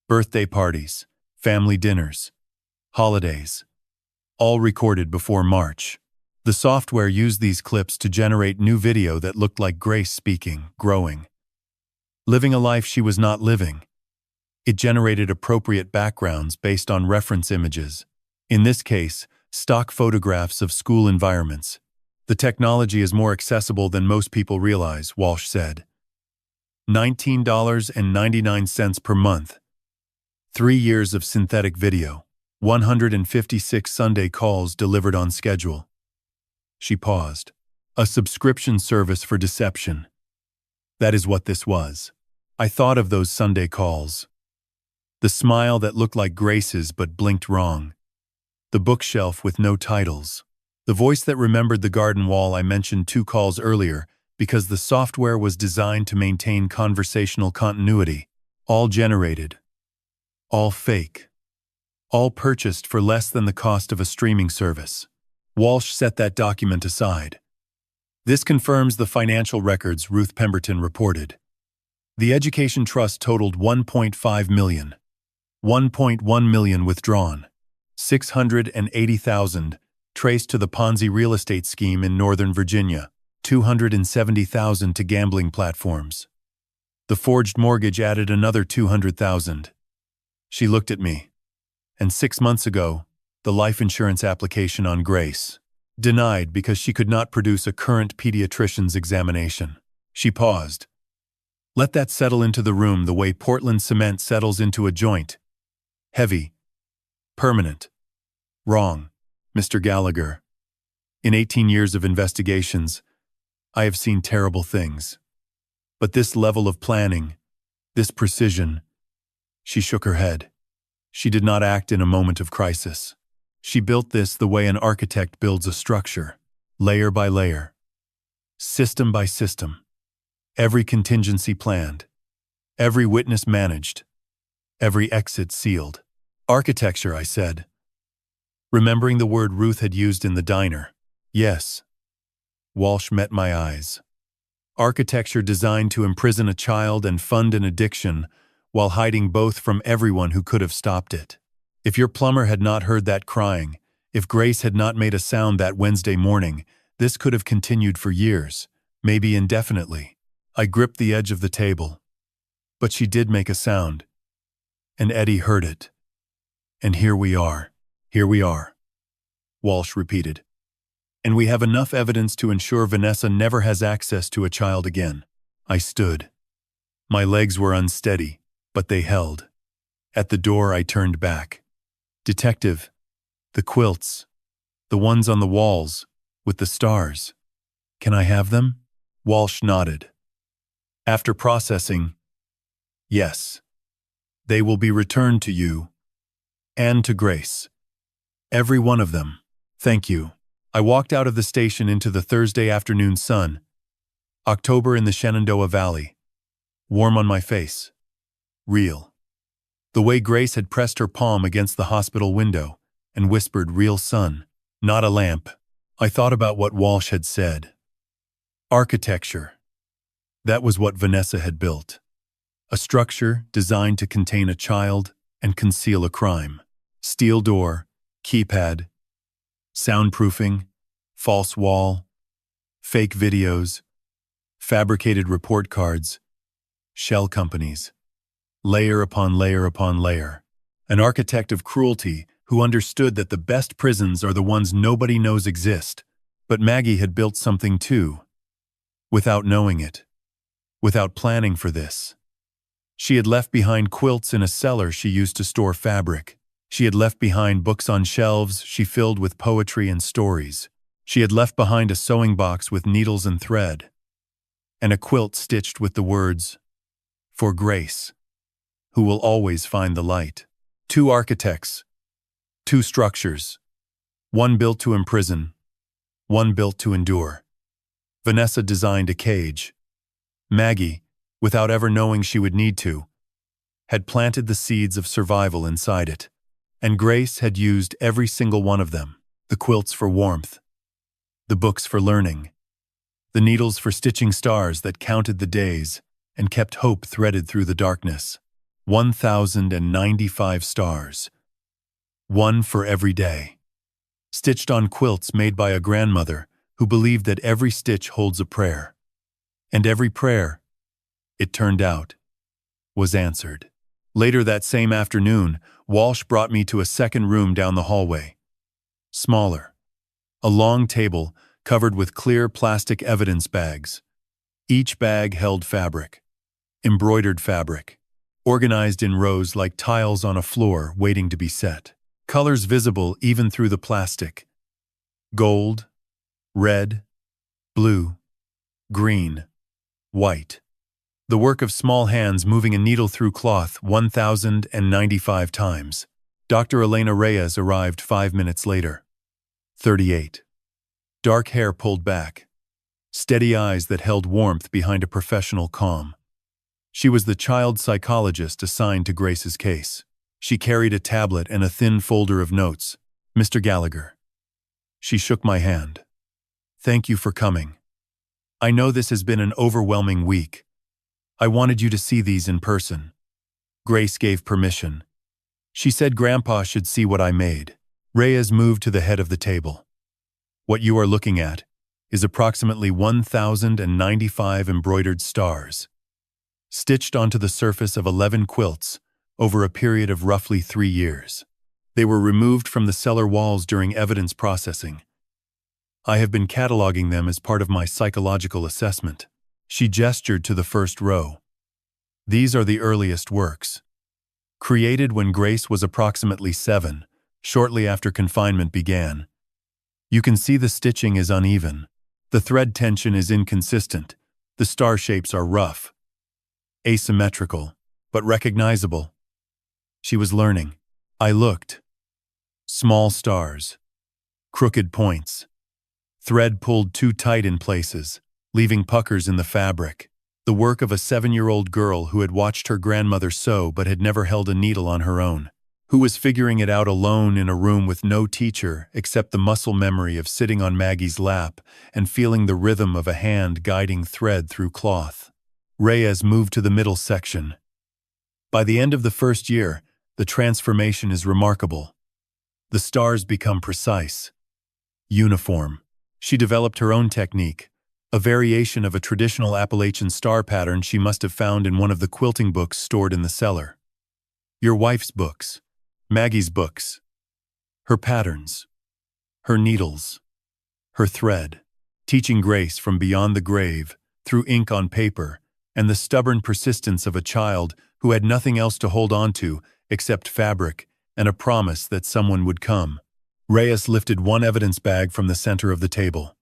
Birthday parties, family dinners, holidays, all recorded before March. The software used these clips to generate new video that looked like Grace speaking, growing, living a life she was not living. It generated appropriate backgrounds based on reference images. In this case, stock photographs of school environments. The technology is more accessible than most people realize, Walsh said. $19.99 per month. 3 years of synthetic video. 156 Sunday calls delivered on schedule. She paused. A subscription service for deception. That is what this was. I thought of those Sunday calls. The smile that looked like Grace's but blinked wrong. The bookshelf with no titles. The voice that remembered the garden wall I mentioned 2 calls earlier because the software was designed to maintain conversational continuity. All generated. All fake. All purchased for less than the cost of a streaming service. Walsh set that document aside. This confirms the financial records Ruth Pemberton reported. The education trust totaled $1.5 million. $1.1 million withdrawn. $680,000 traced to the Ponzi real estate scheme in Northern Virginia. $270,000 to gambling platforms. The forged mortgage added another $200,000. She looked at me. And 6 months ago, the life insurance application on Grace. Denied because she could not produce a current pediatrician's examination. She paused. Let that settle into the room the way Portland cement settles into a joint. Heavy. Permanent. Wrong, Mr. Gallagher. In 18 years of investigations, I have seen terrible things. But this level of planning, this precision, she shook her head. She did not act in a moment of crisis. She built this the way an architect builds a structure, layer by layer, system by system. Every contingency planned, every witness managed, every exit sealed. Architecture, I said, remembering the word Ruth had used in the diner. Yes. Walsh met my eyes. Architecture designed to imprison a child and fund an addiction while hiding both from everyone who could have stopped it. If your plumber had not heard that crying, if Grace had not made a sound that Wednesday morning, this could have continued for years, maybe indefinitely. I gripped the edge of the table. But she did make a sound. And Eddie heard it. And here we are. Here we are. Walsh repeated. And we have enough evidence to ensure Vanessa never has access to a child again. I stood. My legs were unsteady, but they held. At the door, I turned back. Detective, the quilts, the ones on the walls, with the stars. Can I have them? Walsh nodded. After processing, yes. They will be returned to you and to Grace. Every one of them. Thank you. I walked out of the station into the Thursday afternoon sun. October in the Shenandoah Valley. Warm on my face. Real. The way Grace had pressed her palm against the hospital window and whispered, real sun, not a lamp. I thought about what Walsh had said. Architecture. That was what Vanessa had built. A structure designed to contain a child and conceal a crime. Steel door, keypad, Soundproofing, false wall, fake videos, fabricated report cards, shell companies, layer upon layer upon layer. An architect of cruelty who understood that the best prisons are the ones nobody knows exist. But Maggie had built something too, without knowing it, without planning for this. She had left behind quilts in a cellar she used to store fabric. She had left behind books on shelves she filled with poetry and stories. She had left behind a sewing box with needles and thread, and a quilt stitched with the words, "For Grace, who will always find the light." Two architects, two structures, one built to imprison, one built to endure. Vanessa designed a cage. Maggie, without ever knowing she would need to, had planted the seeds of survival inside it. And Grace had used every single one of them. The quilts for warmth, the books for learning, the needles for stitching stars that counted the days and kept hope threaded through the darkness. 1,095 stars. One for every day. Stitched on quilts made by a grandmother who believed that every stitch holds a prayer. And every prayer, it turned out, was answered. Later that same afternoon, Walsh brought me to a second room down the hallway. Smaller. A long table covered with clear plastic evidence bags. Each bag held fabric. Embroidered fabric. Organized in rows like tiles on a floor waiting to be set. Colors visible even through the plastic. Gold, red, blue, green, white. The work of small hands moving a needle through cloth 1,095 times. Dr. Elena Reyes arrived 5 minutes later. 38. Dark hair pulled back. Steady eyes that held warmth behind a professional calm. She was the child psychologist assigned to Grace's case. She carried a tablet and a thin folder of notes. "Mr. Gallagher." She shook my hand. "Thank you for coming. I know this has been an overwhelming week. I wanted you to see these in person." Grace gave permission. She said Grandpa should see what I made. Reyes moved to the head of the table. "What you are looking at is approximately 1,095 embroidered stars, stitched onto the surface of 11 quilts over a period of roughly 3 years. They were removed from the cellar walls during evidence processing. I have been cataloging them as part of my psychological assessment." She gestured to the first row. "These are the earliest works. Created when Grace was approximately 7, shortly after confinement began. You can see the stitching is uneven. The thread tension is inconsistent. The star shapes are rough. Asymmetrical, but recognizable." She was learning. I looked. Small stars. Crooked points. Thread pulled too tight in places, leaving puckers in the fabric. The work of a 7-year-old girl who had watched her grandmother sew but had never held a needle on her own. Who was figuring it out alone in a room with no teacher except the muscle memory of sitting on Maggie's lap and feeling the rhythm of a hand guiding thread through cloth. Reyes moved to the middle section. By the end of the first year, the transformation is remarkable. The stars become precise. Uniform. She developed her own technique, a variation of a traditional Appalachian star pattern she must have found in one of the quilting books stored in the cellar. Your wife's books. Maggie's books. Her patterns. Her needles. Her thread. Teaching Grace from beyond the grave, through ink on paper, and the stubborn persistence of a child who had nothing else to hold on to except fabric and a promise that someone would come. Reyes lifted one evidence bag from the center of the table.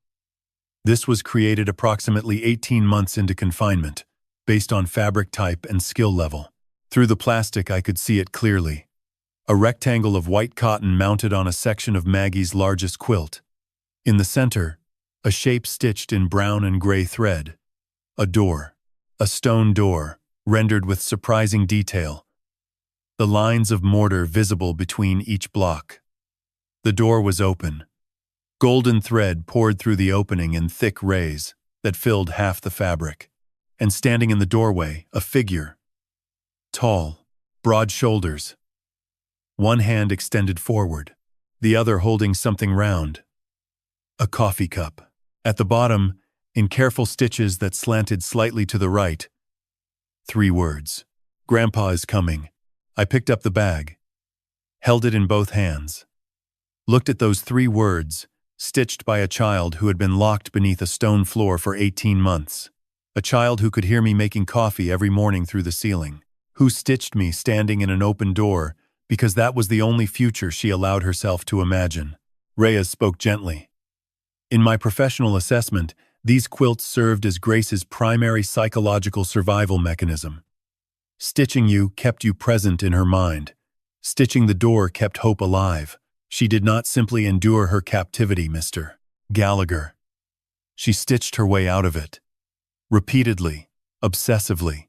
This was created approximately 18 months into confinement, based on fabric type and skill level. Through the plastic I could see it clearly. A rectangle of white cotton mounted on a section of Maggie's largest quilt. In the center, a shape stitched in brown and gray thread. A door. A stone door, rendered with surprising detail. The lines of mortar visible between each block. The door was open. Golden thread poured through the opening in thick rays that filled half the fabric. And standing in the doorway, a figure. Tall, broad shoulders. One hand extended forward, the other holding something round. A coffee cup. At the bottom, in careful stitches that slanted slightly to the right, 3 words. Grandpa is coming. I picked up the bag, held it in both hands, looked at those 3 words, stitched by a child who had been locked beneath a stone floor for 18 months. A child who could hear me making coffee every morning through the ceiling. Who stitched me standing in an open door because that was the only future she allowed herself to imagine. Reyes spoke gently. In my professional assessment, these quilts served as Grace's primary psychological survival mechanism. Stitching you kept you present in her mind. Stitching the door kept hope alive. She did not simply endure her captivity, Mr. Gallagher. She stitched her way out of it. Repeatedly, obsessively.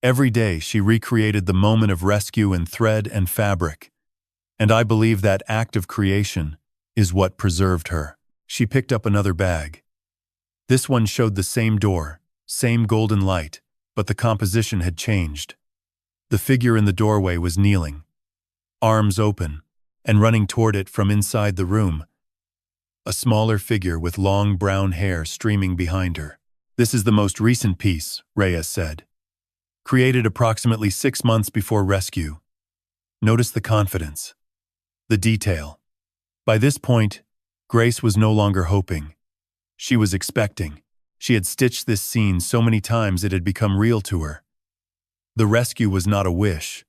Every day she recreated the moment of rescue in thread and fabric. And I believe that act of creation is what preserved her. She picked up another bag. This one showed the same door, same golden light, but the composition had changed. The figure in the doorway was kneeling, arms open, and running toward it from inside the room. A smaller figure with long brown hair streaming behind her. This is the most recent piece, Reyes said. Created approximately 6 months before rescue. Notice the confidence, the detail. By this point, Grace was no longer hoping. She was expecting. She had stitched this scene so many times it had become real to her. The rescue was not a wish.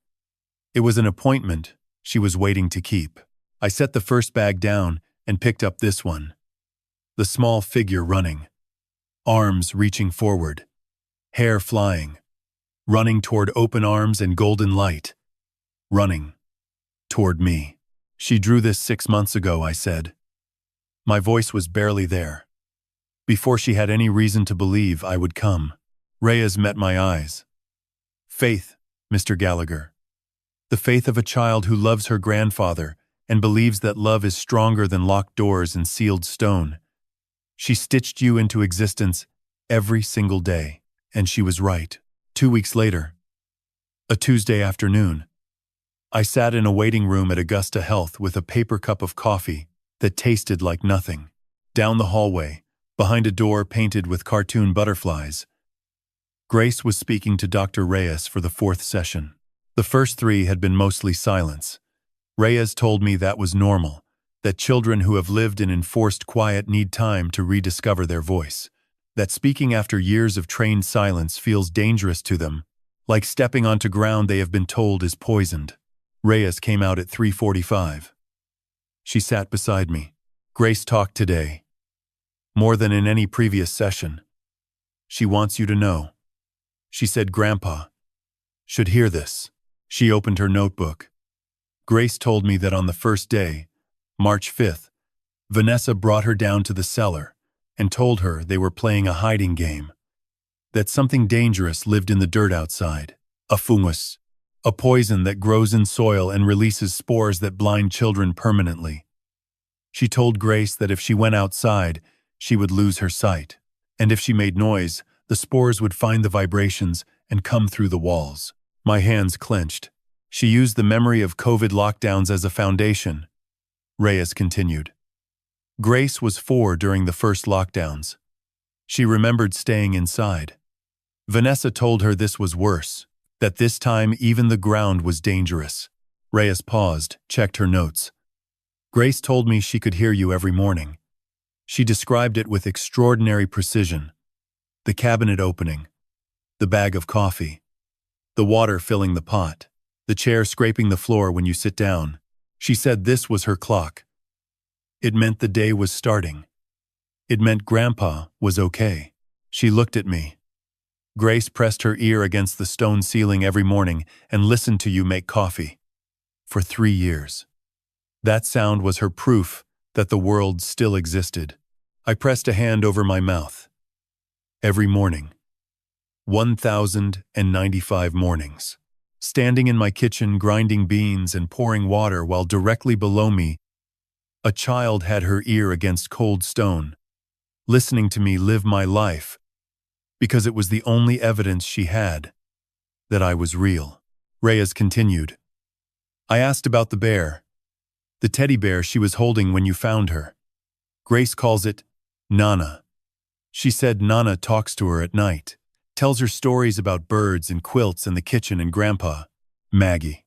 It was an appointment she was waiting to keep. I set the first bag down and picked up this one. The small figure running. Arms reaching forward. Hair flying. Running toward open arms and golden light. Running. Toward me. She drew this 6 months ago, I said. My voice was barely there. Before she had any reason to believe I would come. Reyes met my eyes. Faith, Mr. Gallagher. The faith of a child who loves her grandfather and believes that love is stronger than locked doors and sealed stone. She stitched you into existence every single day, and she was right. 2 weeks later, a Tuesday afternoon, I sat in a waiting room at Augusta Health with a paper cup of coffee that tasted like nothing. Down the hallway, behind a door painted with cartoon butterflies, Grace was speaking to Dr. Reyes for the 4th session. The first 3 had been mostly silence. Reyes told me that was normal, that children who have lived in enforced quiet need time to rediscover their voice, that speaking after years of trained silence feels dangerous to them, like stepping onto ground they have been told is poisoned. Reyes came out at 3:45. She sat beside me. Grace talked today. More than in any previous session. She wants you to know. She said Grandpa should hear this. She opened her notebook. Grace told me that on the first day, March 5th, Vanessa brought her down to the cellar and told her they were playing a hiding game. That something dangerous lived in the dirt outside. A fungus. A poison that grows in soil and releases spores that blind children permanently. She told Grace that if she went outside, she would lose her sight. And if she made noise, the spores would find the vibrations and come through the walls. My hands clenched. She used the memory of COVID lockdowns as a foundation. Reyes continued. Grace was 4 during the first lockdowns. She remembered staying inside. Vanessa told her this was worse, that this time even the ground was dangerous. Reyes paused, checked her notes. Grace told me she could hear you every morning. She described it with extraordinary precision. The cabinet opening, the bag of coffee, the water filling the pot, the chair scraping the floor when you sit down. She said this was her clock. It meant the day was starting. It meant Grandpa was okay. She looked at me. Grace pressed her ear against the stone ceiling every morning and listened to you make coffee. For 3 years. That sound was her proof that the world still existed. I pressed a hand over my mouth. Every morning. 1,095 mornings. Standing in my kitchen grinding beans and pouring water while directly below me, a child had her ear against cold stone, listening to me live my life, because it was the only evidence she had that I was real. Reyes continued. I asked about the bear. The teddy bear she was holding when you found her. Grace calls it Nana. She said Nana talks to her at night, tells her stories about birds and quilts in the kitchen and Grandpa, Maggie,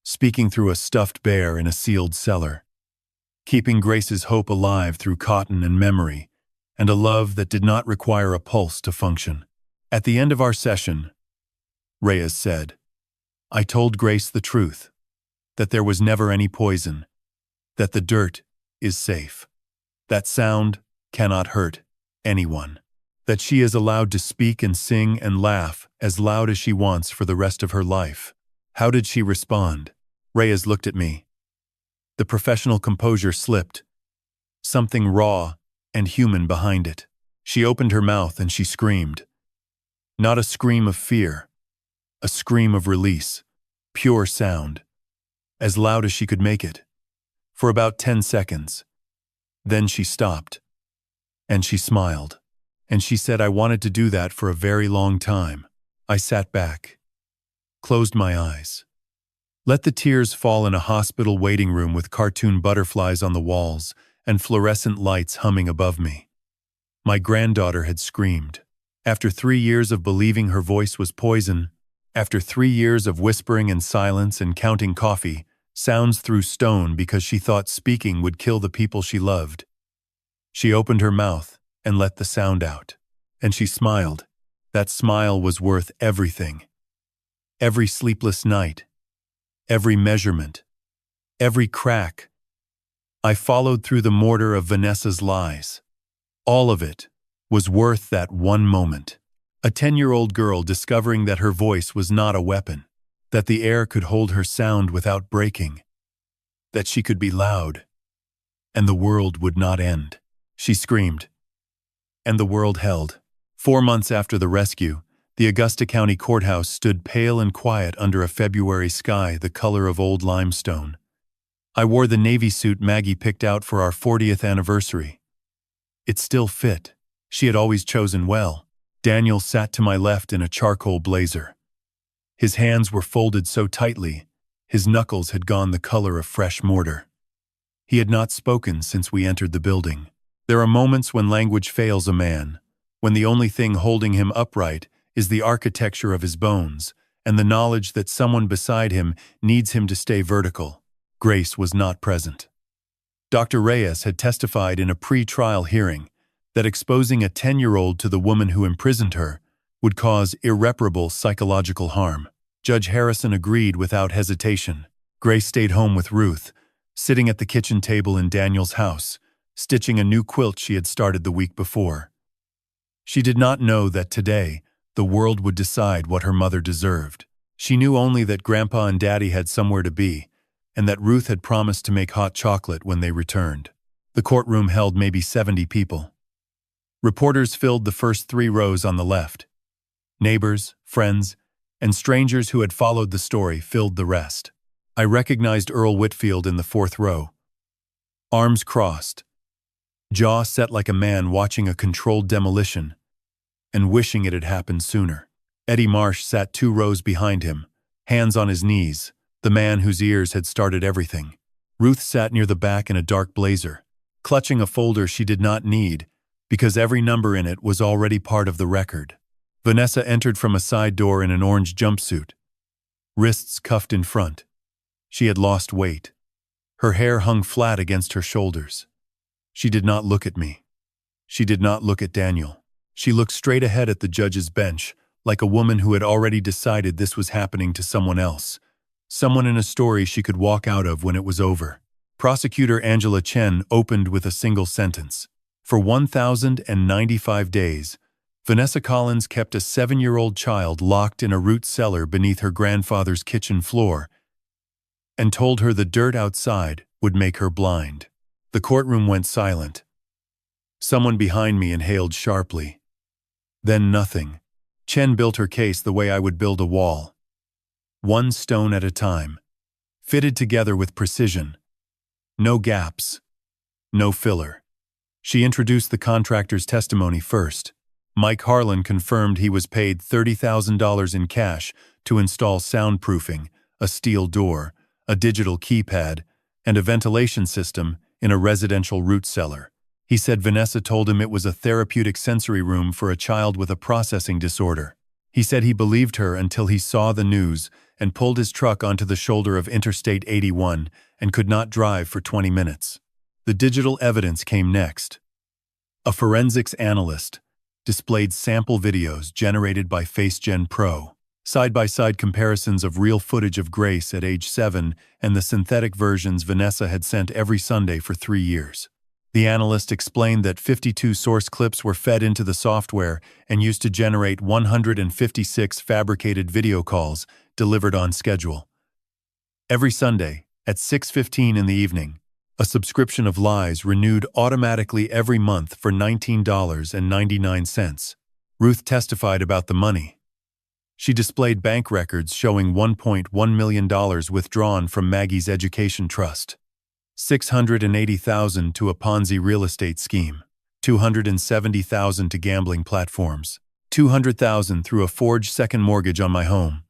speaking through a stuffed bear in a sealed cellar, keeping Grace's hope alive through cotton and memory, and a love that did not require a pulse to function. At the end of our session, Reyes said, I told Grace the truth, that there was never any poison, that the dirt is safe, that sound cannot hurt anyone, that she is allowed to speak and sing and laugh as loud as she wants for the rest of her life. How did she respond? Reyes looked at me. The professional composure slipped, something raw and human behind it. She opened her mouth and she screamed. Not a scream of fear, a scream of release, pure sound, as loud as she could make it, for about 10 seconds. Then she stopped, and she smiled, and she said I wanted to do that for a very long time. I sat back, closed my eyes, let the tears fall in a hospital waiting room with cartoon butterflies on the walls and fluorescent lights humming above me. My granddaughter had screamed. After 3 years of believing her voice was poison, after 3 years of whispering in silence and counting coffee, sounds through stone because she thought speaking would kill the people she loved, she opened her mouth and let the sound out. And she smiled. That smile was worth everything. Every sleepless night, every measurement, every crack. I followed through the mortar of Vanessa's lies. All of it was worth that one moment. A 10-year-old girl discovering that her voice was not a weapon, that the air could hold her sound without breaking, that she could be loud, and the world would not end. She screamed, and the world held. 4 months after the rescue, the Augusta County Courthouse stood pale and quiet under a February sky the color of old limestone. I wore the Navy suit Maggie picked out for our 40th anniversary. It still fit. She had always chosen well. Daniel sat to my left in a charcoal blazer. His hands were folded so tightly, his knuckles had gone the color of fresh mortar. He had not spoken since we entered the building. There are moments when language fails a man, when the only thing holding him upright is the architecture of his bones and the knowledge that someone beside him needs him to stay vertical. Grace was not present. Dr. Reyes had testified in a pre-trial hearing that exposing a 10-year-old to the woman who imprisoned her would cause irreparable psychological harm. Judge Harrison agreed without hesitation. Grace stayed home with Ruth, sitting at the kitchen table in Daniel's house, stitching a new quilt she had started the week before. She did not know that today the world would decide what her mother deserved. She knew only that Grandpa and Daddy had somewhere to be, and that Ruth had promised to make hot chocolate when they returned. The courtroom held maybe 70 people. Reporters filled the first 3 rows on the left. Neighbors, friends, and strangers who had followed the story filled the rest. I recognized Earl Whitfield in the 4th row. Arms crossed, jaw set like a man watching a controlled demolition and wishing it had happened sooner. Eddie Marsh sat 2 rows behind him, hands on his knees, the man whose ears had started everything. Ruth sat near the back in a dark blazer, clutching a folder she did not need because every number in it was already part of the record. Vanessa entered from a side door in an orange jumpsuit, wrists cuffed in front. She had lost weight. Her hair hung flat against her shoulders. She did not look at me. She did not look at Daniel. She looked straight ahead at the judge's bench, like a woman who had already decided this was happening to someone else, someone in a story she could walk out of when it was over. Prosecutor Angela Chen opened with a single sentence. For 1,095 days, Vanessa Collins kept a 7-year-old child locked in a root cellar beneath her grandfather's kitchen floor and told her the dirt outside would make her blind. The courtroom went silent. Someone behind me inhaled sharply. Then nothing. Chen built her case the way I would build a wall. 1 stone at a time, fitted together with precision. No gaps, no filler. She introduced the contractor's testimony first. Mike Harlan confirmed he was paid $30,000 in cash to install soundproofing, a steel door, a digital keypad, and a ventilation system in a residential root cellar. He said Vanessa told him it was a therapeutic sensory room for a child with a processing disorder. He said he believed her until he saw the news and pulled his truck onto the shoulder of Interstate 81 and could not drive for 20 minutes. The digital evidence came next. A forensics analyst displayed sample videos generated by FaceGen Pro, side-by-side comparisons of real footage of Grace at age 7 and the synthetic versions Vanessa had sent every Sunday for 3 years. The analyst explained that 52 source clips were fed into the software and used to generate 156 fabricated video calls delivered on schedule. Every Sunday, at 6:15 in the evening, a subscription of lies renewed automatically every month for $19.99. Ruth testified about the money. She displayed bank records showing $1.1 million withdrawn from Maggie's education trust, $680,000 to a Ponzi real estate scheme, $270,000 to gambling platforms, $200,000 through a forged second mortgage on my home.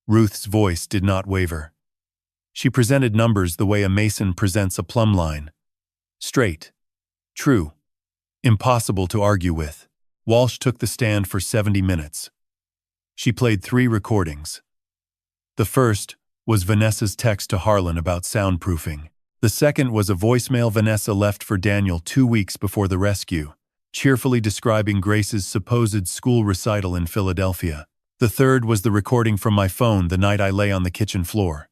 Ruth's voice did not waver. She presented numbers the way a mason presents a plumb line. Straight. True. Impossible to argue with. Walsh took the stand for 70 minutes. She played 3 recordings. The first was Vanessa's text to Harlan about soundproofing. The second was a voicemail Vanessa left for Daniel 2 weeks before the rescue, cheerfully describing Grace's supposed school recital in Philadelphia. The third was the recording from my phone the night I lay on the kitchen floor.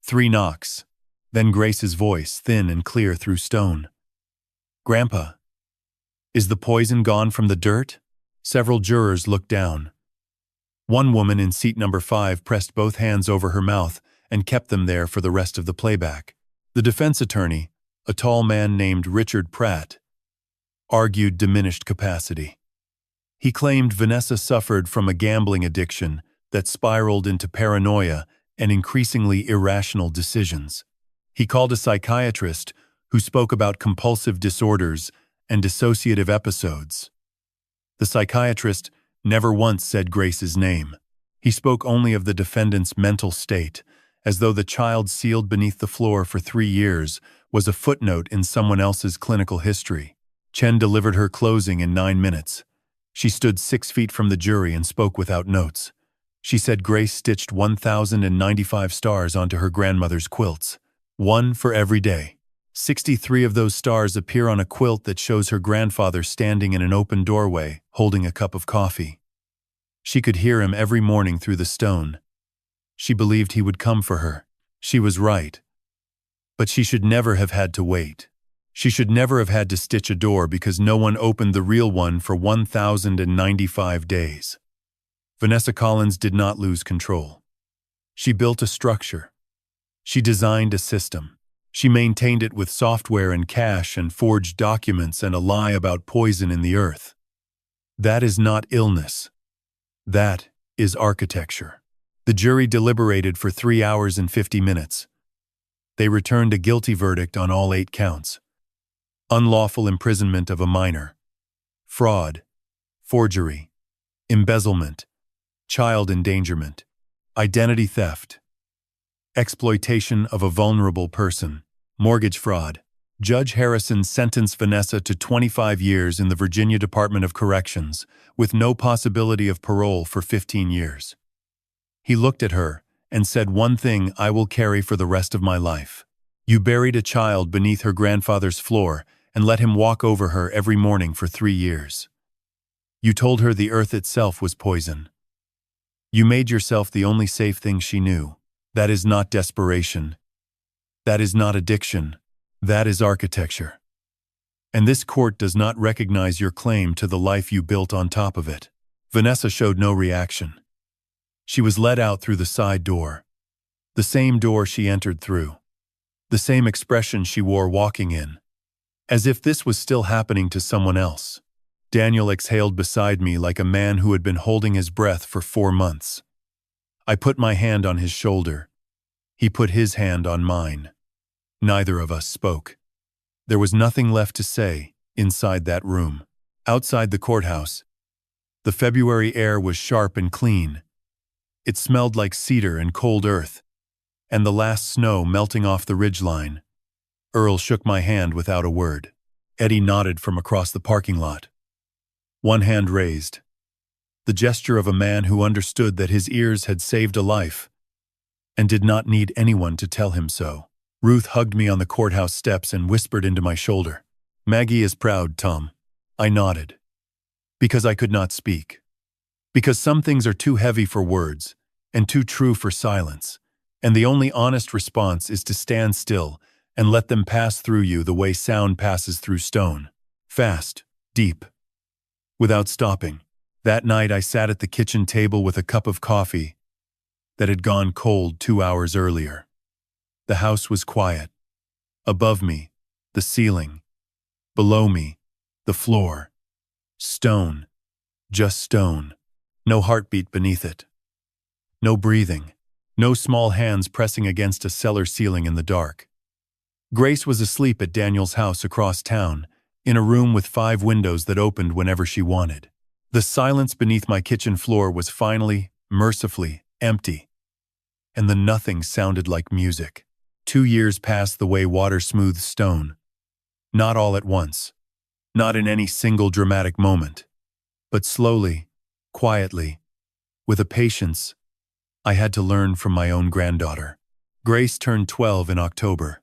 3 knocks. Then Grace's voice, thin and clear through stone. "Grandpa, is the poison gone from the dirt?" Several jurors looked down. One woman in seat number 5 pressed both hands over her mouth and kept them there for the rest of the playback. The defense attorney, a tall man named Richard Pratt, argued diminished capacity. He claimed Vanessa suffered from a gambling addiction that spiraled into paranoia and increasingly irrational decisions. He called a psychiatrist who spoke about compulsive disorders and dissociative episodes. The psychiatrist never once said Grace's name. He spoke only of the defendant's mental state, as though the child sealed beneath the floor for 3 years was a footnote in someone else's clinical history. Chen delivered her closing in 9 minutes. She stood 6 feet from the jury and spoke without notes. She said Grace stitched 1,095 stars onto her grandmother's quilts, 1 for every day. 63 of those stars appear on a quilt that shows her grandfather standing in an open doorway, holding a cup of coffee. She could hear him every morning through the stone. She believed he would come for her. She was right. But she should never have had to wait. She should never have had to stitch a door because no one opened the real one for 1,095 days. Vanessa Collins did not lose control. She built a structure. She designed a system. She maintained it with software and cash and forged documents and a lie about poison in the earth. That is not illness. That is architecture. The jury deliberated for 3 hours and 50 minutes. They returned a guilty verdict on all 8 counts. Unlawful imprisonment of a minor, fraud, forgery, embezzlement, child endangerment, identity theft, exploitation of a vulnerable person, mortgage fraud. Judge Harrison sentenced Vanessa to 25 years in the Virginia Department of Corrections, with no possibility of parole for 15 years. He looked at her and said one thing I will carry for the rest of my life. You buried a child beneath her grandfather's floor and let him walk over her every morning for 3 years. You told her the earth itself was poison. You made yourself the only safe thing she knew. That is not desperation. That is not addiction. That is architecture. And this court does not recognize your claim to the life you built on top of it. Vanessa showed no reaction. She was led out through the side door. The same door she entered through. The same expression she wore walking in. As if this was still happening to someone else. Daniel exhaled beside me like a man who had been holding his breath for 4 months. I put my hand on his shoulder. He put his hand on mine. Neither of us spoke. There was nothing left to say inside that room. Outside the courthouse, the February air was sharp and clean. It smelled like cedar and cold earth. and the last snow melting off the ridgeline. Earl shook my hand without a word. Eddie nodded from across the parking lot. One hand raised. The gesture of a man who understood that his ears had saved a life and did not need anyone to tell him so. Ruth hugged me on the courthouse steps and whispered into my shoulder. "Maggie is proud, Tom." I nodded. Because I could not speak. Because some things are too heavy for words and too true for silence, and the only honest response is to stand still and let them pass through you the way sound passes through stone. Fast, deep, without stopping. That night I sat at the kitchen table with a cup of coffee that had gone cold 2 hours earlier. The house was quiet. Above me, the ceiling. Below me, the floor. Stone. Just stone. No heartbeat beneath it. No breathing. No small hands pressing against a cellar ceiling in the dark. Grace was asleep at Daniel's house across town, in a room with 5 windows that opened whenever she wanted. The silence beneath my kitchen floor was finally, mercifully, empty. And the nothing sounded like music. 2 years passed the way water smooths stone. Not all at once. Not in any single dramatic moment. But slowly, quietly, with a patience I had to learn from my own granddaughter. Grace turned 12 in October.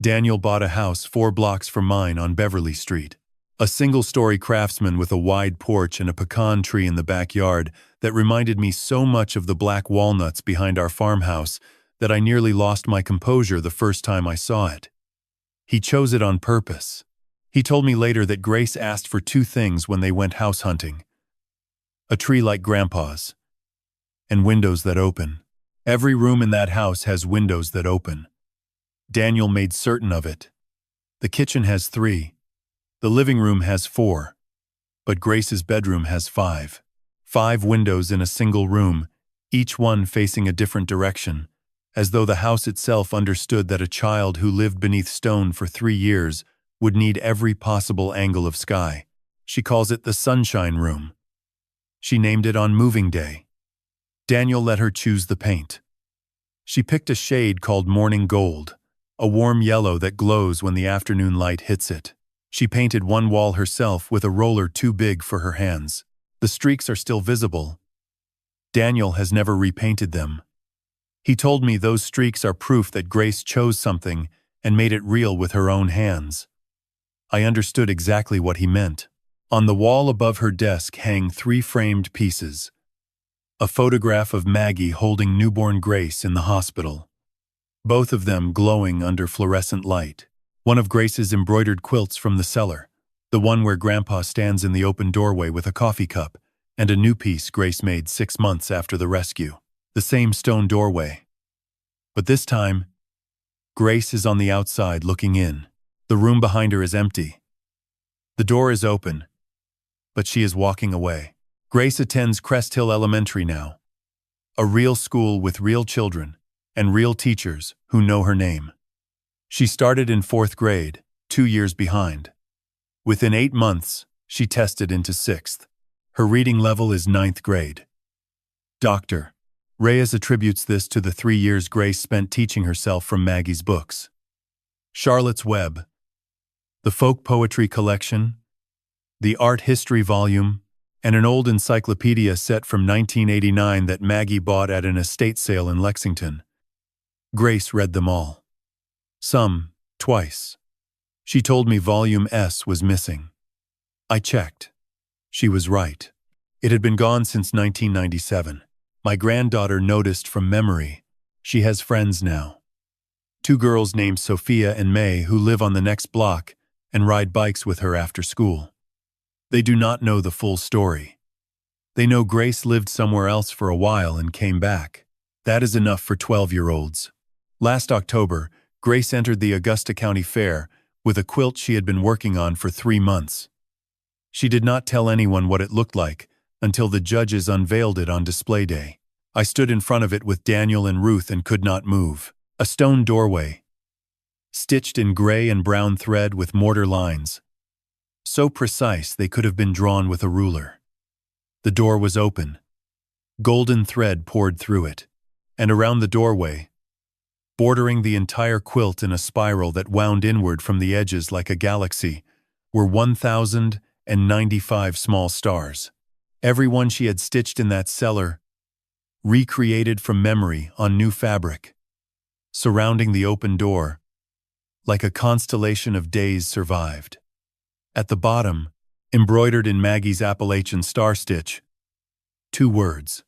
Daniel bought a house 4 blocks from mine on Beverly Street. A single-story craftsman with a wide porch and a pecan tree in the backyard that reminded me so much of the black walnuts behind our farmhouse that I nearly lost my composure the first time I saw it. He chose it on purpose. He told me later that Grace asked for 2 things when they went house hunting. A tree like Grandpa's. And windows that open. Every room in that house has windows that open. Daniel made certain of it. The kitchen has 3. The living room has 4. But Grace's bedroom has 5. 5 windows in a single room, each one facing a different direction, as though the house itself understood that a child who lived beneath stone for 3 years would need every possible angle of sky. She calls it the Sunshine Room. She named it on moving day. Daniel let her choose the paint. She picked a shade called Morning Gold, a warm yellow that glows when the afternoon light hits it. She painted one wall herself with a roller too big for her hands. The streaks are still visible. Daniel has never repainted them. He told me those streaks are proof that Grace chose something and made it real with her own hands. I understood exactly what he meant. On the wall above her desk hang 3 framed pieces. A photograph of Maggie holding newborn Grace in the hospital. Both of them glowing under fluorescent light. One of Grace's embroidered quilts from the cellar, the one where Grandpa stands in the open doorway with a coffee cup, and a new piece Grace made 6 months after the rescue. The same stone doorway. But this time, Grace is on the outside looking in. The room behind her is empty. The door is open, but she is walking away. Grace attends Crest Hill Elementary now. A real school with real children and real teachers who know her name. She started in 4th grade, 2 years behind. Within 8 months, she tested into 6th. Her reading level is 9th grade. Dr. Reyes attributes this to the 3 years Grace spent teaching herself from Maggie's books. Charlotte's Web, the folk poetry collection, the art history volume, and an old encyclopedia set from 1989 that Maggie bought at an estate sale in Lexington. Grace read them all. Some, twice. She told me Volume S was missing. I checked. She was right. It had been gone since 1997. My granddaughter noticed from memory. She has friends now. 2 girls named Sophia and May who live on the next block and ride bikes with her after school. They do not know the full story. They know Grace lived somewhere else for a while and came back. That is enough for 12-year-olds. Last October, Grace entered the Augusta County Fair with a quilt she had been working on for 3 months. She did not tell anyone what it looked like until the judges unveiled it on display day. I stood in front of it with Daniel and Ruth and could not move. A stone doorway, stitched in gray and brown thread with mortar lines. So precise they could have been drawn with a ruler. The door was open. Golden thread poured through it, and around the doorway, Bordering the entire quilt in a spiral that wound inward from the edges like a galaxy, were 1,095 small stars. Every one she had stitched in that cellar, recreated from memory on new fabric. Surrounding the open door, like a constellation of days survived. At the bottom, embroidered in Maggie's Appalachian star stitch, 2 words.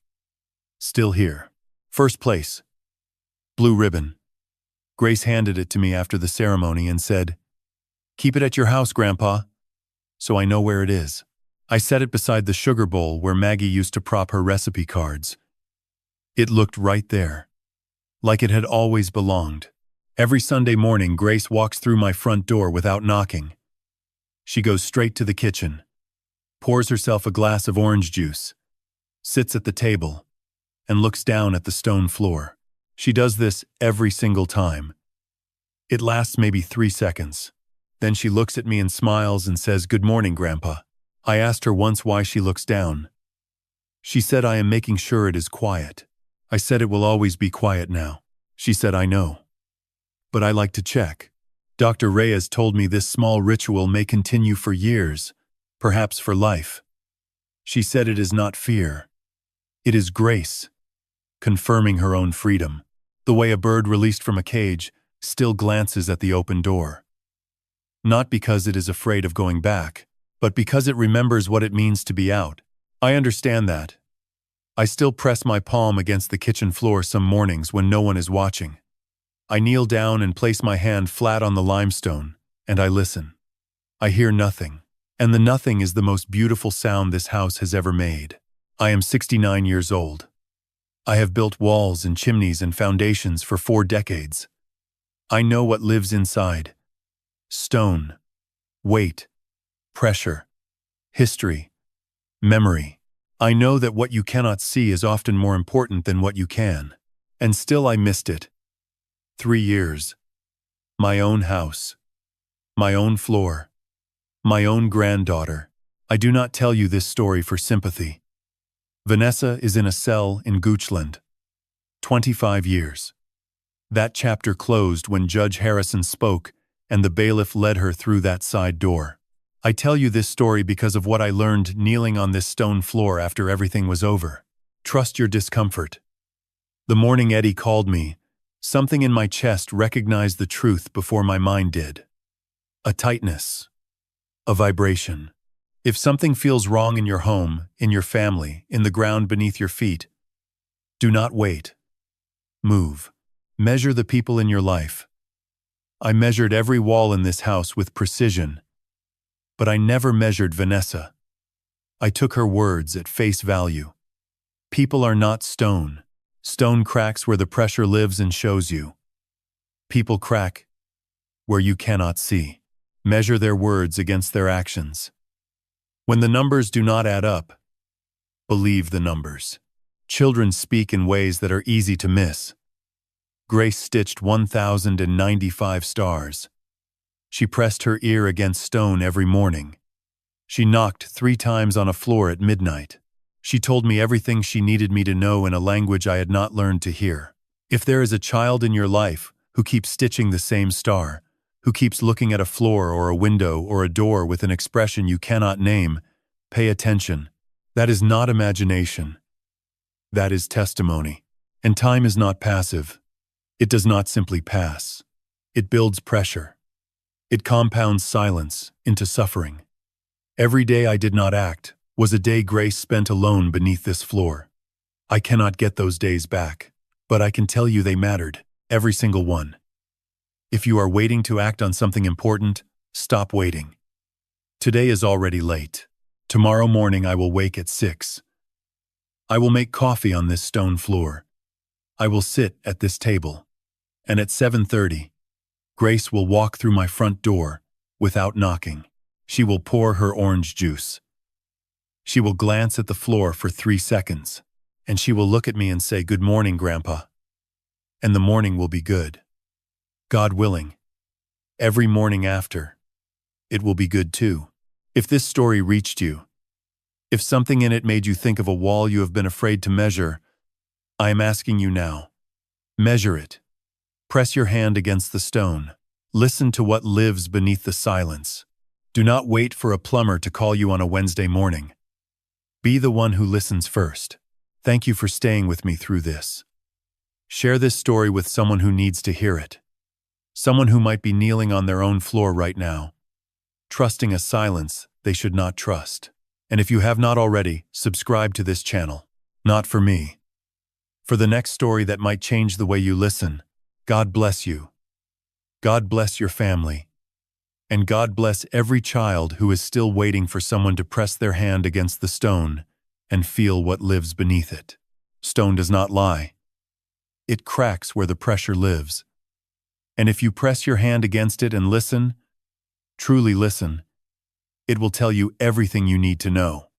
Still here. First place. Blue ribbon. Grace handed it to me after the ceremony and said, "Keep it at your house, Grandpa, so I know where it is." I set it beside the sugar bowl where Maggie used to prop her recipe cards. It looked right there, like it had always belonged. Every Sunday morning, Grace walks through my front door without knocking. She goes straight to the kitchen, pours herself a glass of orange juice, sits at the table, and looks down at the stone floor. She does this every single time. It lasts maybe 3 seconds. Then she looks at me and smiles and says, "Good morning, Grandpa." I asked her once why she looks down. She said, "I am making sure it is quiet." I said, "It will always be quiet now." She said, "I know, but I like to check." Dr. Reyes told me this small ritual may continue for years, perhaps for life. She said it is not fear. It is grace, confirming her own freedom. The way a bird released from a cage still glances at the open door. Not because it is afraid of going back, but because it remembers what it means to be out. I understand that. I still press my palm against the kitchen floor some mornings when no one is watching. I kneel down and place my hand flat on the limestone, and I listen. I hear nothing, and the nothing is the most beautiful sound this house has ever made. I am 69 years old. I have built walls and chimneys and foundations for 4 decades. I know what lives inside. Stone, weight, pressure, history, memory. I know that what you cannot see is often more important than what you can. And still I missed it. 3 years. My own house. My own floor. My own granddaughter. I do not tell you this story for sympathy. Vanessa is in a cell in Goochland. 25 years. That chapter closed when Judge Harrison spoke and the bailiff led her through that side door. I tell you this story because of what I learned kneeling on this stone floor after everything was over. Trust your discomfort. The morning Eddie called me, something in my chest recognized the truth before my mind did. A tightness. A vibration. If something feels wrong in your home, in your family, in the ground beneath your feet, do not wait. Move. Measure the people in your life. I measured every wall in this house with precision, but I never measured Vanessa. I took her words at face value. People are not stone. Stone cracks where the pressure lives and shows you. People crack where you cannot see. Measure their words against their actions. When the numbers do not add up, believe the numbers. Children speak in ways that are easy to miss. Grace stitched 1,095 stars. She pressed her ear against stone every morning. She knocked 3 times on a floor at midnight. She told me everything she needed me to know in a language I had not learned to hear. If there is a child in your life who keeps stitching the same star, who keeps looking at a floor or a window or a door with an expression you cannot name, pay attention. That is not imagination. That is testimony. And time is not passive. It does not simply pass. It builds pressure. It compounds silence into suffering. Every day I did not act was a day Grace spent alone beneath this floor. I cannot get those days back, but I can tell you they mattered, every single one. If you are waiting to act on something important, stop waiting. Today is already late. Tomorrow morning I will wake at 6. I will make coffee on this stone floor. I will sit at this table. And at 7:30, Grace will walk through my front door without knocking. She will pour her orange juice. She will glance at the floor for 3 seconds, and she will look at me and say, "Good morning, Grandpa." And the morning will be good. God willing. Every morning after, it will be good too. If this story reached you, if something in it made you think of a wall you have been afraid to measure, I am asking you now, measure it. Press your hand against the stone. Listen to what lives beneath the silence. Do not wait for a plumber to call you on a Wednesday morning. Be the one who listens first. Thank you for staying with me through this. Share this story with someone who needs to hear it. Someone who might be kneeling on their own floor right now, trusting a silence they should not trust. And if you have not already, subscribe to this channel. Not for me. For the next story that might change the way you listen. God bless you. God bless your family. And God bless every child who is still waiting for someone to press their hand against the stone and feel what lives beneath it. Stone does not lie. It cracks where the pressure lives. And if you press your hand against it and listen, truly listen, it will tell you everything you need to know.